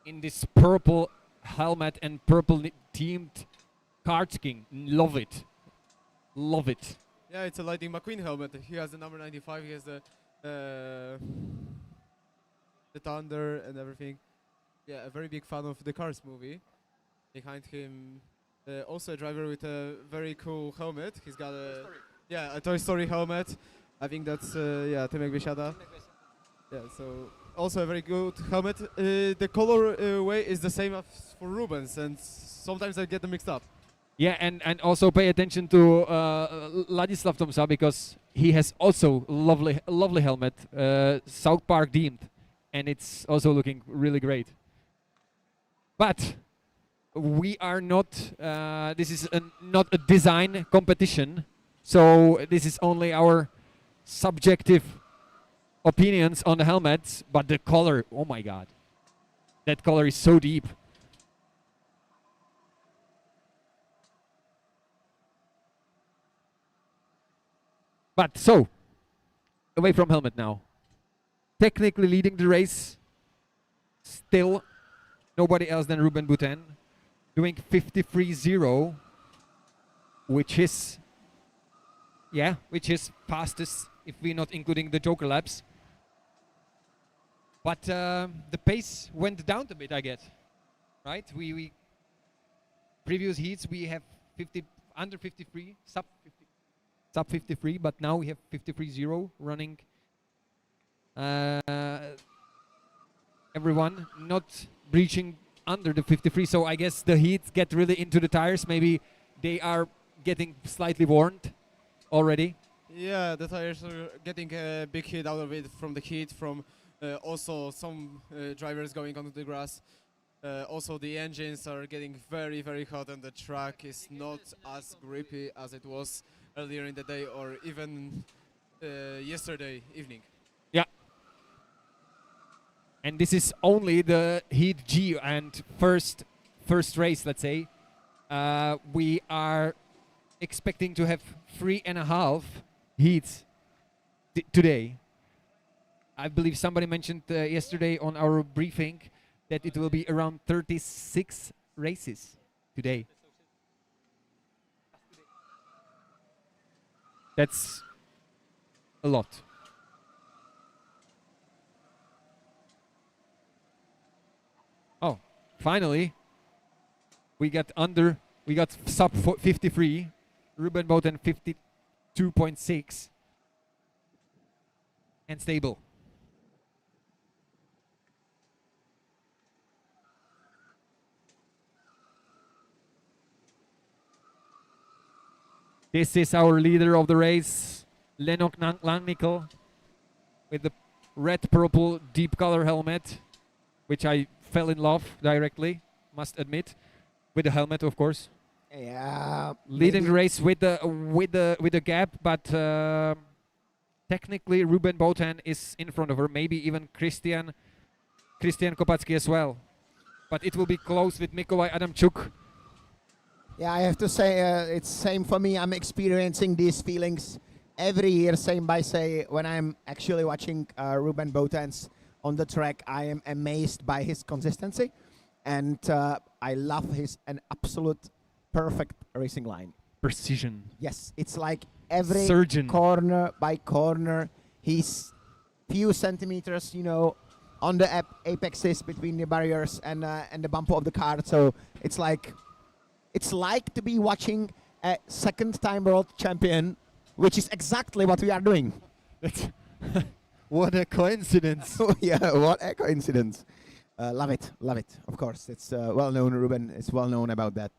In this purple helmet and purple teamed Kart skin. Love it. Love it. Yeah, it's a Lightning McQueen helmet. He has the number 95. He has the thunder and everything. Yeah, a very big fan of the Cars movie. Behind him, also a driver with a very cool helmet. He's got a Toy Story helmet. I think that's Tymek Biesiada. Yeah, so also a very good helmet. The color way is the same as for Rubens, and sometimes I get them mixed up. Yeah, and also pay attention to Ladislav Tomsa, because he has also lovely helmet, South Park themed, and it's also looking really great. But we are not. This is not a design competition, so this is only our subjective opinions on the helmets. But the color, oh my God, that color is so deep. But so, away from helmet now. Technically leading the race, still nobody else than Ruben Boutin, doing 53.0, which is fastest if we're not including the Joker laps. But the pace went down a bit, I guess. Right? We previous heats we have under 53, sub 53, but now we have 53.0 running. Everyone not breaching under the 53, so I guess the heat get really into the tires. Maybe they are getting slightly worn already. Yeah, the tires are getting a big hit out of it from the heat, from also some drivers going onto the grass. Also the engines are getting very, very hot, and the track is not as grippy as it was earlier in the day or even yesterday evening. Yeah. And this is only the Heat G and first race, let's say. We are expecting to have 3.5 heats today. I believe somebody mentioned yesterday on our briefing that it will be around 36 races today. That's a lot. Oh, finally, we got sub 53. Ruben Boutin 52.6 and stable. This is our leader of the race, Lenok Langnickel, with the red-purple deep color helmet, which I fell in love directly, must admit, with the helmet, of course. Yeah. Leading the race with the gap, but technically Ruben Boutin is in front of her. Maybe even Christian Kopatsky as well. But it will be close with Mikołaj Adamczuk. Yeah, I have to say it's same for me. I'm experiencing these feelings every year, same by say, when I'm actually watching Ruben Boutin's on the track. I am amazed by his consistency, and I love his an absolute perfect racing line. Precision. Yes, it's like every Surgeon. corner by corner, he's few centimeters, on the apexes between the barriers and the bumper of the car. So it's like to be watching a second-time world champion, which is exactly what we are doing. What a coincidence. Yeah, what a coincidence. Love it. Of course, it's well-known. Ruben is well-known about that.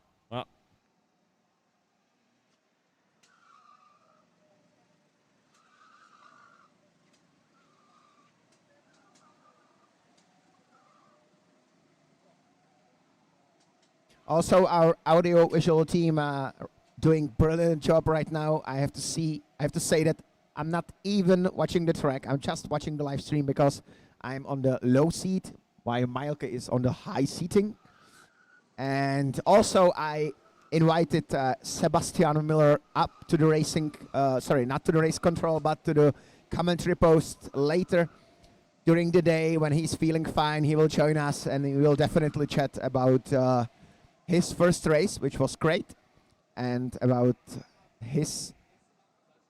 Also, our audio-visual team doing brilliant job right now. I have to say that I'm not even watching the track. I'm just watching the live stream because I'm on the low seat while Mielke is on the high seating. And also, I invited Sebastian Miller up to the racing. Sorry, not to the race control, but to the commentary post later during the day when he's feeling fine. He will join us, and we will definitely chat about his first race, which was great, and about his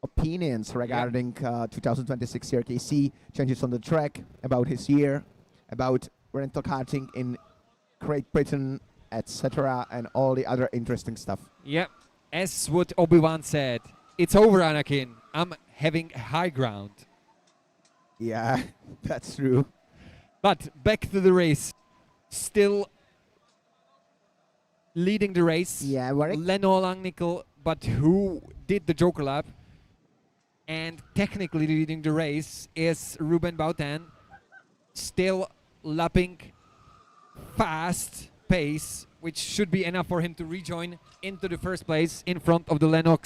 opinions regarding 2026 CRKC, changes on the track, about his year, about rental karting in Great Britain, etc., and all the other interesting stuff. Yep. As what Obi-Wan said, it's over, Anakin. I'm having high ground. Yeah, that's true. But back to the race. Still leading the race. Yeah, Warwick. Leno Langnickel, but who did the Joker lap and technically leading the race is Ruben Boutin, still lapping fast pace, which should be enough for him to rejoin into the first place in front of the Leno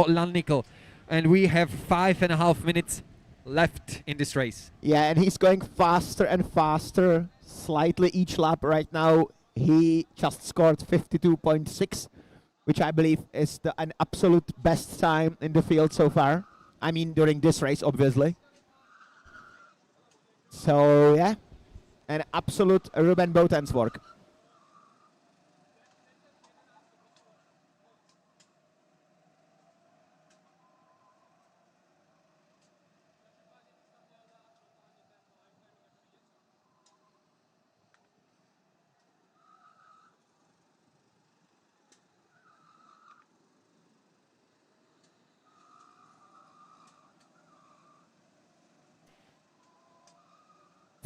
Langnickel. And we have 5.5 minutes left in this race. Yeah, and he's going faster and faster, slightly each lap right now. He just scored 52.6, which I believe is an absolute best time in the field so far. I mean, during this race, obviously. So, yeah, an absolute Ruben Boutin's work.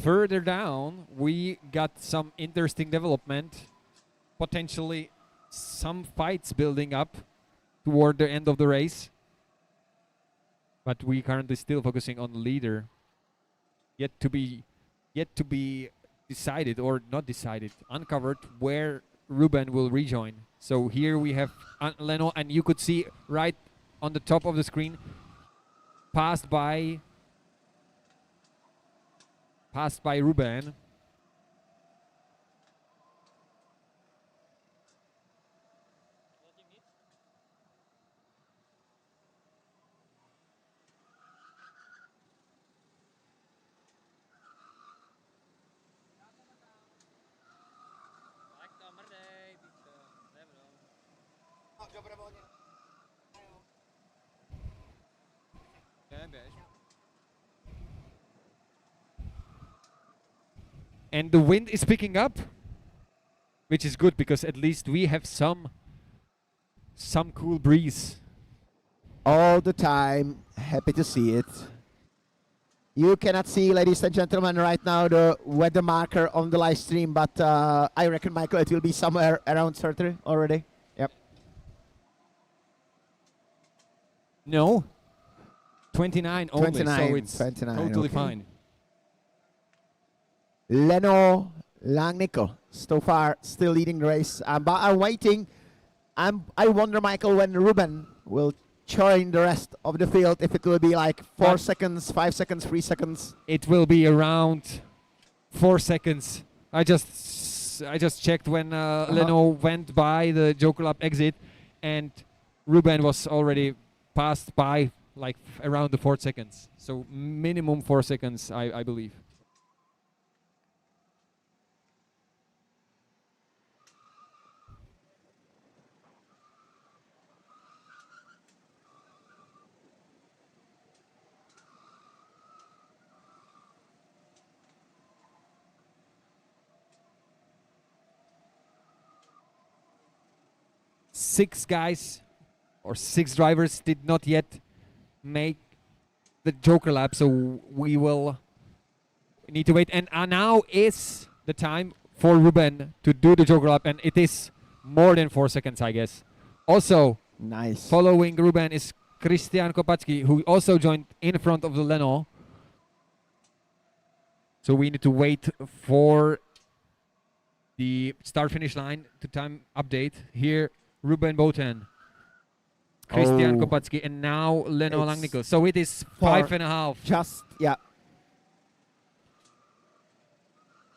Further down, we got some interesting development, potentially some fights building up toward the end of the race. But we currently still focusing on the leader. Yet to be decided or not decided, uncovered where Ruben will rejoin. So here we have Leno, and you could see right on the top of the screen, passed by Ruben. And the wind is picking up, which is good because at least we have some cool breeze. All the time, happy to see it. You cannot see, ladies and gentlemen, right now the weather marker on the live stream, but I reckon, Michael, it will be somewhere around 30 already. Yep. No, 29 only, 29, so it's 29, totally okay. fine. Leno Langnickel, so far still leading the race, but I'm waiting. I wonder, Michael, when Ruben will join the rest of the field, if it will be like 4 seconds, 5 seconds, 3 seconds. It will be around 4 seconds. I just checked when Leno went by the Joker Lab exit, and Ruben was already passed by like around the 4 seconds. So minimum 4 seconds, I believe. Six guys or 6 drivers did not yet make the Joker lap, so we will need to wait. And now is the time for Ruben to do the Joker lap, and it is more than 4 seconds, I guess. Also, nice. Following Ruben is Christian Kopacki, who also joined in front of the Leno. So we need to wait for the start-finish line to time update. Here, Ruben Boutin, Christian Kopacki, and now Leno Langnickel. So it is 5.5. Just, yeah.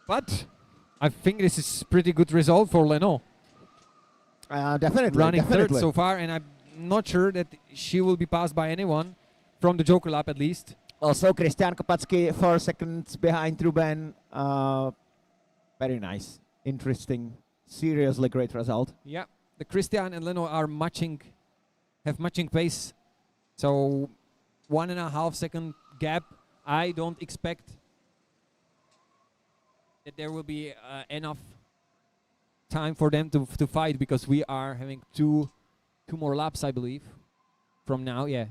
But I think this is pretty good result for Leno. Definitely. Running definitely. third so far, and I'm not sure that she will be passed by anyone from the Joker lap at least. Also, Christian Kopacki 4 seconds behind Ruben. Very nice. Interesting. Seriously great result. Yeah, the Christian and Leno are matching have matching pace. So 1.5 second gap. I don't expect that there will be enough time for them to fight, because we are having two more laps, I believe, from now. Yeah,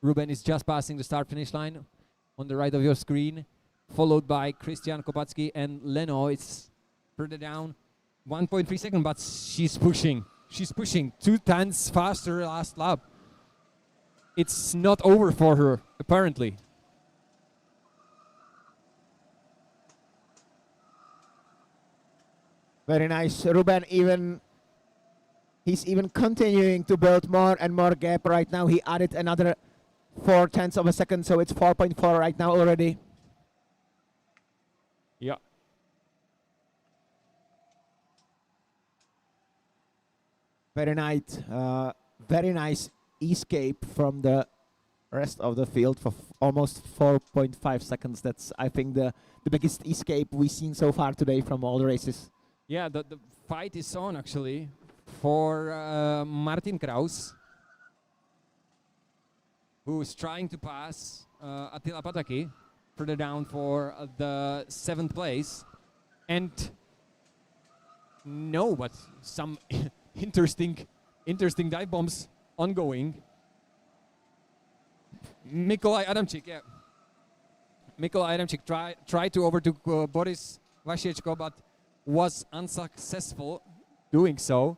Ruben is just passing the start finish line on the right of your screen, followed by Christian Kopacki, and Leno is further down, 1.3 seconds, but she's pushing 2 tenths faster last lap. It's not over for her, apparently. Very nice. Ruben he's even continuing to build more and more gap right now. He added another 4 tenths of a second, so it's 4.4 right now already. Yeah. Very nice escape from the rest of the field for almost 4.5 seconds. That's, I think, the biggest escape we've seen so far today from all the races. Yeah, the fight is on actually for Martin Kraus, who is trying to pass Attila Pataki further down for the 7th place. And no, but some interesting dive bombs ongoing. Mikolaj Adamczyk, yeah. Mikolaj Adamczyk tried to overtake Boris Vasiechko, but was unsuccessful doing so.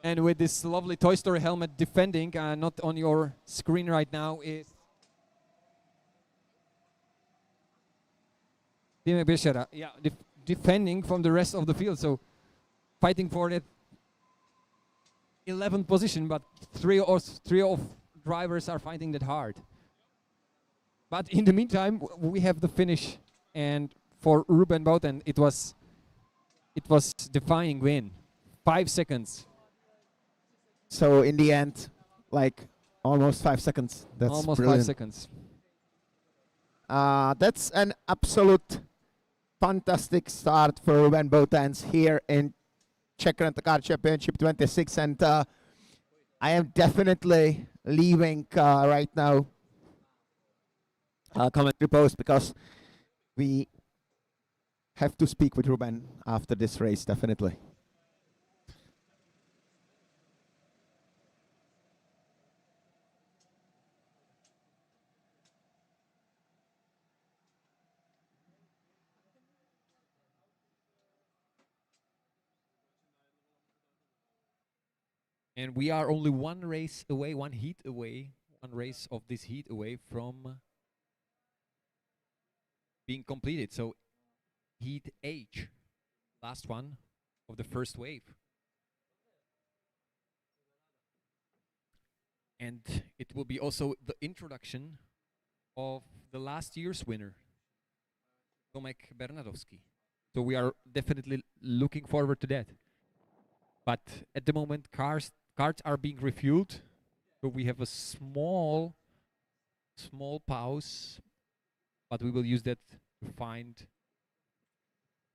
And with this lovely Toy Story helmet defending, not on your screen right now, is Timek Bešera. Yeah, defending from the rest of the field, so fighting for that 11th position, but three of drivers are fighting that hard. But in the meantime, we have the finish, and for Ruben Bouten, it was defining win, 5 seconds. So in the end, like almost 5 seconds. That's almost brilliant. 5 seconds. That's an absolute fantastic start for Ruben Boutens here in Czech Car Championship 26, and I am definitely leaving right now commentary post, because we have to speak with Ruben after this race, definitely. And we are only one race away, one race of this heat away from being completed. So heat H, last one of the first wave. And it will be also the introduction of the last year's winner, Tomek Bernadowski. So we are definitely looking forward to that. But at the moment, carts are being refueled, so we have a small pause, but we will use that to find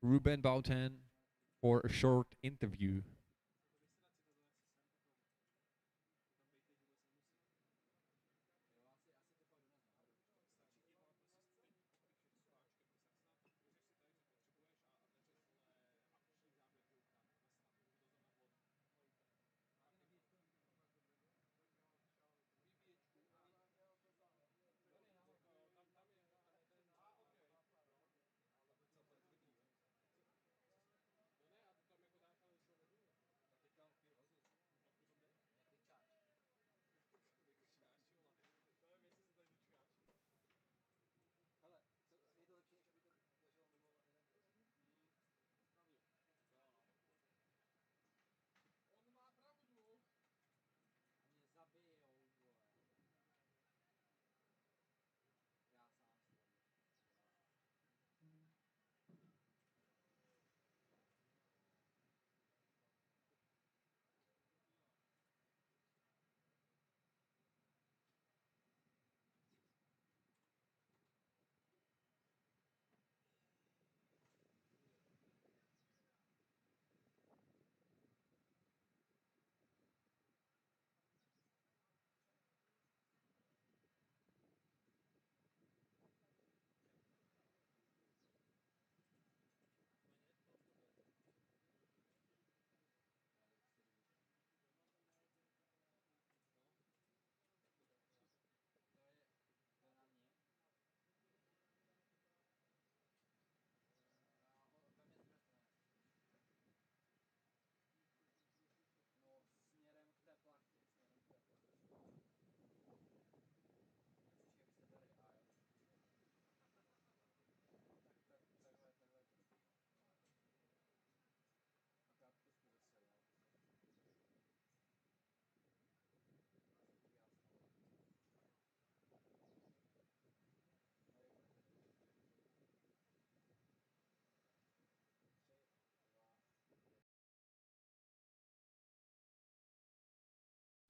Ruben Bouten for a short interview.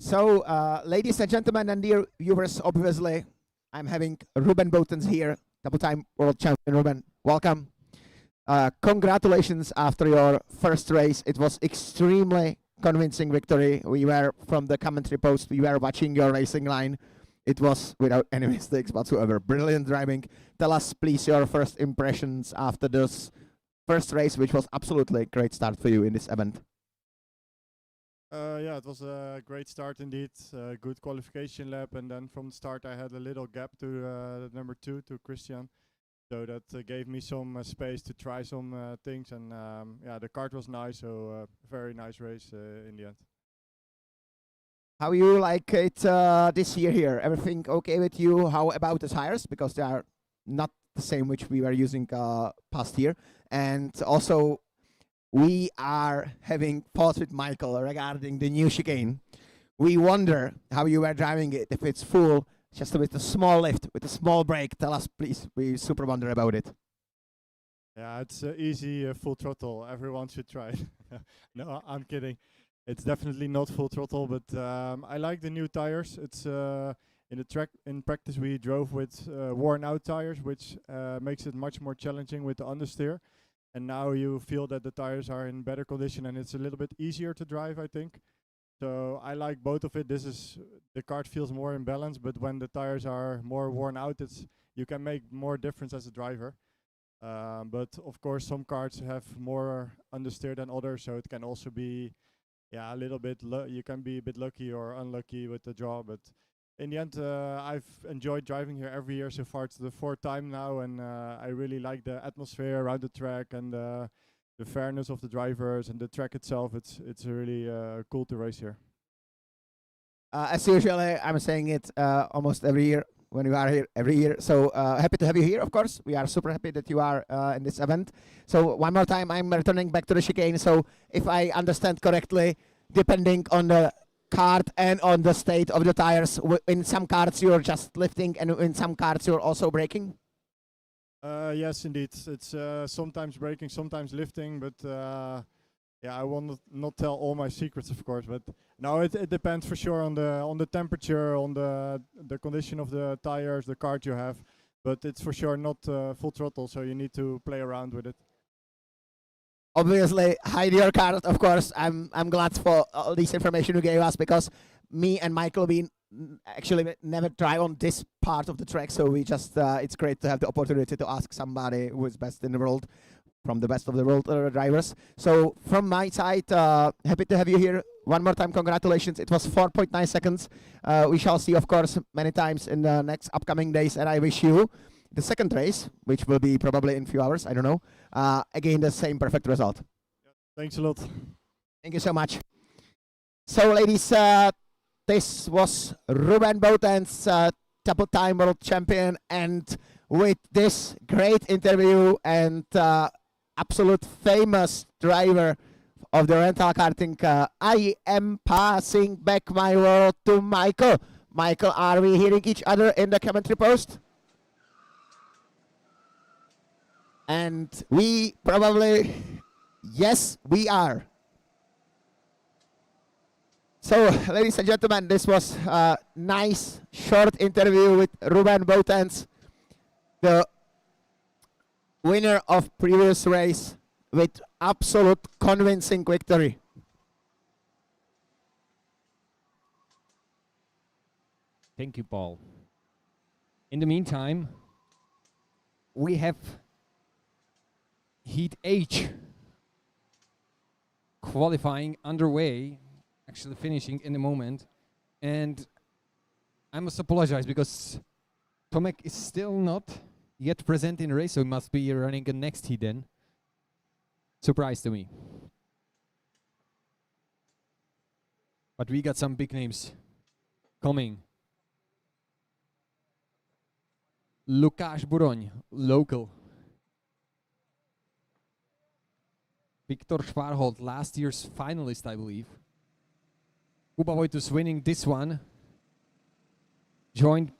So, ladies and gentlemen, and dear viewers, obviously, I'm having Ruben Boutens here, double-time world champion. Ruben, welcome. Congratulations after your first race. It was extremely convincing victory. We were from the commentary post. We were watching your racing line. It was without any mistakes whatsoever. Brilliant driving. Tell us, please, your first impressions after this first race, which was absolutely a great start for you in this event. Yeah, it was a great start indeed. Good qualification lap, and then from the start I had a little gap to number 2, to Christian. So that gave me some space to try some things, and yeah, the kart was nice, so very nice race in the end. How you like it this year here? Everything okay with you? How about the tires? Because they are not the same which we were using past year. And also, we are having thoughts with Michael regarding the new chicane. We wonder how you were driving it, if it's full, just with a small lift, with a small brake. Tell us, please. We super wonder about it. Yeah, it's easy full throttle. Everyone should try it. No, I'm kidding. It's definitely not full throttle, but I like the new tires. It's in practice we drove with worn out tires, which makes it much more challenging with the understeer. And now you feel that the tires are in better condition, and it's a little bit easier to drive, I think. So I like both of it. The kart feels more in balance, but when the tires are more worn out, you can make more difference as a driver. But of course, some karts have more understeer than others, so it can also be, yeah, a little bit. You can be a bit lucky or unlucky with the draw, but in the end, I've enjoyed driving here every year so far. It's the 4th time now, and I really like the atmosphere around the track and the fairness of the drivers and the track itself. It's really cool to race here. As usual, I'm saying it almost every year when you are here every year. So happy to have you here, of course. We are super happy that you are in this event. So one more time, I'm returning back to the chicane. So if I understand correctly, depending on the kart and on the state of the tires, in some karts you're just lifting, and in some karts you're also braking? Yes, indeed. It's sometimes braking, sometimes lifting, but yeah, I will not tell all my secrets, of course. But no, it depends for sure on the temperature, on the condition of the tires, the kart you have. But it's for sure not full throttle, so you need to play around with it. Obviously, hide your kart, of course. I'm glad for all this information you gave us, because me and Michael, we actually never drive on this part of the track, so we just it's great to have the opportunity to ask somebody who is best in the world, from the best of the world drivers. So from my side, happy to have you here. One more time, congratulations. It was 4.9 seconds. We shall see, of course, many times in the next upcoming days, and I wish you the second race, which will be probably in a few hours, I don't know, again, the same perfect result. Thanks a lot. Thank you so much. So, ladies, this was Ruben Boutens, double-time world champion, and with this great interview and absolute famous driver of the rental karting, I am passing back my word to Michael. Michael, are we hearing each other in the commentary post? And we probably, yes, we are. So, ladies and gentlemen, this was a nice, short interview with Ruben Boutens, the winner of previous race, with absolute convincing victory. Thank you, Paul. In the meantime, we have Heat H qualifying underway, actually finishing in a moment. And I must apologize because Tomek is still not yet present in the race, so he must be running the next heat then. Surprise to me. But we got some big names coming. Lukáš Buroň, local. Viktor Schwarhold, last year's finalist, I believe. Kuba Wojtus winning this one. Joined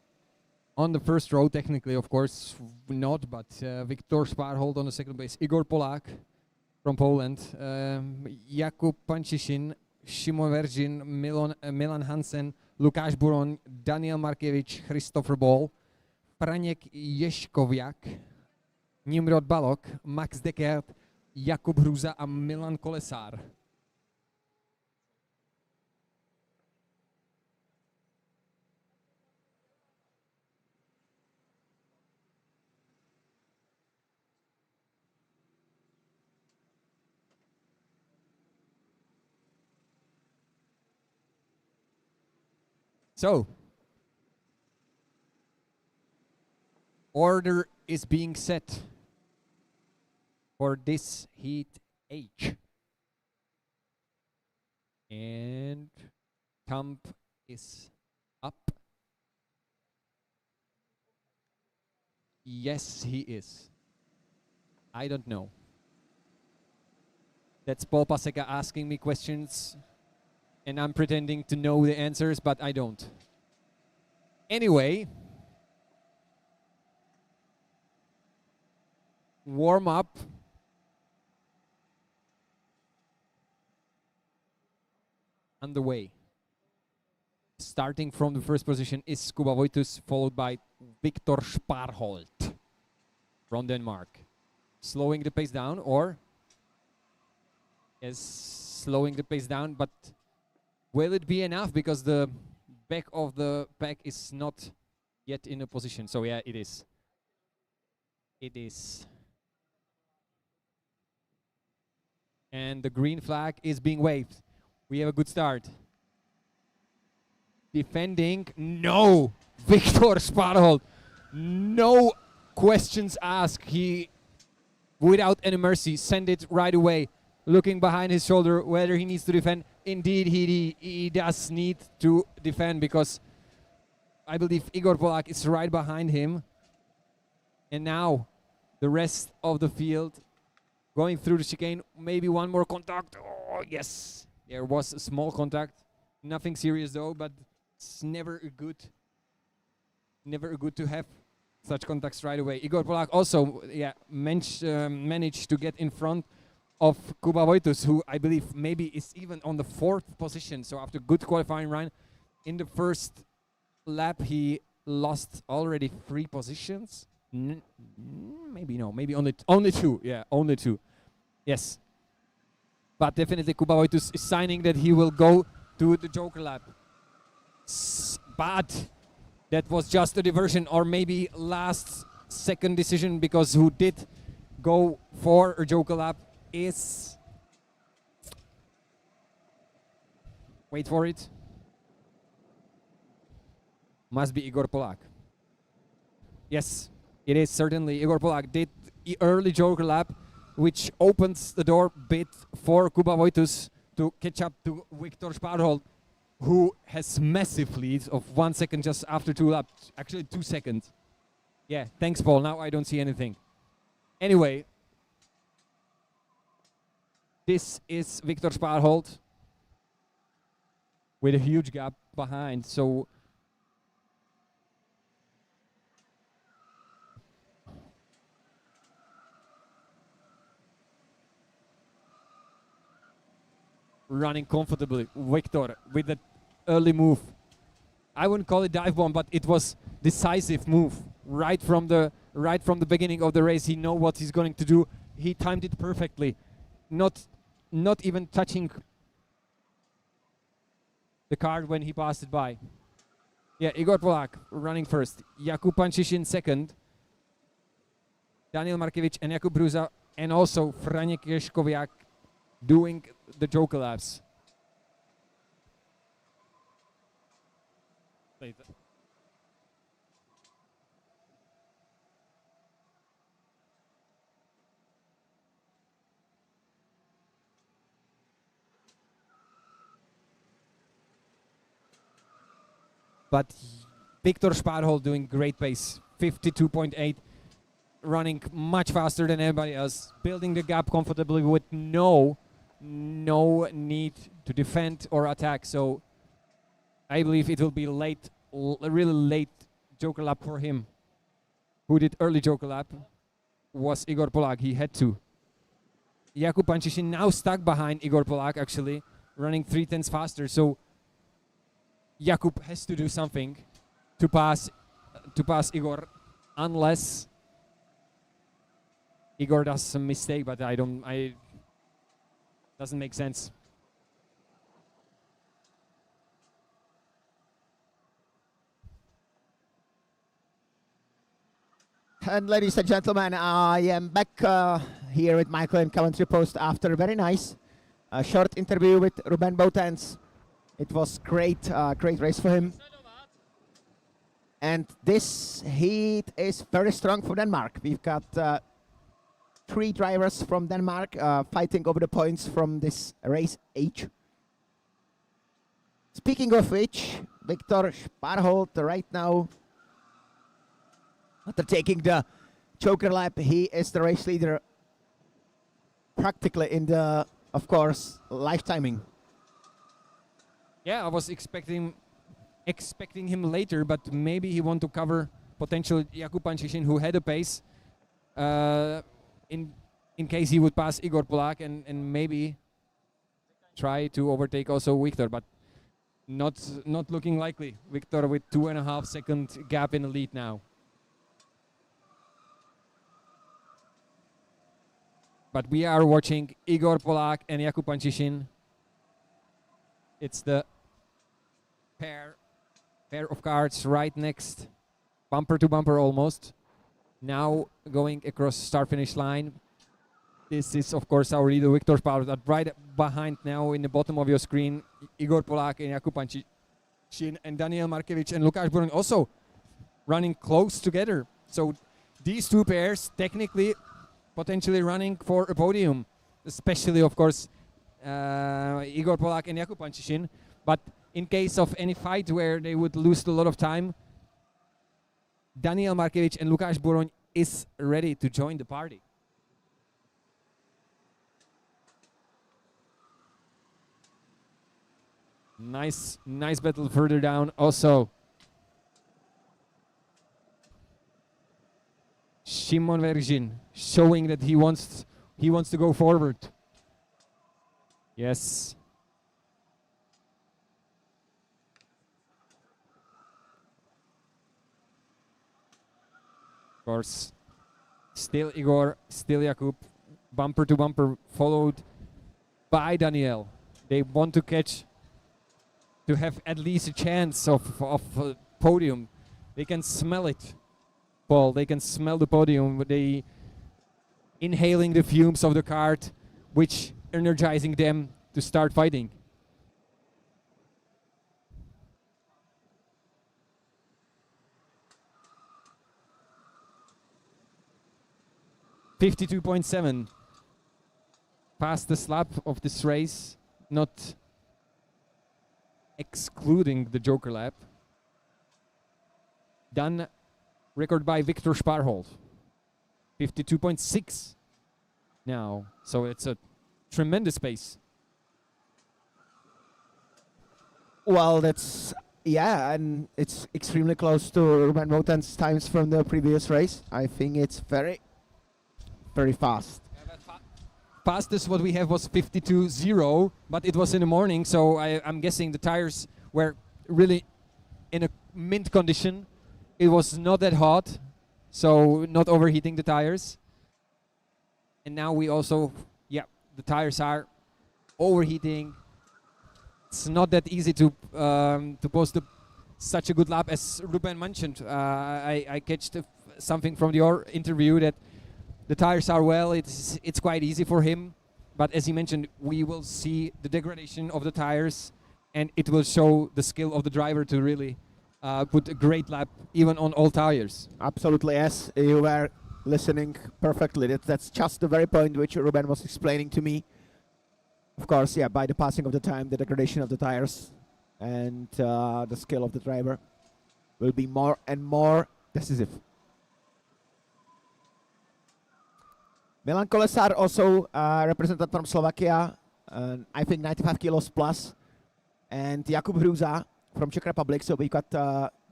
on the first row, technically, of course, not, but Viktor Schwarhold on the second base. Igor Polák from Poland. Jakub Panchishin, Šimon Veržin, Milan Hansen, Lukáš Buron, Daniel Markiewicz, Christopher Ball, Franěk Ješkoviak, Nimrod Balok, Max Dekert, Jakub Hruza a Milan Kolesár. So, order is being set for this heat H. And Thumb is up. Yes, he is. I don't know. That's Paul Paseka asking me questions, and I'm pretending to know the answers, but I don't. Anyway, warm up. Underway. Starting from the first position is Kuba Wojtus, followed by Viktor Sparholt from Denmark. Slowing the pace down, or is slowing the pace down, but will it be enough? Because the back of the pack is not yet in a position. So yeah, it is. It is. And the green flag is being waved. We have a good start. Defending, no! Viktor Sparholt, no questions asked. He, without any mercy, sent it right away. Looking behind his shoulder, whether he needs to defend. Indeed, he does need to defend, because I believe Igor Polak is right behind him. And now, the rest of the field going through the chicane. Maybe one more contact. Oh, yes. There was a small contact. Nothing serious though, but it's never a good to have such contacts right away. Igor Polak also managed to get in front of Kuba Wojtus, who I believe maybe is even on the 4th position. So after good qualifying run in the first lap, he lost already 3 positions. Maybe no, maybe only 2. Yeah, only 2. Yes. But definitely Kuba Wojtus is signing that he will go to the Joker lap. But that was just a diversion, or maybe last second decision, because who did go for a Joker lap is... Wait for it. Must be Igor Polak. Yes, it is certainly. Igor Polak did early Joker lap, which opens the door a bit for Kuba Wojtus to catch up to Viktor Sparholt, who has massive leads of 1 second just after 2 laps. Actually 2 seconds. Yeah, thanks Paul, now I don't see anything. Anyway, this is Viktor Sparholt with a huge gap behind, so running comfortably. Viktor with that early move. I wouldn't call it dive bomb, but it was decisive move. Right from the beginning of the race, he know what he's going to do. He timed it perfectly. Not even touching the card when he passed it by. Yeah, Igor Polak running first. Jakub Panchishin second. Daniel Markiewicz and Jakub Hruza, and also Franěk Ješkoviak doing the Joker laps. But Viktor Sparholt doing great pace, 52.8, running much faster than everybody else, building the gap comfortably with no need to defend or attack. So I believe it will be late, really late Joker lap for him. Who did early Joker lap was Igor Polak. He had to. Jakub Panchishin now stuck behind Igor Polak, actually. running 3/10 faster. So Jakub has to do something to pass Igor, unless Igor does some mistake. But doesn't make sense. And ladies and gentlemen, I am back here with Michael in commentary post after a very nice short interview with Ruben Boutens. It was great race for him. And this heat is very strong for Denmark. We've got 3 drivers from Denmark fighting over the points from this race H. Speaking of which, Viktor Sparholt right now, after taking the Joker lap, he is the race leader practically in the, of course, live timing. Yeah, I was expecting him later, but maybe he want to cover potential Jakub Panchishin, who had a pace, in case he would pass Igor Polak and maybe try to overtake also Viktor, but not looking likely. Viktor with 2.5 second gap in the lead now. But we are watching Igor Polak and Jakub Panchishin. It's the pair of karts right next, bumper to bumper almost. Now going across start-finish line. This is, of course, our leader, Viktor Sparholt. But right behind now in the bottom of your screen, Igor Polak and Jakub Panchishin and Daniel Markevich and Lukáš Buroň also running close together. So these 2 pairs technically potentially running for a podium, especially, of course, Igor Polak and Jakub Panchishin. But in case of any fight where they would lose a lot of time, Daniel Markevich and Lukáš Buroň is ready to join the party. Nice battle further down also. Šimon Veržin showing that he wants to go forward. Yes. Of course. Still Igor, still Jakub. Bumper to bumper, followed by Daniel. They want to catch, to have at least a chance of podium. They can smell it, Paul. They can smell the podium. They inhaling the fumes of the kart, which energizing them to start fighting. .52.7. Fastest lap of this race, not excluding the Joker lap. Done record by Viktor Sparholt. 52.6 now. So it's a tremendous pace. Well, that's, yeah, and it's extremely close to Ruben Boutens' times from the previous race. I think it's very, very fast. Fastest what we have was 52.0, but it was in the morning, so I'm guessing the tires were really in a mint condition. It was not that hot, so not overheating the tires. And now we also, yeah, the tires are overheating. It's not that easy to post such a good lap as Ruben mentioned. I catched something from your interview that the tires are well, it's quite easy for him, but as he mentioned, we will see the degradation of the tires, and it will show the skill of the driver to really put a great lap even on all tires. Absolutely, yes, you were listening perfectly. That's just the very point which Ruben was explaining to me. Of course, yeah, by the passing of the time, the degradation of the tires and the skill of the driver will be more and more decisive. Milan Kolesar, also representant from Slovakia, I think 95 kilos plus, and Jakub Hruza from Czech Republic. So we got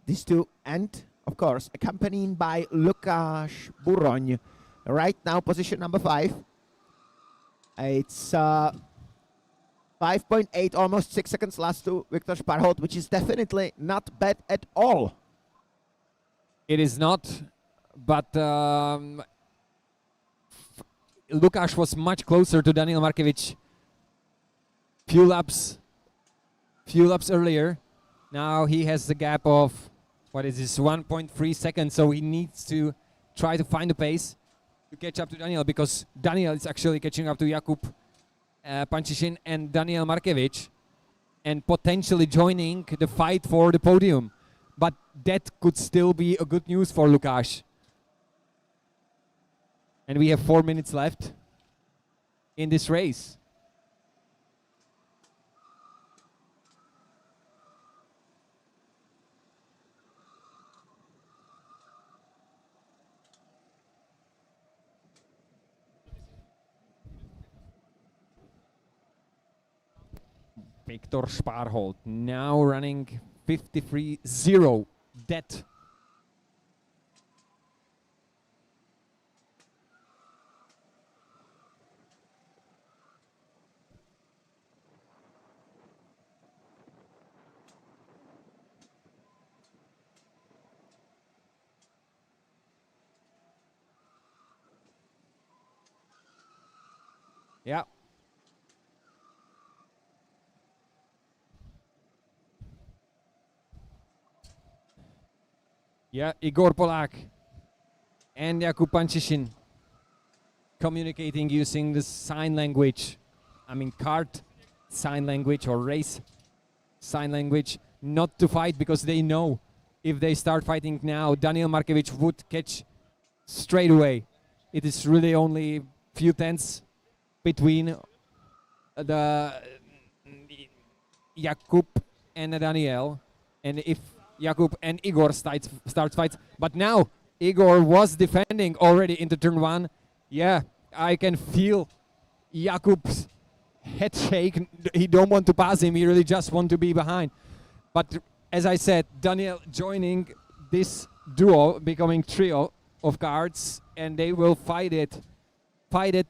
these two, and of course accompanied by Lukáš Buroň. Right now, position number 5. It's 5 5.8, almost 6 seconds last to Viktor Sparholt, which is definitely not bad at all. It is not, but Lukáš was much closer to Daniel Markovic few laps earlier. Now he has the gap of, what is this, 1.3 seconds, so he needs to try to find the pace to catch up to Daniel, because Daniel is actually catching up to Jakub Pančišin and Daniel Markovic and potentially joining the fight for the podium. But that could still be a good news for Lukáš. And we have 4 minutes left in this race. Viktor Sparholt now running 53.0 dead. Yeah. Yeah, Igor Polák and Jakub Pančišin communicating using the sign language. I mean, kart sign language or race sign language, not to fight, because they know if they start fighting now, Daniel Markovic would catch straight away. It is really only few tenths between the Jakub and Daniel, and if Jakub and Igor starts fights. But now Igor was defending already into turn 1. Yeah, I can feel Jakub's head shake. He don't want to pass him. He really just want to be behind. But as I said, Daniel joining this duo, becoming trio of cards, and they will fight it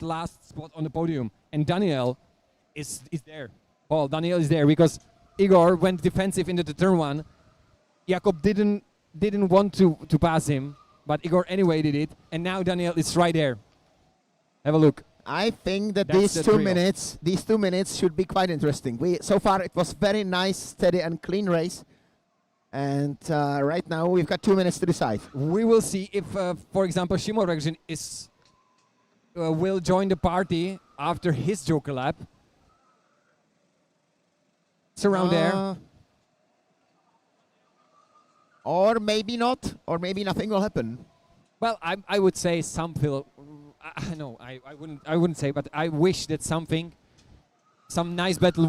last spot on the podium. And Daniel is there. Paul, Daniel is there because Igor went defensive into the turn 1. Jakub didn't want to pass him, but Igor anyway did it, and now Daniel is right there. Have a look. I think that That's these 2 minutes should be quite interesting. So far it was very nice, steady and clean race, and right now we've got 2 minutes to decide. We will see if, for example, Šimon Vergžin will join the party after his Joker lap. It's around there. Or maybe not, or maybe nothing will happen. Well, I would say some will. No, I wouldn't say, but I wish that some nice battle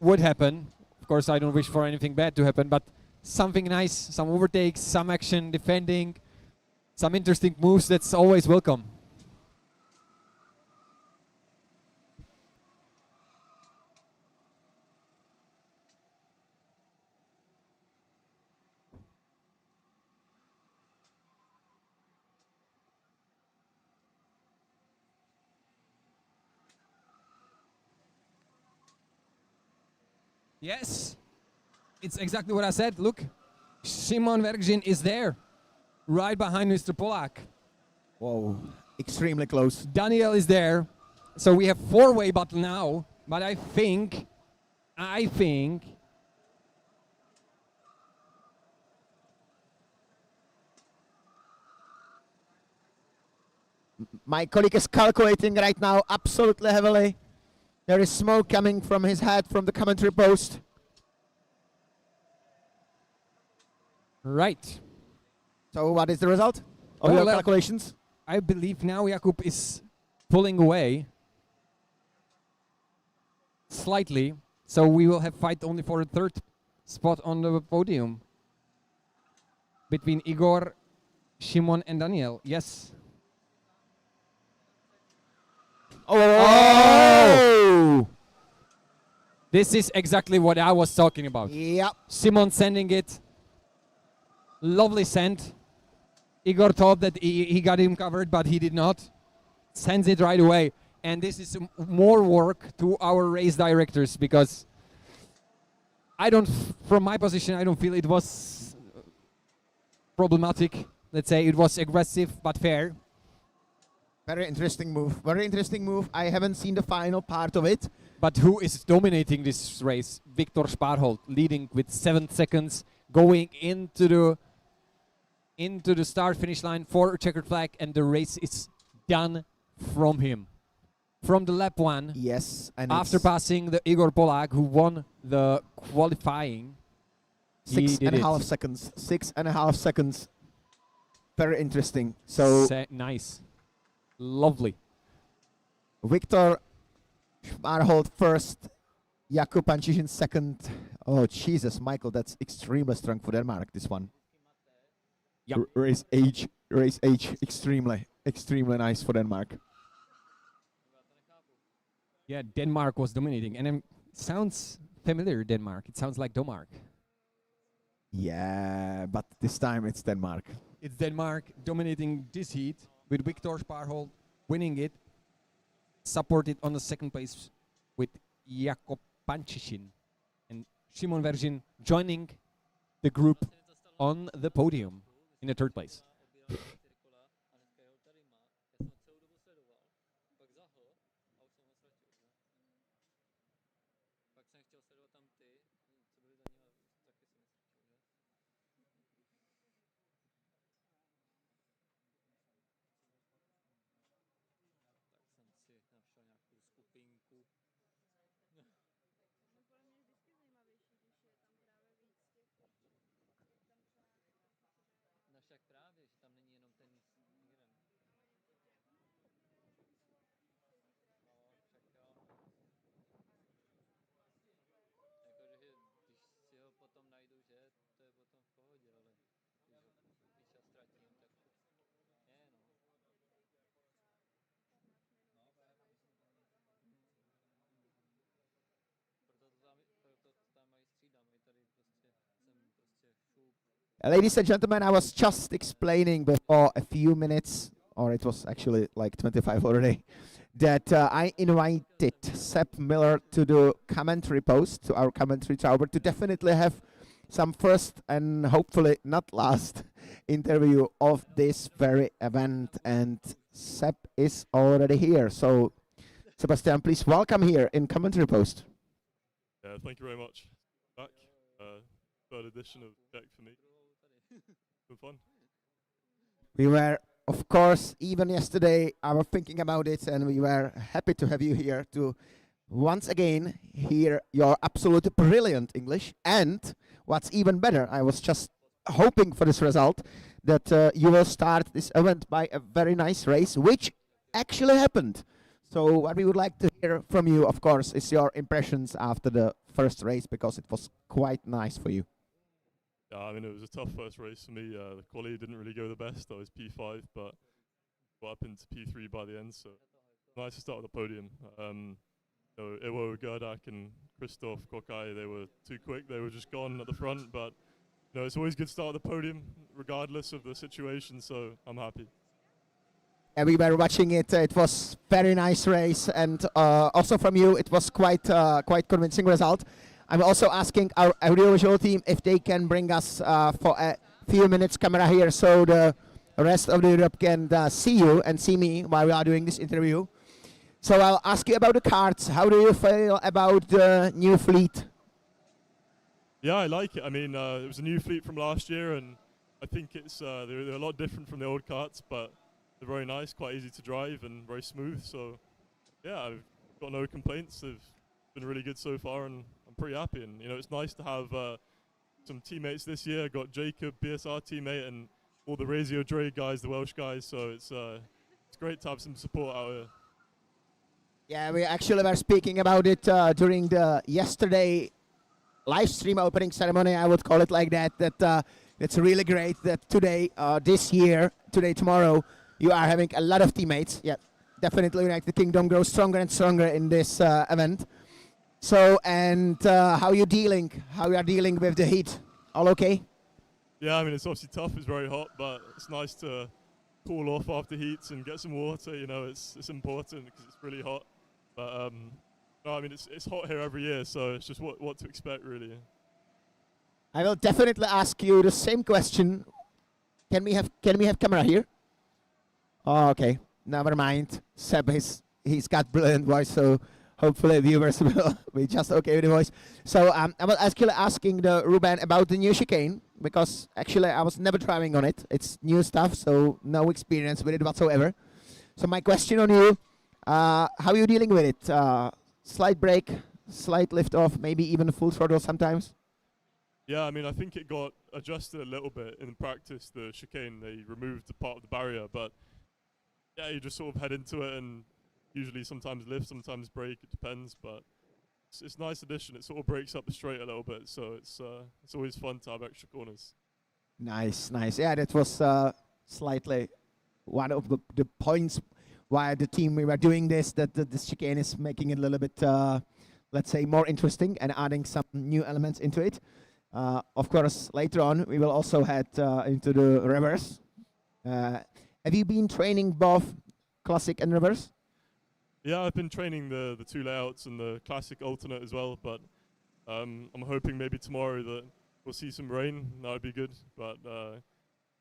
would happen. Of course, I don't wish for anything bad to happen, but something nice, some overtakes, some action, defending, some interesting moves. That's always welcome. Yes, it's exactly what I said. Look, Šimon Vergžin is there, right behind Mr. Polák. Whoa, extremely close. Daniel is there. So we have four-way battle now, but I think my colleague is calculating right now absolutely heavily. There is smoke coming from his head from the commentary post. Right. So what is the result of your calculations? I believe now Jakub is pulling away slightly, so we will have fight only for a third spot on the podium between Igor, Šimon and Daniel. Yes. Oh! This is exactly what I was talking about. Yep. Šimon sending it. Lovely send. Igor thought that he got him covered, but he did not. Sends it right away. and this is more work to our race directors, because from my position, I don't feel it was problematic. Let's say it was aggressive but fair. Very interesting move. Very interesting move. I haven't seen the final part of it. But who is dominating this race? Viktor Sparholt leading with 7 seconds, going into the start-finish line for a checkered flag, and the race is done from him. From the lap 1. Yes. And after passing the Igor Polak, who won the qualifying. 6.5 seconds. 6.5 seconds. Very interesting. So nice. Lovely. Viktor Sparholt first, Jakub Panchishin second. Oh Jesus, Michael, that's extremely strong for Denmark, this one. Yep. Race age, extremely nice for Denmark. Yeah, Denmark was dominating, and it sounds familiar, Denmark. It sounds like Denmark. Yeah, but this time it's Denmark. It's Denmark dominating this heat with Viktor Sparholt winning it, supported on the second place with Jakub Panchishin, and Szymon Verzin joining the group on the podium in the third place. Ladies and gentlemen, I was just explaining before a few minutes, or it was actually like 25 already, that I invited Sepp Miller to the commentary post, to our commentary tower, to definitely have some first and hopefully not last interview of this very event. And Sepp is already here. So, Sebastian, please welcome here in commentary post. Yeah, thank you very much. Back, third edition of Czech for me. Been fun. We were, of course, even yesterday, I was thinking about it, and we were happy to have you here to once again hear your absolutely brilliant English. And what's even better, I was just hoping for this result, that you will start this event by a very nice race, which actually happened. So what we would like to hear from you, of course, is your impressions after the first race, because it was quite nice for you. Yeah, I mean, it was a tough first race for me. The quality didn't really go the best. I was P5, but got up into P3 by the end, so nice to start with the podium. So Iwo, Gerdak and Christoph Kokai, they were too quick. They were just gone at the front, but you know, it's always good to start with the podium, regardless of the situation, so I'm happy. And we were watching it. It was very nice race, and also from you, it was quite convincing result. I'm also asking our audiovisual team if they can bring us for a few minutes camera here, so the rest of the Europe can see you and see me while we are doing this interview. So I'll ask you about the karts. How do you feel about the new fleet? Yeah, I like it. I mean, it was a new fleet from last year, and I think it's they're a lot different from the old karts, but they're very nice, quite easy to drive, and very smooth. So yeah, I've got no complaints. They've been really good so far, and I'm pretty happy. And you know, it's nice to have some teammates this year. I got Jacob, BSR teammate, and all the Razio Dre guys, the Welsh guys. So it's great to have some support out here. Yeah, we actually were speaking about it during the yesterday live stream opening ceremony. I would call it like that. It's really great that today, this year, tomorrow, you are having a lot of teammates. Yeah, definitely United Kingdom grows stronger and stronger in this event. So, and how you dealing? How you are dealing with the heat? All okay? Yeah, I mean, it's obviously tough. It's very hot, but it's nice to cool off after heats and get some water. You know, it's important because it's really hot. But no, I mean it's hot here every year, so it's just what to expect really. I will definitely ask you the same question. Can we have camera here? Oh, okay, never mind. Seb, he's got brilliant voice, so hopefully viewers will be just okay with the voice. So I was actually asking the Ruben about the new chicane, because actually I was never driving on it. It's new stuff, so no experience with it whatsoever. So my question on you, how are you dealing with it? Slight brake, slight lift off, maybe even full throttle sometimes? Yeah, I mean, I think it got adjusted a little bit in practice, the chicane. They removed the part of the barrier, but yeah, you just sort of head into it and usually sometimes lift, sometimes brake, it depends, but it's a nice addition. It sort of breaks up the straight a little bit, so it's always fun to have extra corners. Nice, nice. Yeah, that was slightly one of the points why the team we were doing this, that this chicane is making it a little bit, let's say, more interesting and adding some new elements into it. Of course, later on, we will also head into the reverse. Have you been training both classic and reverse? Yeah, I've been training the two layouts and the classic alternate as well, but I'm hoping maybe tomorrow that we'll see some rain. That would be good, but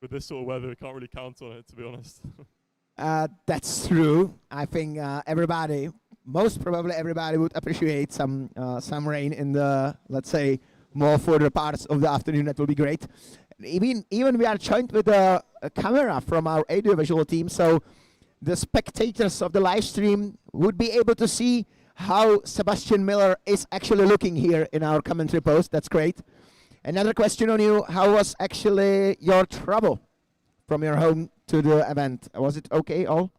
with this sort of weather, we can't really count on it, to be honest. That's true. I think most probably everybody would appreciate some rain in the, let's say, more further parts of the afternoon. That will be great. Even we are joined with a camera from our audiovisual team, so the spectators of the live stream would be able to see how Sebastian Miller is actually looking here in our commentary post. That's great. Another question on you: how was actually your travel from your home to the event? Was it okay all?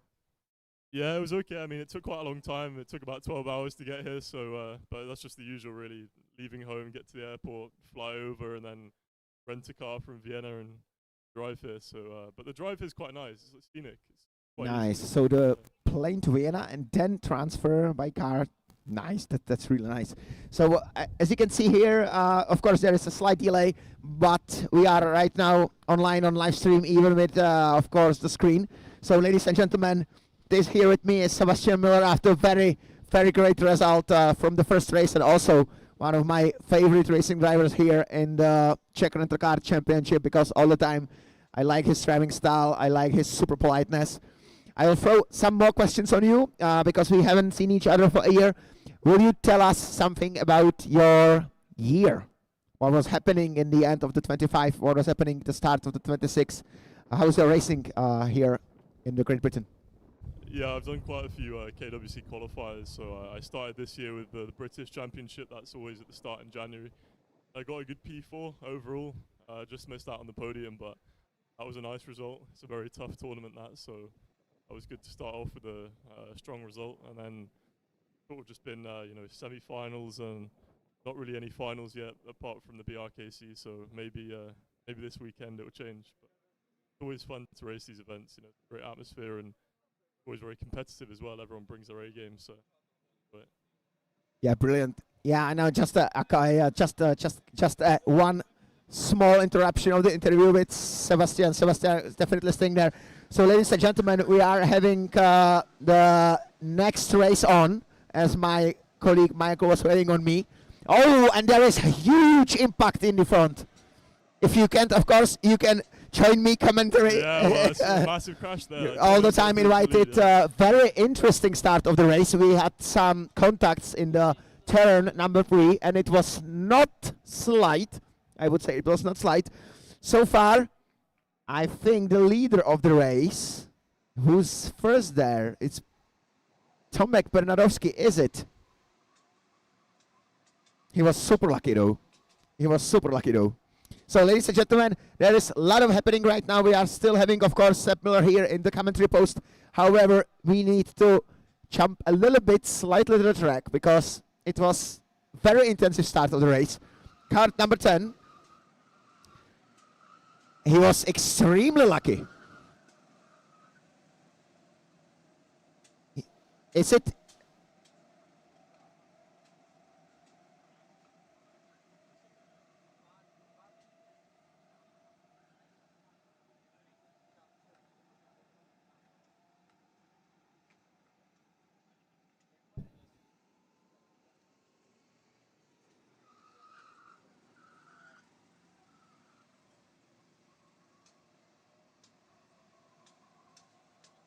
Yeah, it was okay. I mean, it took quite a long time. It took about 12 hours to get here, so but that's just the usual, really. Leaving home, get to the airport, fly over, and then rent a car from Vienna and drive here. So, but the drive here is quite nice. It's scenic. It's quite Nice. easy. So the plane to Vienna and then transfer by car. Nice. That's really nice. So as you can see here, of course there is a slight delay, but we are right now online on live stream, even with of course the screen. So ladies and gentlemen, this here with me is Sebastian Miller after a very great result from the first race, and also one of my favorite racing drivers here in the Czech Rental Car Championship, because all the time I like his driving style, I like his super politeness. I will throw some more questions on you because we haven't seen each other for a year. Will you tell us something about your year? What was happening in the end of the 25? What was happening at the start of the 26? How's your racing here in the Great Britain? Yeah, I've done quite a few KWC qualifiers. So I started this year with the British Championship. That's always at the start in January. I got a good P4 overall. Just missed out on the podium, but that was a nice result. It's a very tough tournament, that, so it was good to start off with a strong result. And then sort of just been semi-finals and not really any finals yet, apart from the BRKC. So maybe this weekend it will change. But it's always fun to race these events. You know, great atmosphere and always very competitive as well. Everyone brings their A game, so. But Yeah, brilliant. Yeah, I know. Just one small interruption of the interview with Sebastian. Sebastian is definitely staying there. So, ladies and gentlemen, we are having the next race on, as my colleague Michael was waiting on me. Oh, and there is a huge impact in the front. If you can't, of course, you can join me commentary. yeah, well, it's a massive crash there. All the time invited. Very interesting start of the race. We had some contacts in the turn number 3, and it was not slight. I would say it was not slight. So far, I think the leader of the race, who's first there, it's Tomek Bernadowski, is it? He was super lucky though. So, ladies and gentlemen, there is a lot of happening right now. We are still having, of course, Sepp Miller here in the commentary post. However, we need to jump a little bit slightly to the track because it was very intensive start of the race. Kart number 10. He was extremely lucky. Is it?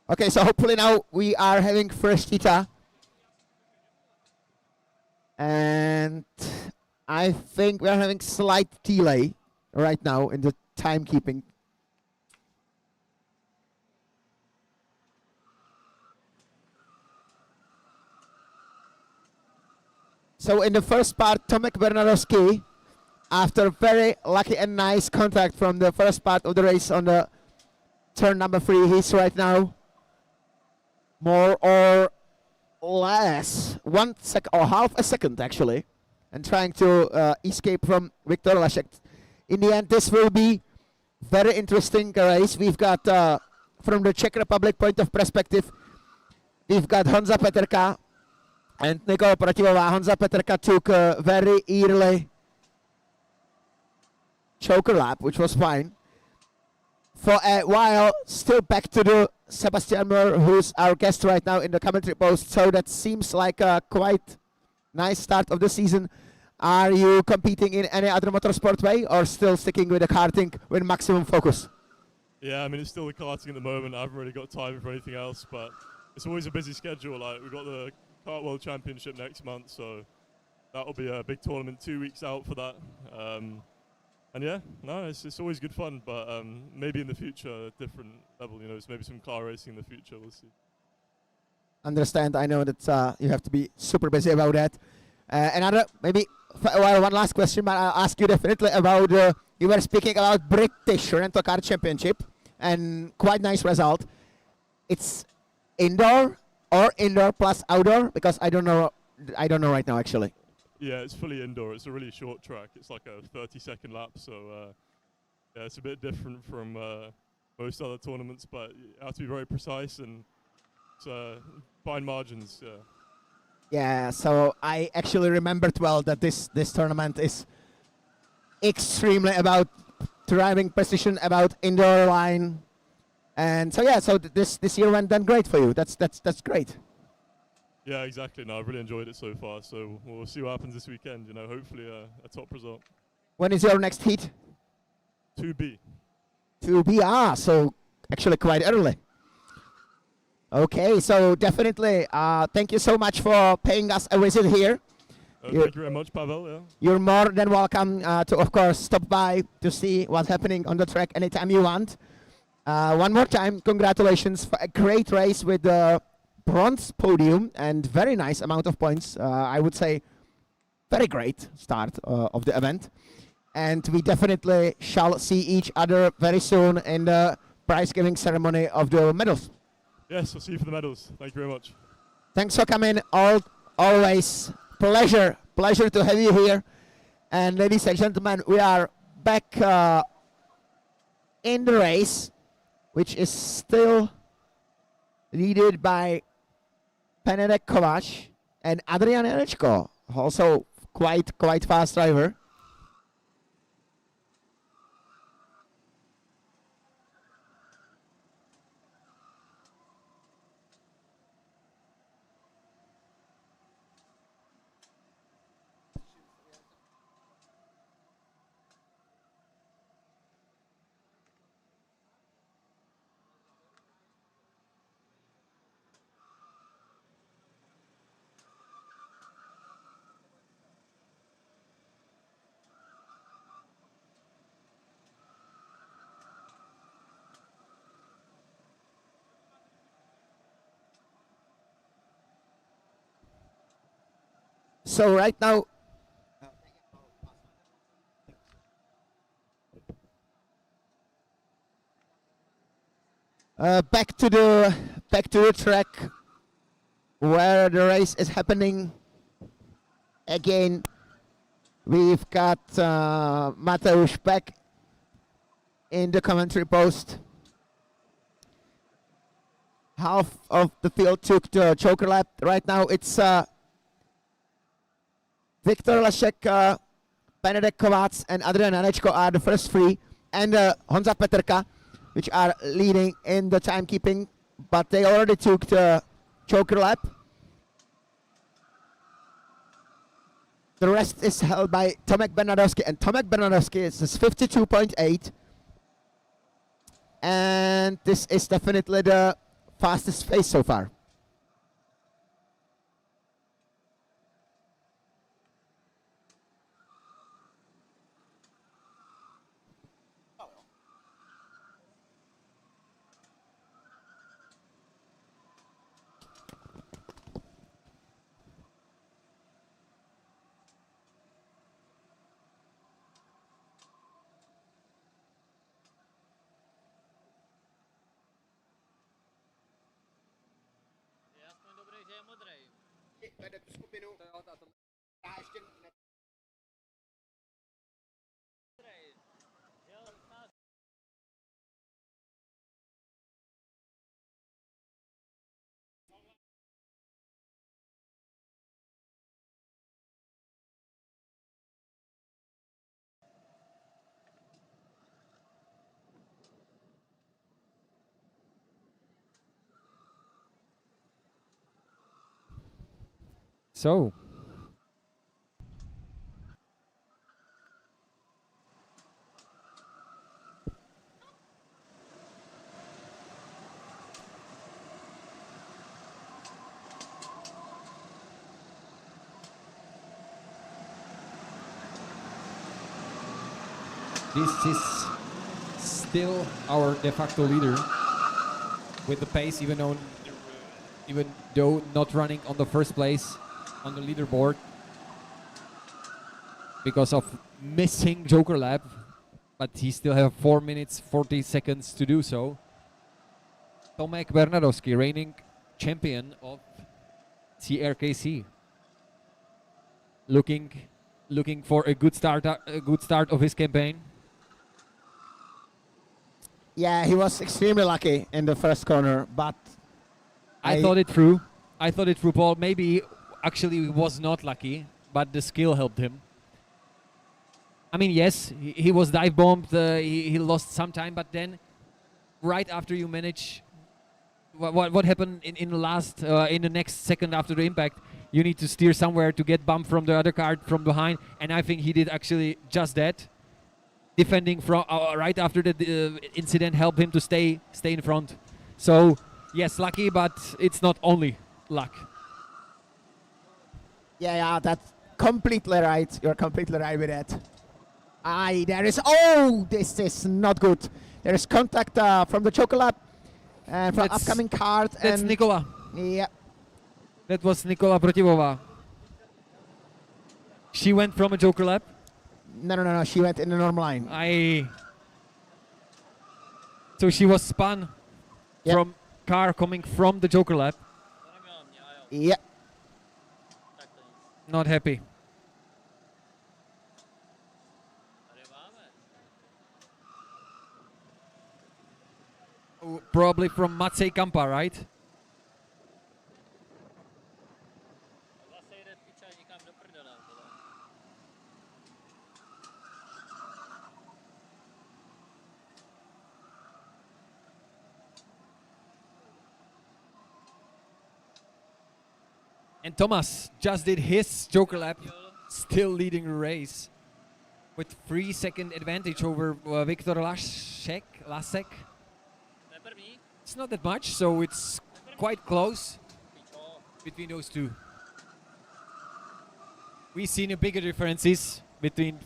Okay, so hopefully now we are having first heater. And I think we are having slight delay right now in the timekeeping. So in the first part, Tomek Bernadowski, after very lucky and nice contact from the first part of the race on the turn number 3, he's right now more or less 1 sec or half a second actually, and trying to escape from Viktor Lashek. In the end, this will be very interesting race. We've got from the Czech Republic point of perspective, we've got Honza Peterka and Nikola Protivová. Honza Peterka took a very early choker lap, which was fine. For a while, still back to the Sebastian Moore, who's our guest right now in the commentary post. So that seems like a quite nice start of the season. Are you competing in any other motorsport way, or still sticking with the karting with maximum focus? Yeah, I mean, it's still the karting at the moment. I haven't really got time for anything else, but it's always a busy schedule. Like, we've got the Kart World Championship next month, so that'll be a big tournament 2 weeks out for that. And yeah, no, it's always good fun, but maybe in the future, a different level, you know, it's maybe some car racing in the future, we'll see. Understand, I know that you have to be super busy about that. Another, maybe, one last question, but I'll ask you definitely about, you were speaking about British Rental Car Championship, and quite nice result. It's indoor or indoor plus outdoor, because I don't know right now actually. Yeah, it's fully indoor. It's a really short track. It's like a 30-second lap, so yeah, it's a bit different from most other tournaments, but you have to be very precise and it's fine margins. Yeah. Yeah, so I actually remembered well that this tournament is extremely about driving precision, about indoor line, and so yeah, so this year went then great for you. That's great. Yeah, exactly. No, I've really enjoyed it so far. So we'll see what happens this weekend. You know, hopefully a top result. When is your next heat? 2B. 2B. So actually quite early. Okay, so definitely. Thank you so much for paying us a visit here. Thank you very much, Pavel. Yeah. You're more than welcome to, of course, stop by to see what's happening on the track anytime you want. One more time, congratulations for a great race with the bronze podium and very nice amount of points. I would say very great start of the event. And we definitely shall see each other very soon in the prize giving ceremony of the medals. Yes, I'll see you for the medals. Thank you very much. Thanks for coming. Always pleasure to have you here. And ladies and gentlemen, we are back in the race, which is still led by Benedek Kovács and Adrian Janečko, also quite fast driver. So right now, back to the track where the race is happening. Again, we've got Mateusz back in the commentary post. Half of the field took the choker lap. Right now it's Viktor Lashek, Benedek Kovács, and Adrian Janečko are the first three, and Honza Peterka, which are leading in the timekeeping, but they already took the choker lap. The rest is held by Tomek Bernadowski, and Tomek Bernadowski is 52.8. And this is definitely the fastest pace so far. So, this is still our de facto leader with the pace, even though not running on the first place on the leaderboard because of missing Joker lap, but he still have 4 minutes 40 seconds to do so. Tomek Bernadowski, reigning champion of CRKC, looking for a good start of his campaign. Yeah, he was extremely lucky in the first corner, but I thought it through. Paul. Maybe actually he was not lucky, but the skill helped him. I mean, yes, he was dive bombed. He lost some time, but then right after you manage, what happened in the last in the next second after the impact, you need to steer somewhere to get bumped from the other car from behind, and I think he did actually just that. Defending from right after the incident helped him to stay in front. So yes, lucky, but it's not only luck. Yeah, that's completely right. You're completely right with that. This is not good. There is contact from the Joker lap and from upcoming Kart. That's and Nikola. Yeah. That was Nikola Protivova. She went from a Joker lap. No. She went in the normal line. So she was spun from car coming from the Joker lap. Yeah. Not happy. Probably from Macej Kampa, right? And Thomas just did his Joker lap, still leading the race with 3-second advantage over Viktor Lasek. It's not that much, so it's quite close between those two. We've seen a bigger differences between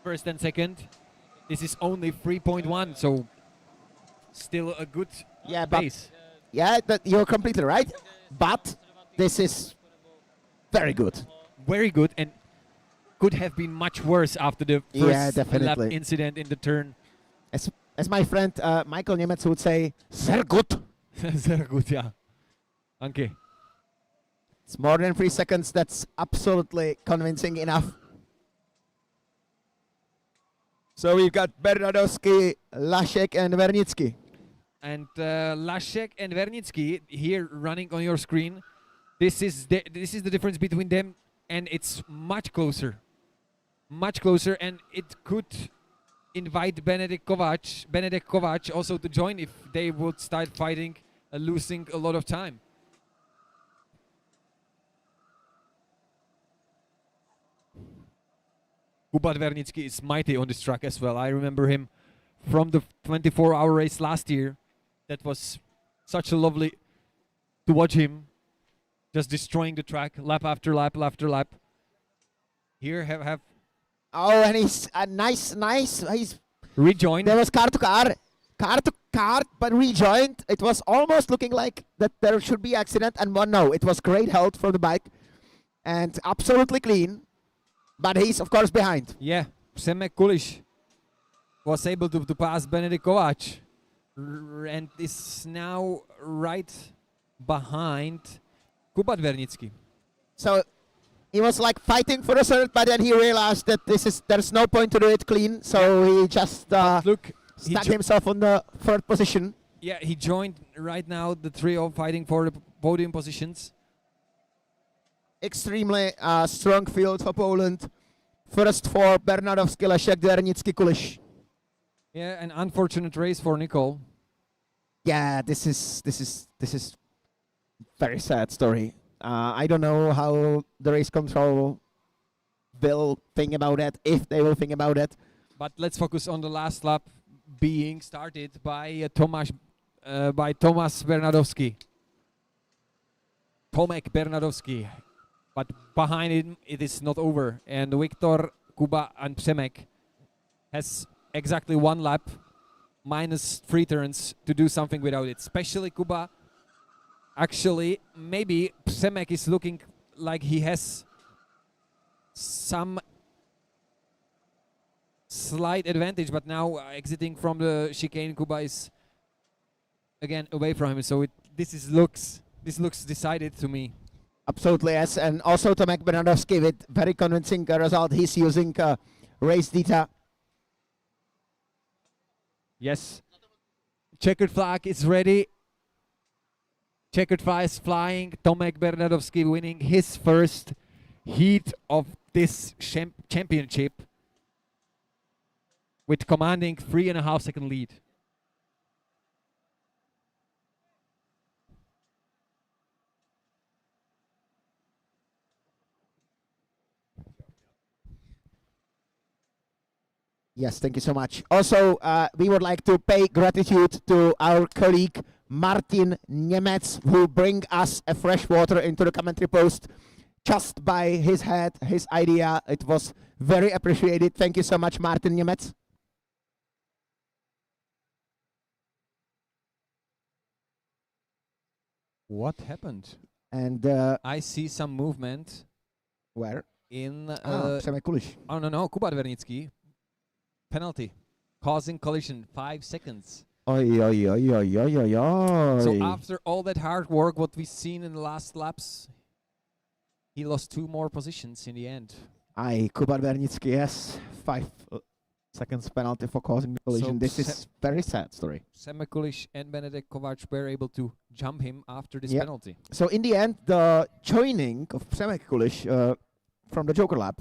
first and second. This is only 3.1, so still a good pace. You're completely right, but this is very good. Very good, and could have been much worse after the first lap incident in the turn. As my friend Michael Niemetz would say, sehr gut. Sehr gut, yeah. Okay. It's more than 3 seconds. That's absolutely convincing enough. So we've got Bernadowski, Lasek, and Wernicki. And Lasek and Wernicki here running on your screen. This is the difference between them, and it's much closer, and it could invite Benedek Kovac also to join if they would start fighting, losing a lot of time. Hubert Wernicki is mighty on this track as well. I remember him from the 24-hour race last year. That was such a lovely to watch him just destroying the track lap after lap after lap. Here have Oh, and he's nice. He's rejoined. There was car to car, but rejoined. It was almost looking like that there should be accident, and no, it was great health from the bike, and absolutely clean. But he's of course behind. Yeah, Przemek Kuliš was able to pass Benedikt Kováč and is now right behind Kuba Dvernický. So he was like fighting for a third, but then he realized that there's no point to do it clean. So he just stuck himself on the third position. Yeah, he joined right now the trio fighting for the podium positions. Extremely strong field for Poland. First for Bernardovský, Lešek, Dvernický, Kuliš. Yeah, an unfortunate race for Nicole. Yeah, this is very sad story. I don't know how the race control will think about that, if they will think about it. But let's focus on the last lap being started by Tomáš Bernardovský. Tomek Bernardovský. But behind him, it is not over. And Viktor, Kuba, and Przemek has exactly one lap, minus 3 turns, to do something without it. Especially Kuba. Actually, maybe Przemek is looking like he has some slight advantage, but now exiting from the chicane, Kuba is again away from him. So this looks decided to me. Absolutely, yes. And also Tomek Bernardovský with very convincing result. He's using race data. Yes. Checkered flag is ready. Checkered flag is flying. Tomek Bernardovský winning his first heat of this championship with commanding 3.5 second lead. Yes, thank you so much. Also, we would like to pay gratitude to our colleague Martin Němec, who bring us a fresh water into the commentary post just by his head, his idea. It was very appreciated. Thank you so much, Martin Němec. What happened? And I see some movement. Where? In Przemek Kuliš. Oh no, Kuba Dvernický. Penalty, causing collision, 5 seconds. Oi, oi, oi, oi, oi, oi, oi. So after all that hard work, what we've seen in the last laps, he lost 2 more positions in the end. Kuba Dvernický, yes, 5 seconds penalty for causing the collision. This is very sad story. Przemek Kuliš and Benedikt Kováč were able to jump him after this Yep. penalty. So in the end, the joining of Przemek Kuliš from the Joker lap.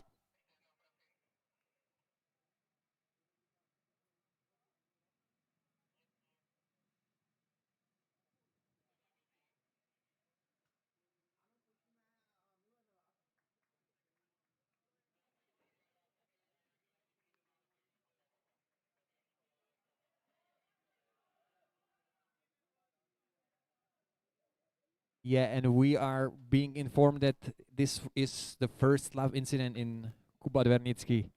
Yeah, and we are being informed that this is the first lap incident in Kuba Dvernický.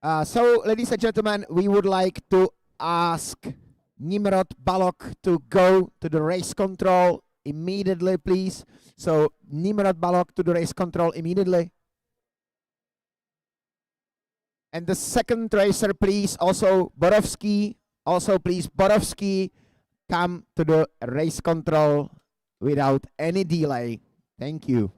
So, ladies and gentlemen, we would like to ask Nimrod Balok to go to the race control immediately, please. So, Nimrod Balok to the race control immediately. And the second racer, please, also Borovsky. Also, please, Borovsky, come to the race control without any delay. Thank you.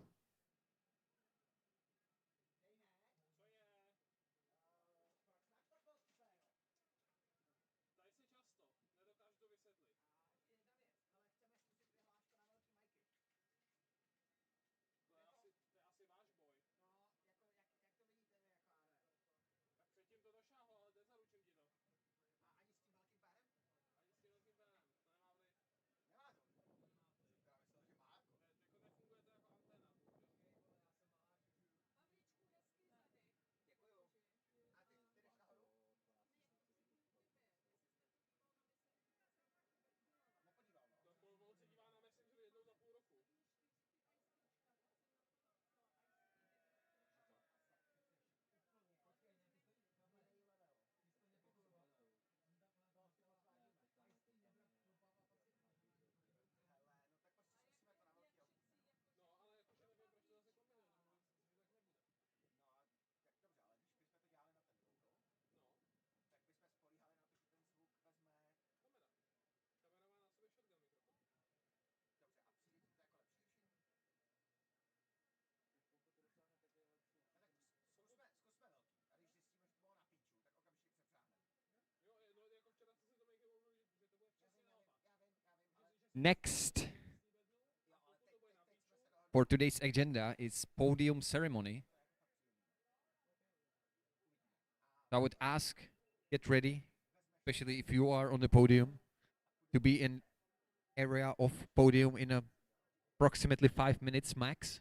Next for today's agenda is podium ceremony. I would ask, get ready, especially if you are on the podium, to be in area of podium in approximately 5 minutes max.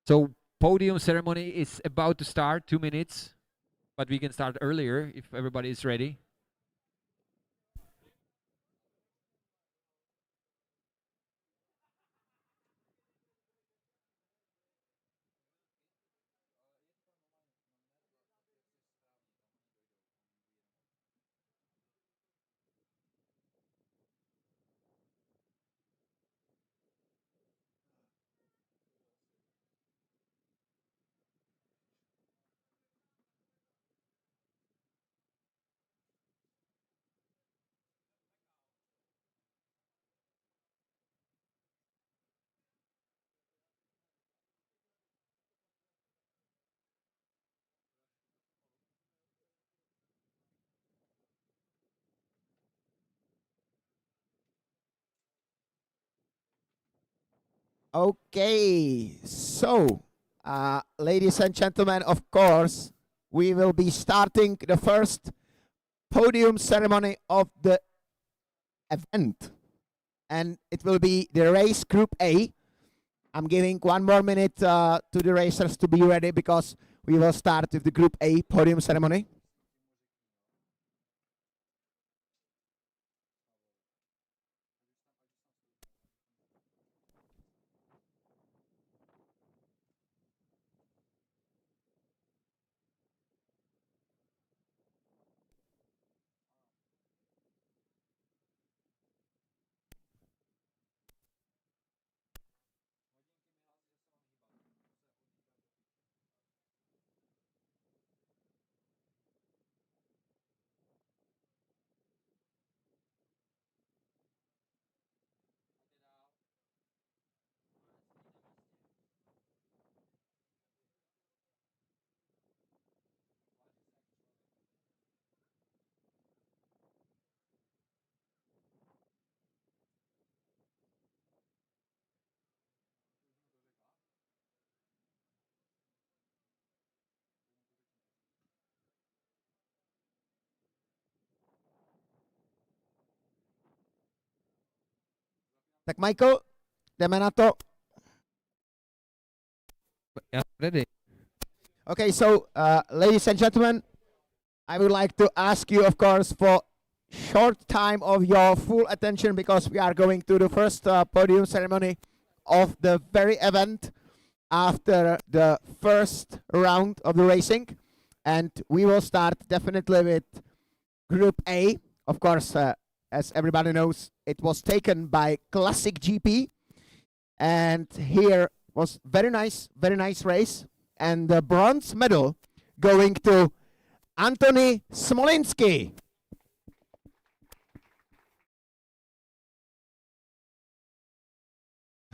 So podium ceremony is about to start, 2 minutes, but we can start earlier if everybody is ready. Okay, so ladies and gentlemen, of course, we will be starting the first podium ceremony of the event, and it will be the race Group A. I'm giving 1 more minute to the racers to be ready because we will start with the Group A podium ceremony. Tak Michael, jdeme na to. Yeah, ready. Okay, so ladies and gentlemen, I would like to ask you, of course, for short time of your full attention because we are going to the first podium ceremony of the very event after the first round of the racing, and we will start definitely with Group A. Of course, as everybody knows, it was taken by Classic GP, and here was very nice race, and the bronze medal going to Anthony Smolinski.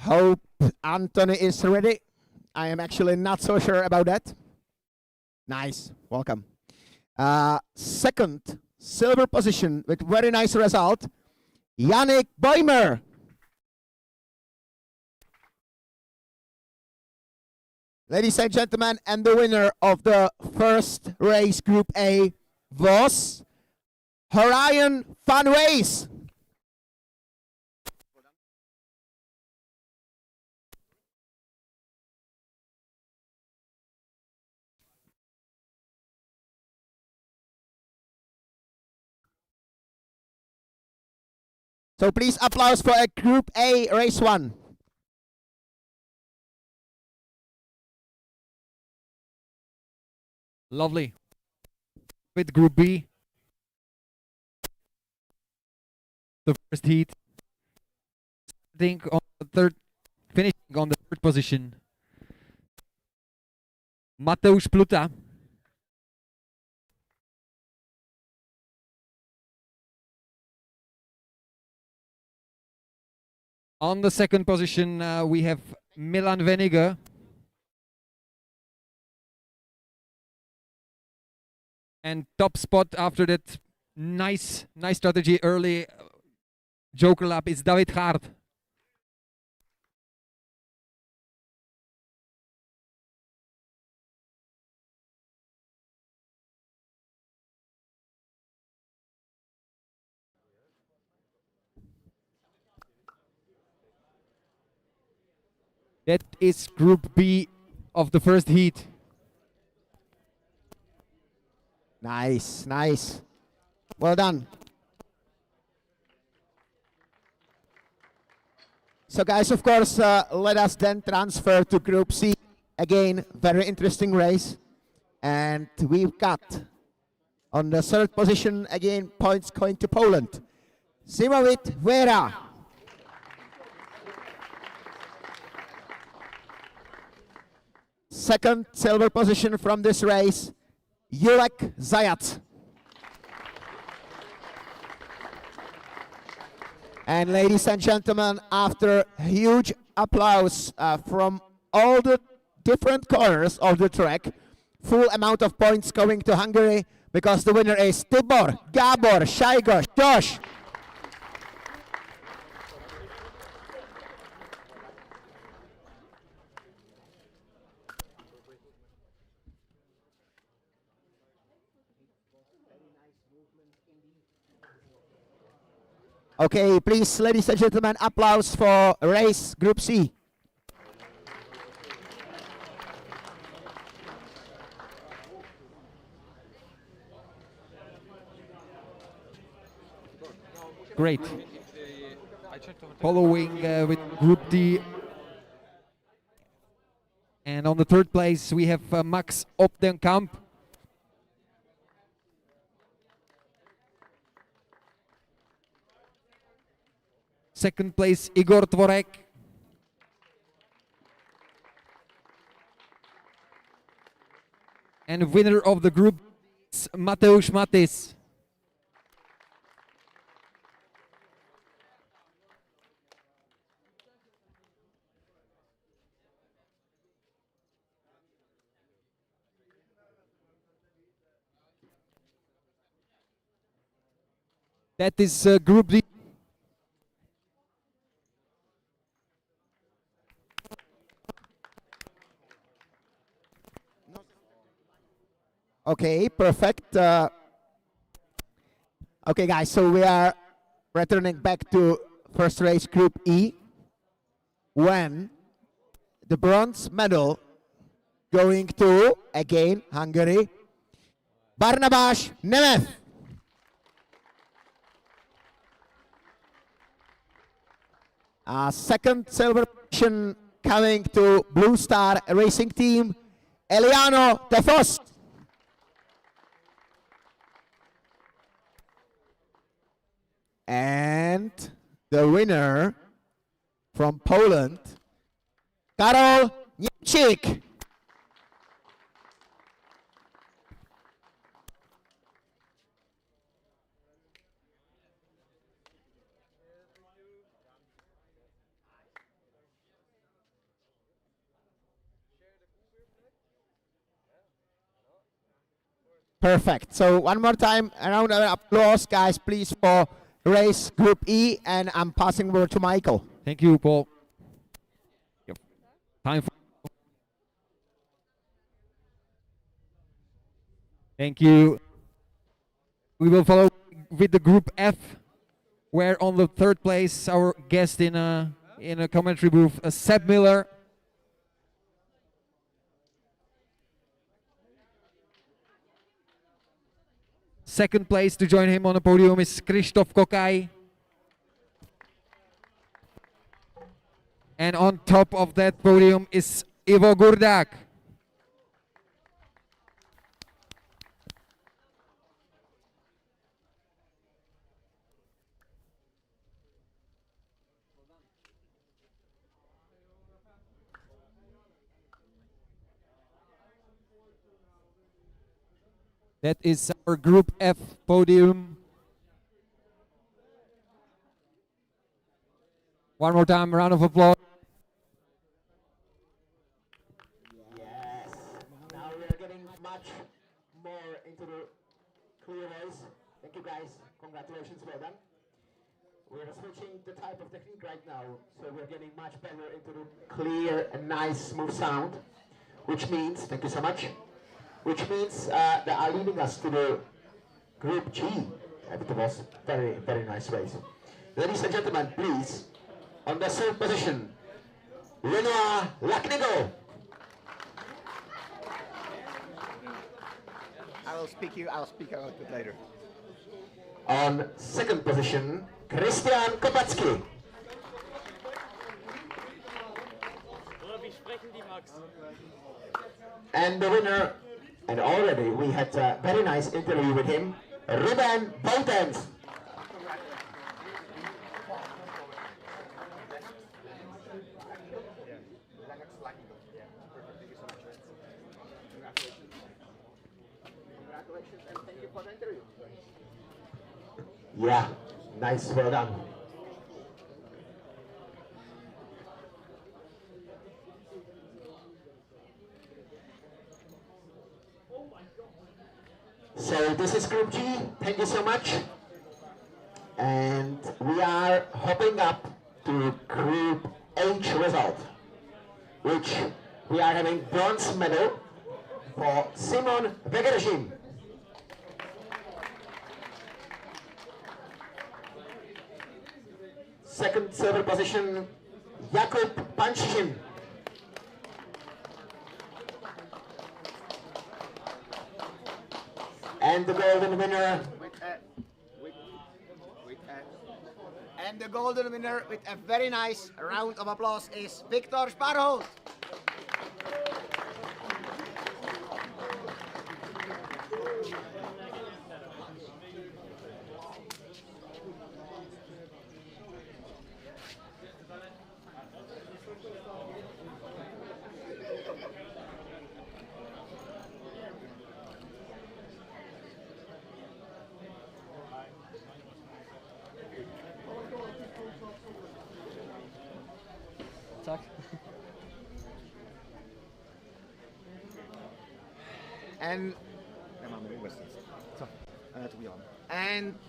Hope Anthony is ready. I am actually not so sure about that. Nice, welcome. Second, silver position with very nice result, Yannick Boimer. Ladies and gentlemen, and the winner of the first race, Group A, was Horion Van Wees. So please applause for a Group A race 1. Lovely. With Group B, the first heat, starting on the third, finishing on the third position, Mateusz Pluta. On the second position, we have Milan Veniger. And top spot after that nice strategy early Joker lap is David Kart. That is Group B of the first heat. Nice, nice. Well done. So guys, of course, let us then transfer to Group C. Again, very interesting race. And we've got on the third position, again, points going to Poland. Simowit Vera. Second silver position from this race, Jurek Zajac. And ladies and gentlemen, after huge applause from all the different corners of the track, full amount of points going to Hungary because the winner is Tibor, Gabor, Shaigo, Josh. Okay, please, ladies and gentlemen, applause for race Group C. Great. Following with Group D. And on the third place, we have Max Opdenkamp. Second place, Igor Tvorek. And winner of the group is Mateusz Matis. That is Group D. Okay, perfect. Okay, guys, so we are returning back to first race Group E, when the bronze medal going to, again, Hungary, Barnabas Nemeth. Second silver position coming to Blue Star Racing Team, Eliano De Vos. And the winner from Poland, Karol Niemczyk. Perfect. So one more time, a round of applause, guys, please, for race Group E, and I'm passing over to Michael. Thank you, Paul. Yep. Time for. Thank you. We will follow with the Group F, where on the third place our guest in a commentary booth, Seb Miller. Second place to join him on the podium is Krzysztof Kokaj. And on top of that podium is Ivo Gurdak. That is our Group F podium. One more time, round of applause. Yes. Now we are getting much more into the clear race. Thank you, guys. Congratulations, well done. We're switching the type of technique right now, so we're getting much better into the clear and nice, smooth sound, which means, thank you so much, which means they are leading us to the Group G. And it was very, very nice race. Ladies and gentlemen, please, on the third position, Renoir Lacnigo. I'll speak about it later. On second position, Christian Kopacki. And the winner, and already we had a very nice interview with him, Ruben Boutens. Congratulations and thank you for the interview. Yeah, nice, well done. So this is Group G, thank you so much. And we are hopping up to Group H result, which we are having bronze medal for Simon Vegerežin. Second silver position, Jakub Pančin. And the golden winner. And the golden winner with a very nice round of applause is Viktor Sparholt. Tak. And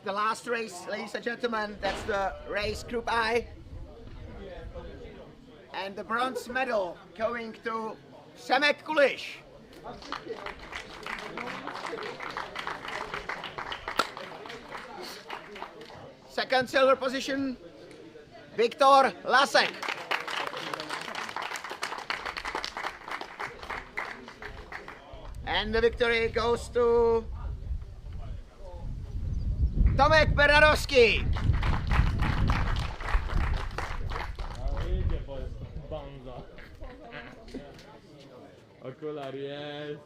the last race, ladies and gentlemen, that's the race Group I. And the bronze medal going to Semek Kuliš. Second silver position, Viktor Lasek. And the victory goes to Tomek Bernadowski. Okulary jest.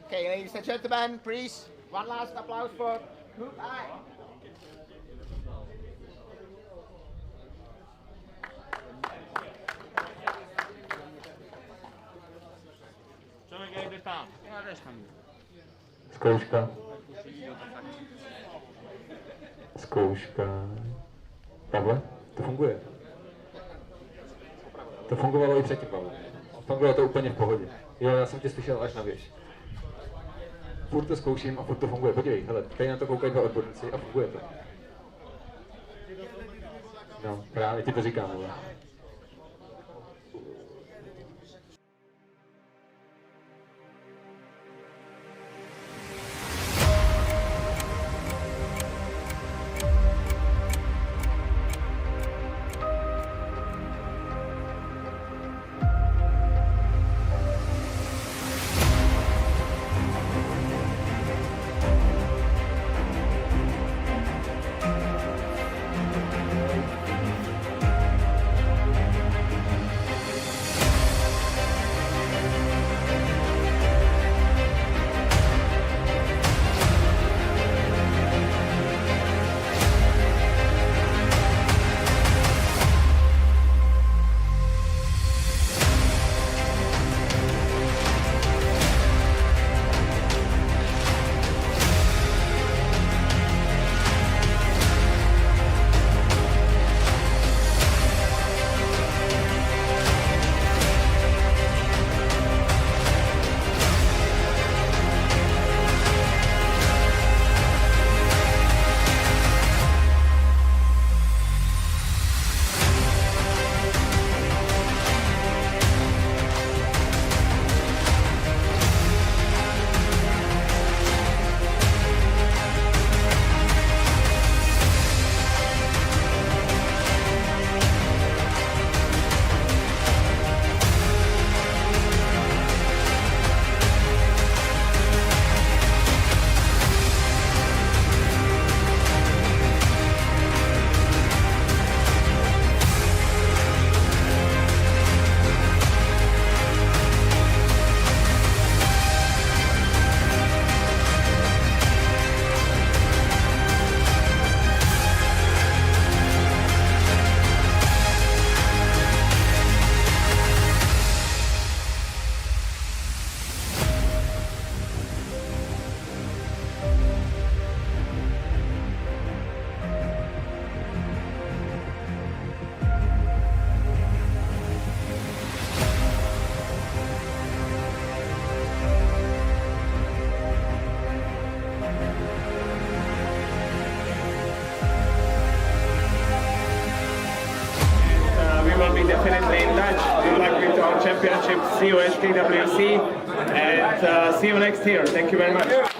Okay, ladies and gentlemen, please, one last applause for Group I. Zkouška. Zkouška. Pavle, to funguje. To fungovalo i předtím, Pavle. Fungovalo to úplně v pohodě. Jo, já jsem tě slyšel až na věž. Furt to zkouším a furt to funguje. Podívej, hele, tady na to koukají dva odborníci a funguje to. No, právě ti to říkám, ale. definitely in touch. Good luck with our championship. See you at KWC, and see you next year. Thank you very much.